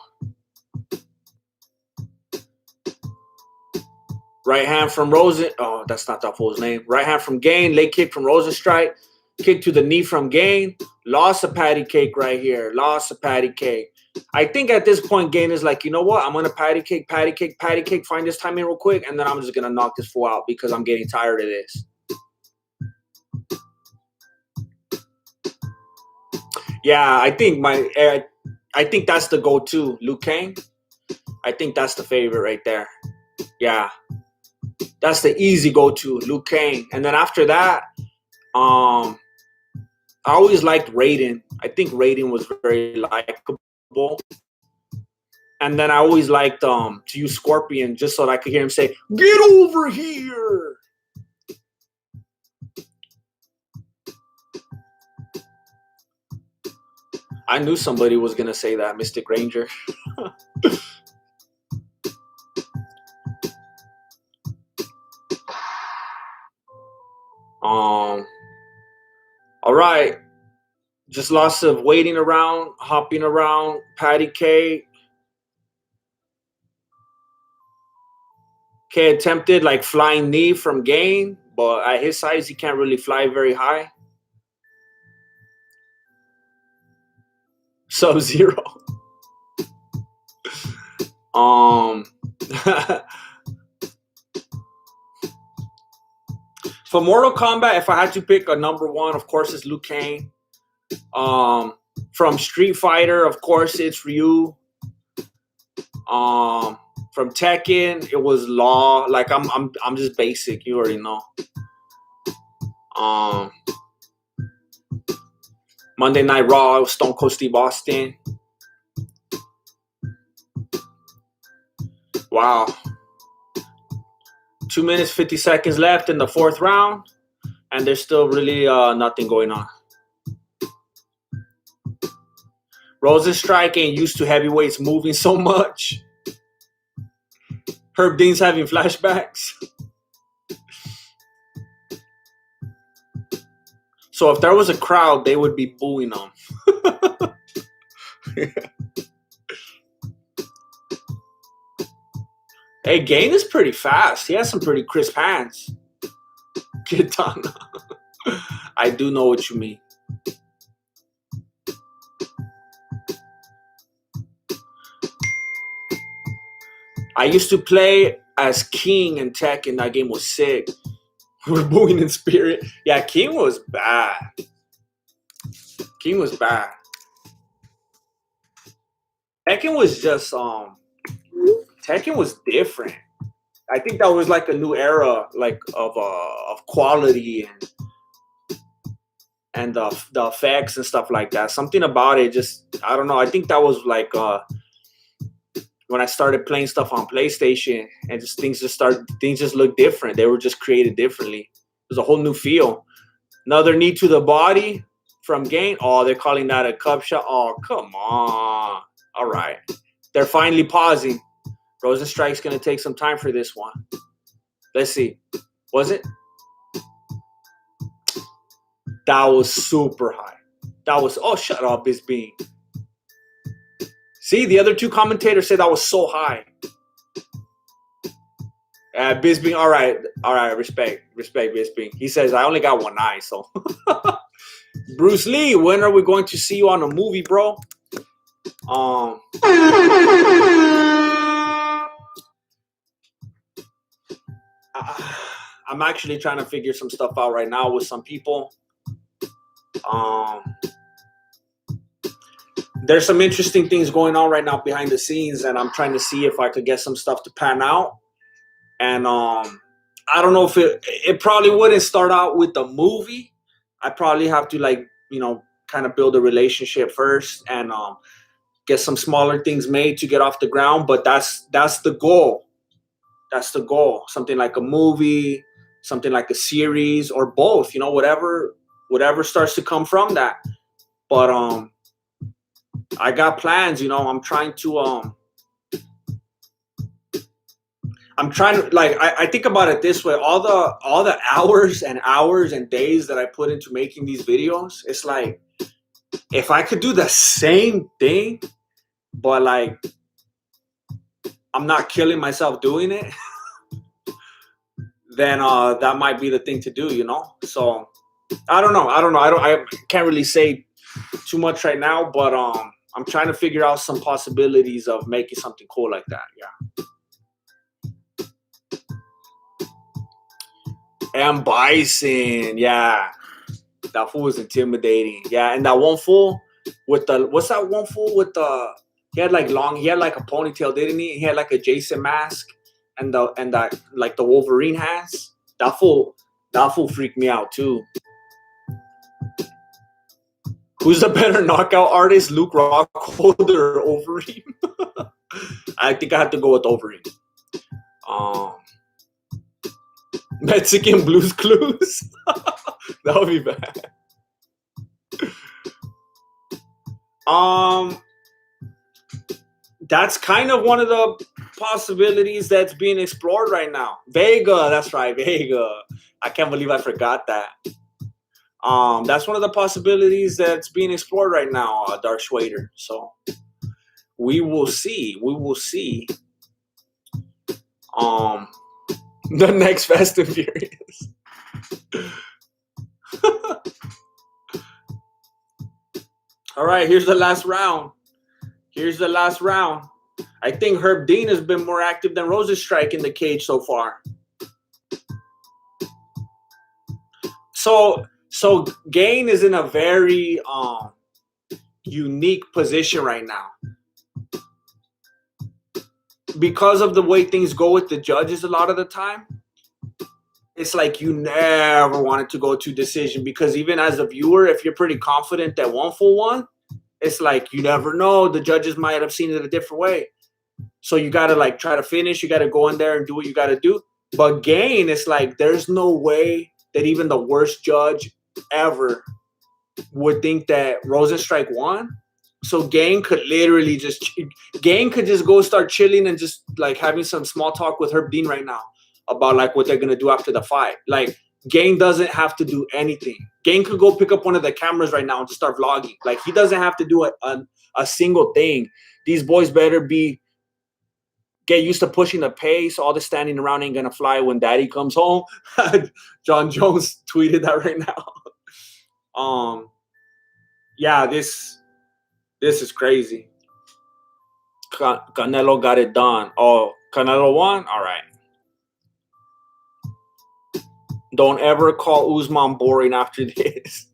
Right hand from Rosen. Oh, that's not that fool's name. Right hand from Gane. Leg kick from Rozenstruik. Kick to the knee from Gane. Lost a patty cake right here. Lost a patty cake. I think at this point, Gane is like, you know what? I'm going to patty cake, find this timing real quick, and then I'm just going to knock this fool out because I'm getting tired of this. Yeah, I think that's the go-to. Liu Kang. I think that's the favorite right there. Yeah. That's the easy go-to, Liu Kang. And then after that, I always liked Raiden. I think Raiden was very likable. And then I always liked to use Scorpion just so that I could hear him say, "Get over here." I knew somebody was gonna say that, Mystic Ranger. All right. Just lots of waiting around, hopping around, patty cake. Okay, attempted like flying knee from Gane, but at his size, he can't really fly very high. Sub-Zero. For Mortal Kombat, if I had to pick a number one, of course, it's Liu Kang. From Street Fighter, of course, it's Ryu. From Tekken, it was Law. Like I'm just basic. You already know. Monday Night Raw, it was Stone Cold Steve Austin. Wow. 2 minutes, 50 seconds left in the fourth round, and there's still really nothing going on. Rozenstruik ain't used to heavyweights moving so much. Herb Dean's having flashbacks. So if there was a crowd, they would be booing him. Hey, Gane is pretty fast. He has some pretty crisp hands. Get done. I do know what you mean. I used to play as King and Tekken. That game was sick. We're moving in spirit. Yeah, King was bad. King was bad. Tekken was just Tekken was different. I think that was like a new era, like of quality and the effects and stuff like that. Something about it, just I don't know. I think that was like when I started playing stuff on PlayStation, and things just looked different. They were just created differently. There's a whole new feel. Another knee to the body from Gane. Oh, they're calling that a cup shot. Oh, come on. All right, they're finally pausing. Rozenstruik's gonna take some time for this one. Let's see. Was it? That was super high. That was, oh, shut up, Bisbee. See, the other two commentators said that was so high. Bisbee, all right, respect, Bisbee. He says, I only got one eye, so. Bruce Lee, when are we going to see you on a movie, bro? I'm actually trying to figure some stuff out right now with some people. There's some interesting things going on right now behind the scenes, and I'm trying to see if I could get some stuff to pan out. And I don't know if it probably wouldn't start out with the movie. I probably have to kind of build a relationship first and get some smaller things made to get off the ground. But that's the goal. That's the goal. Something like a movie, something like a series, or both. Whatever starts to come from that. But I got plans. I'm trying to I think about it this way. All the hours and hours and days that I put into making these videos, it's like if I could do the same thing, but like I'm not killing myself doing it, then that might be the thing to do, So I don't know. I can't really say too much right now, but I'm trying to figure out some possibilities of making something cool like that. Yeah. And Bison, yeah. That fool was intimidating. Yeah, and that one fool with what's that one fool with he had like a ponytail, didn't he? He had like a Jason mask and that like the Wolverine has. That fool freaked me out too. Who's the better knockout artist, Luke Rockhold or Overeem? I think I have to go with Overeem. Mexican Blues Clues. That would be bad. That's kind of one of the possibilities that's being explored right now. Vega, that's right, Vega. I can't believe I forgot that. That's one of the possibilities that's being explored right now, Darth Schwader. So we will see. The next Fast and Furious. All right, here's the last round. I think Herb Dean has been more active than Rozenstruik in the cage so far. So Gane is in a very unique position right now. Because of the way things go with the judges a lot of the time, it's like you never wanted to go to decision, because even as a viewer, if you're pretty confident that one fool won, it's like you never know. The judges might have seen it a different way. So you got to like try to finish. You got to go in there and do what you got to do. But Gane, it's like there's no way that even the worst judge ever would think that Rozenstruik won. So Gane could literally just go start chilling and just like having some small talk with Herb Dean right now about like what they're gonna do after the fight. Like Gane doesn't have to do anything. Gane could go pick up one of the cameras right now and just start vlogging. Like he doesn't have to do a single thing. These boys better be get used to pushing the pace. All the standing around ain't gonna fly when daddy comes home. John Jones tweeted that right now. Yeah, this is crazy. Canelo got it done. Oh, Canelo won? All right. Don't ever call Usman boring after this.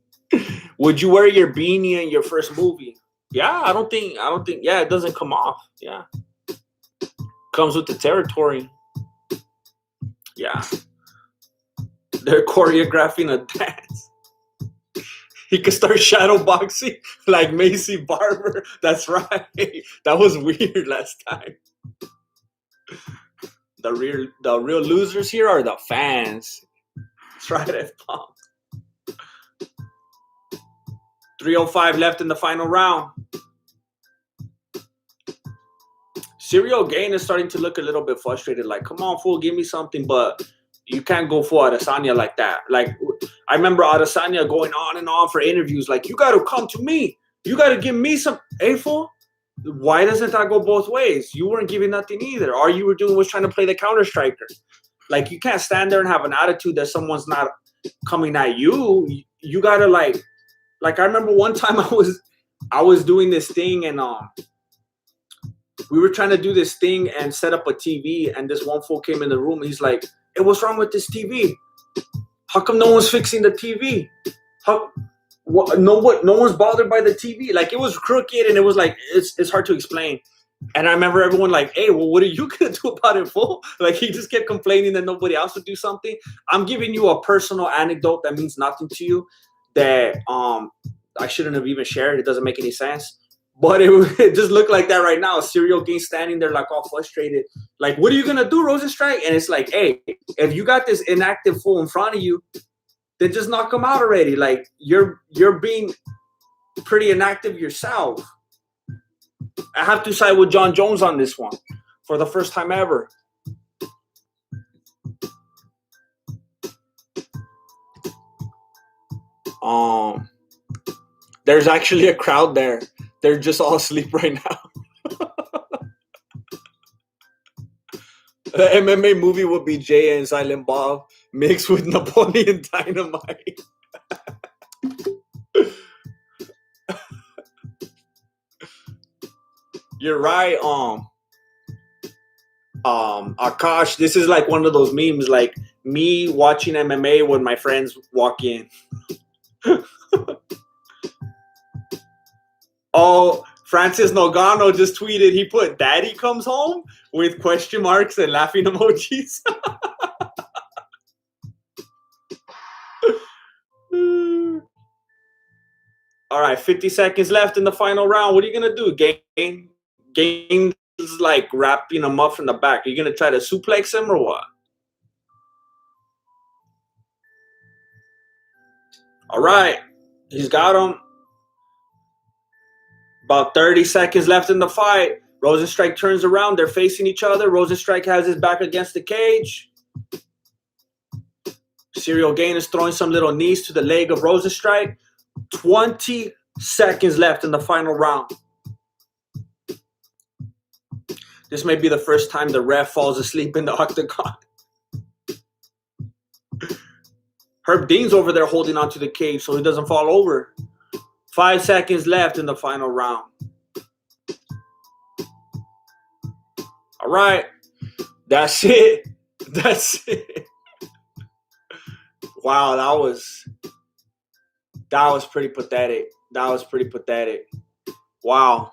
Would you wear your beanie in your first movie? Yeah, I don't think, yeah, it doesn't come off. Yeah. Comes with the territory. Yeah. They're choreographing a dance. He could start shadow boxing like Macy Barber. That's right. That was weird last time. The real losers here are the fans. That's right, F-bomb. 3:05 left in the final round. Serial Gane is starting to look a little bit frustrated. Like, come on, fool, give me something. But you can't go for Adesanya like that. Like, I remember Adesanya going on and on for interviews. Like, you got to come to me. You got to give me some. Hey, fool, why doesn't that go both ways? You weren't giving nothing either. All you were doing was trying to play the counter striker. Like, you can't stand there and have an attitude that someone's not coming at you. You got to, like I remember one time I was doing this thing, and we were trying to do this thing and set up a TV, and this one fool came in the room. And he's like, "Hey, what's wrong with this TV? How come no one's fixing the TV? No one's bothered by the TV? Like, it was crooked, and it was like it's hard to explain." And I remember everyone like, "Hey, well, what are you gonna do about it, fool?" Like, he just kept complaining that nobody else would do something. I'm giving you a personal anecdote that means nothing to you, that I shouldn't have even shared. It doesn't make any sense. But it just looked like that right now. Serial Gane standing there like all frustrated. Like, what are you going to do, Rozenstruik? And it's like, hey, if you got this inactive fool in front of you, then just knock him out already. Like, you're being pretty inactive yourself. I have to side with John Jones on this one for the first time ever. There's actually a crowd there. They're just all asleep right now. The MMA movie would be Jay and Silent Bob mixed with Napoleon Dynamite. You're right. Akash, this is like one of those memes, like me watching MMA when my friends walk in. Oh, Francis Nogano just tweeted, he put "Daddy comes home" with question marks and laughing emojis. All right, 50 seconds left in the final round. What are you going to do? Gane's like wrapping him up from the back. Are you going to try to suplex him or what? All right, he's got him. About 30 seconds left in the fight. Rozenstruik turns around. They're facing each other. Rozenstruik has his back against the cage. Serial Gane is throwing some little knees to the leg of Rozenstruik. 20 seconds left in the final round. This may be the first time the ref falls asleep in the octagon. Herb Dean's over there holding onto the cage so he doesn't fall over. 5 seconds left in the final round. All right. That's it. That's it. Wow, that was pretty pathetic. That was pretty pathetic. Wow.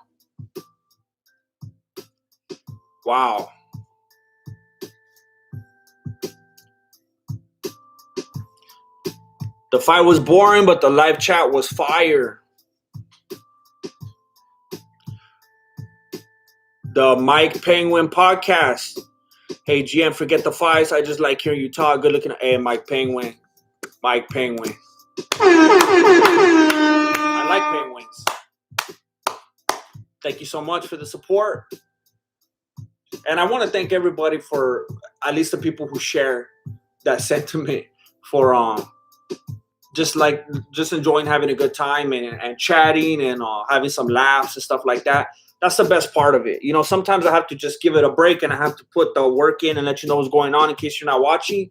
Wow. The fight was boring, but the live chat was fire. The Mike Penguin podcast. Hey, GM, forget the fights. I just like hearing you talk. Good looking. Hey, Mike Penguin. Mike Penguin. I like penguins. Thank you so much for the support. And I want to thank everybody for, at least the people who share that sentiment, for just enjoying having a good time and chatting and having some laughs and stuff like that. That's the best part of it. You know, sometimes I have to just give it a break and I have to put the work in and let you know what's going on in case you're not watching.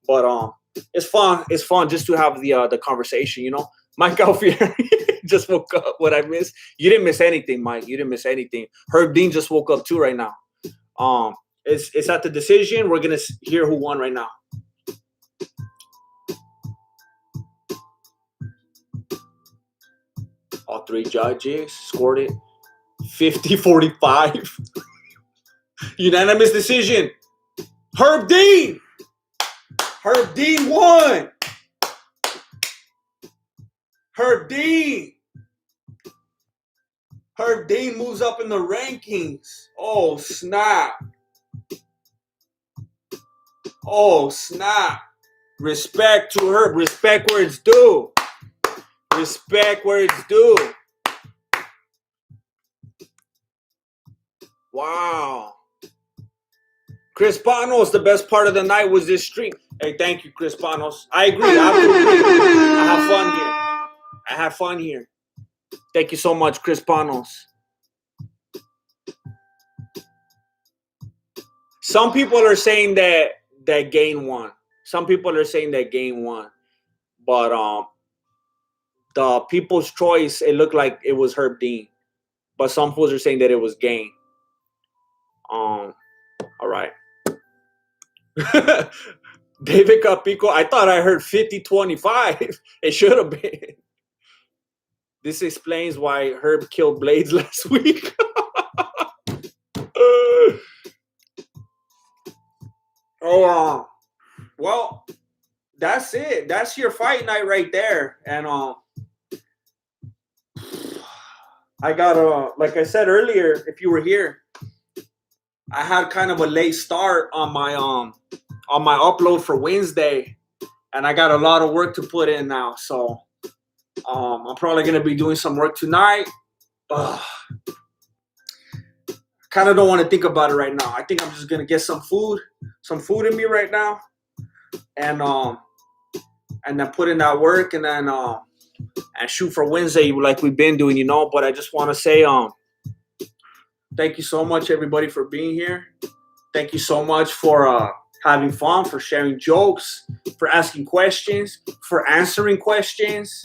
But it's fun. It's fun just to have the conversation, you know. Mike Alfieri just woke up. What I missed? You didn't miss anything, Mike. You didn't miss anything. Herb Dean just woke up too right now. It's at the decision. We're gonna hear who won right now. All three judges scored it 50-45. Unanimous decision. Herb Dean. Herb Dean won. Herb Dean. Herb Dean moves up in the rankings. Oh, snap. Oh, snap. Respect to Herb. Respect where it's due. Respect where it's due. Wow. Chris Panos, the best part of the night was this stream. Hey, thank you, Chris Panos. I agree. I have to agree. I have fun here. I have fun here. Thank you so much, Chris Panos. Some people are saying that Gane won. Some people are saying that Gane won. But the people's choice, it looked like it was Herb Dean. But some folks are saying that it was Gane. All right. David Capico, I thought I heard 50-25. It should have been. This explains why Herb killed Blades last week. Well, that's it. That's your fight night right there. And I got like I said earlier, if you were here, I had kind of a late start on my upload for Wednesday, and I got a lot of work to put in now. So I'm probably gonna be doing some work tonight. Kind of don't want to think about it right now. I think I'm just gonna get some food in me right now, and then put in that work, and then and shoot for Wednesday like we've been doing, you know. But I just want to say thank you so much, everybody, for being here. Thank you so much for having fun, for sharing jokes, for asking questions, for answering questions.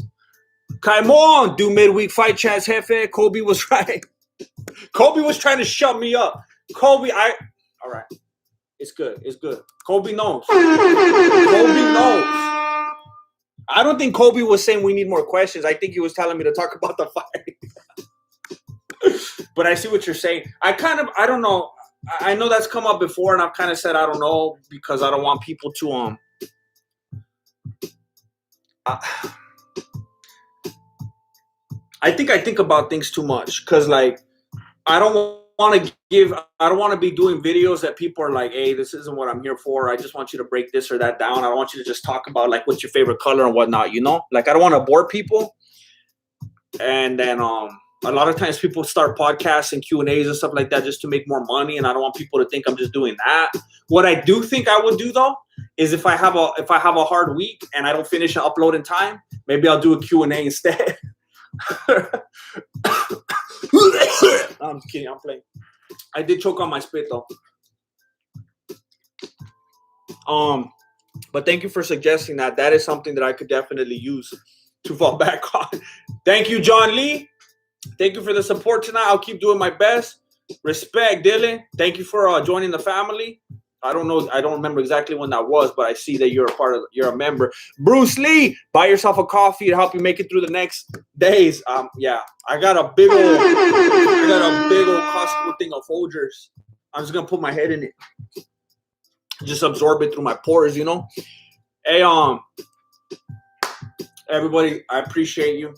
Come on, do midweek fight chats, Jefe. Kobe was right. Kobe was trying to shut me up. All right. It's good. It's good. Kobe knows. Kobe knows. I don't think Kobe was saying we need more questions. I think he was telling me to talk about the fight. But I see what you're saying. I don't know. I know that's come up before, and I've kind of said I don't know because I don't want people to I think about things too much because like I don't want to be doing videos that people are like, hey, this isn't what I'm here for. I just want you to break this or that down. I don't want you to just talk about like what's your favorite color and whatnot, you know? Like I don't want to bore people. And then a lot of times people start podcasts and Q&As and stuff like that just to make more money, and I don't want people to think I'm just doing that. What I do think I would do though is if I have a hard week and I don't finish an upload in time, maybe I'll do a Q&A instead. I'm just kidding. I'm playing. I did choke on my spit though. But thank you for suggesting that. That is something that I could definitely use to fall back on. Thank you, John Lee. Thank you for the support tonight. I'll keep doing my best. Respect, Dylan. Thank you for joining the family. I don't know. I don't remember exactly when that was, but I see that you're a member. Bruce Lee, buy yourself a coffee to help you make it through the next days. Yeah, I got a big old Costco thing of Folgers. I'm just gonna put my head in it, just absorb it through my pores, you know. Hey, everybody, I appreciate you.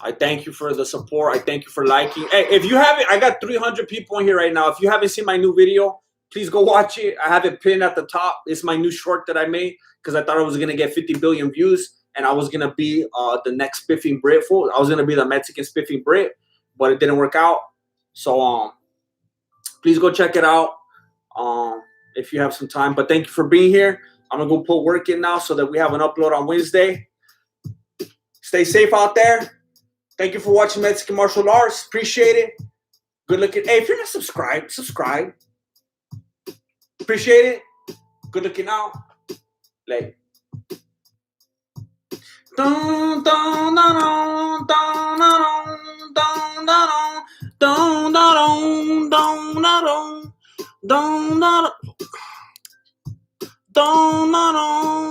I thank you for the support. I thank you for liking. Hey, if you haven't, I got 300 people in here right now. If you haven't seen my new video, please go watch it. I have it pinned at the top. It's my new short that I made because I thought I was going to get 50 billion views and I was going to be the next spiffing Brit. I was going to be the Mexican spiffing Brit, but it didn't work out. So please go check it out if you have some time. But thank you for being here. I'm going to go put work in now so that we have an upload on Wednesday. Stay safe out there. Thank you for watching Mexican Martial Arts. Appreciate it. Good looking. Hey, if you're not subscribed, subscribe. Appreciate it. Good looking out. Like. Dun, dun, dun, dun, dun, dun, dun, dun, dun, dun, dun, dun, dun, dun, dun, dun, dun,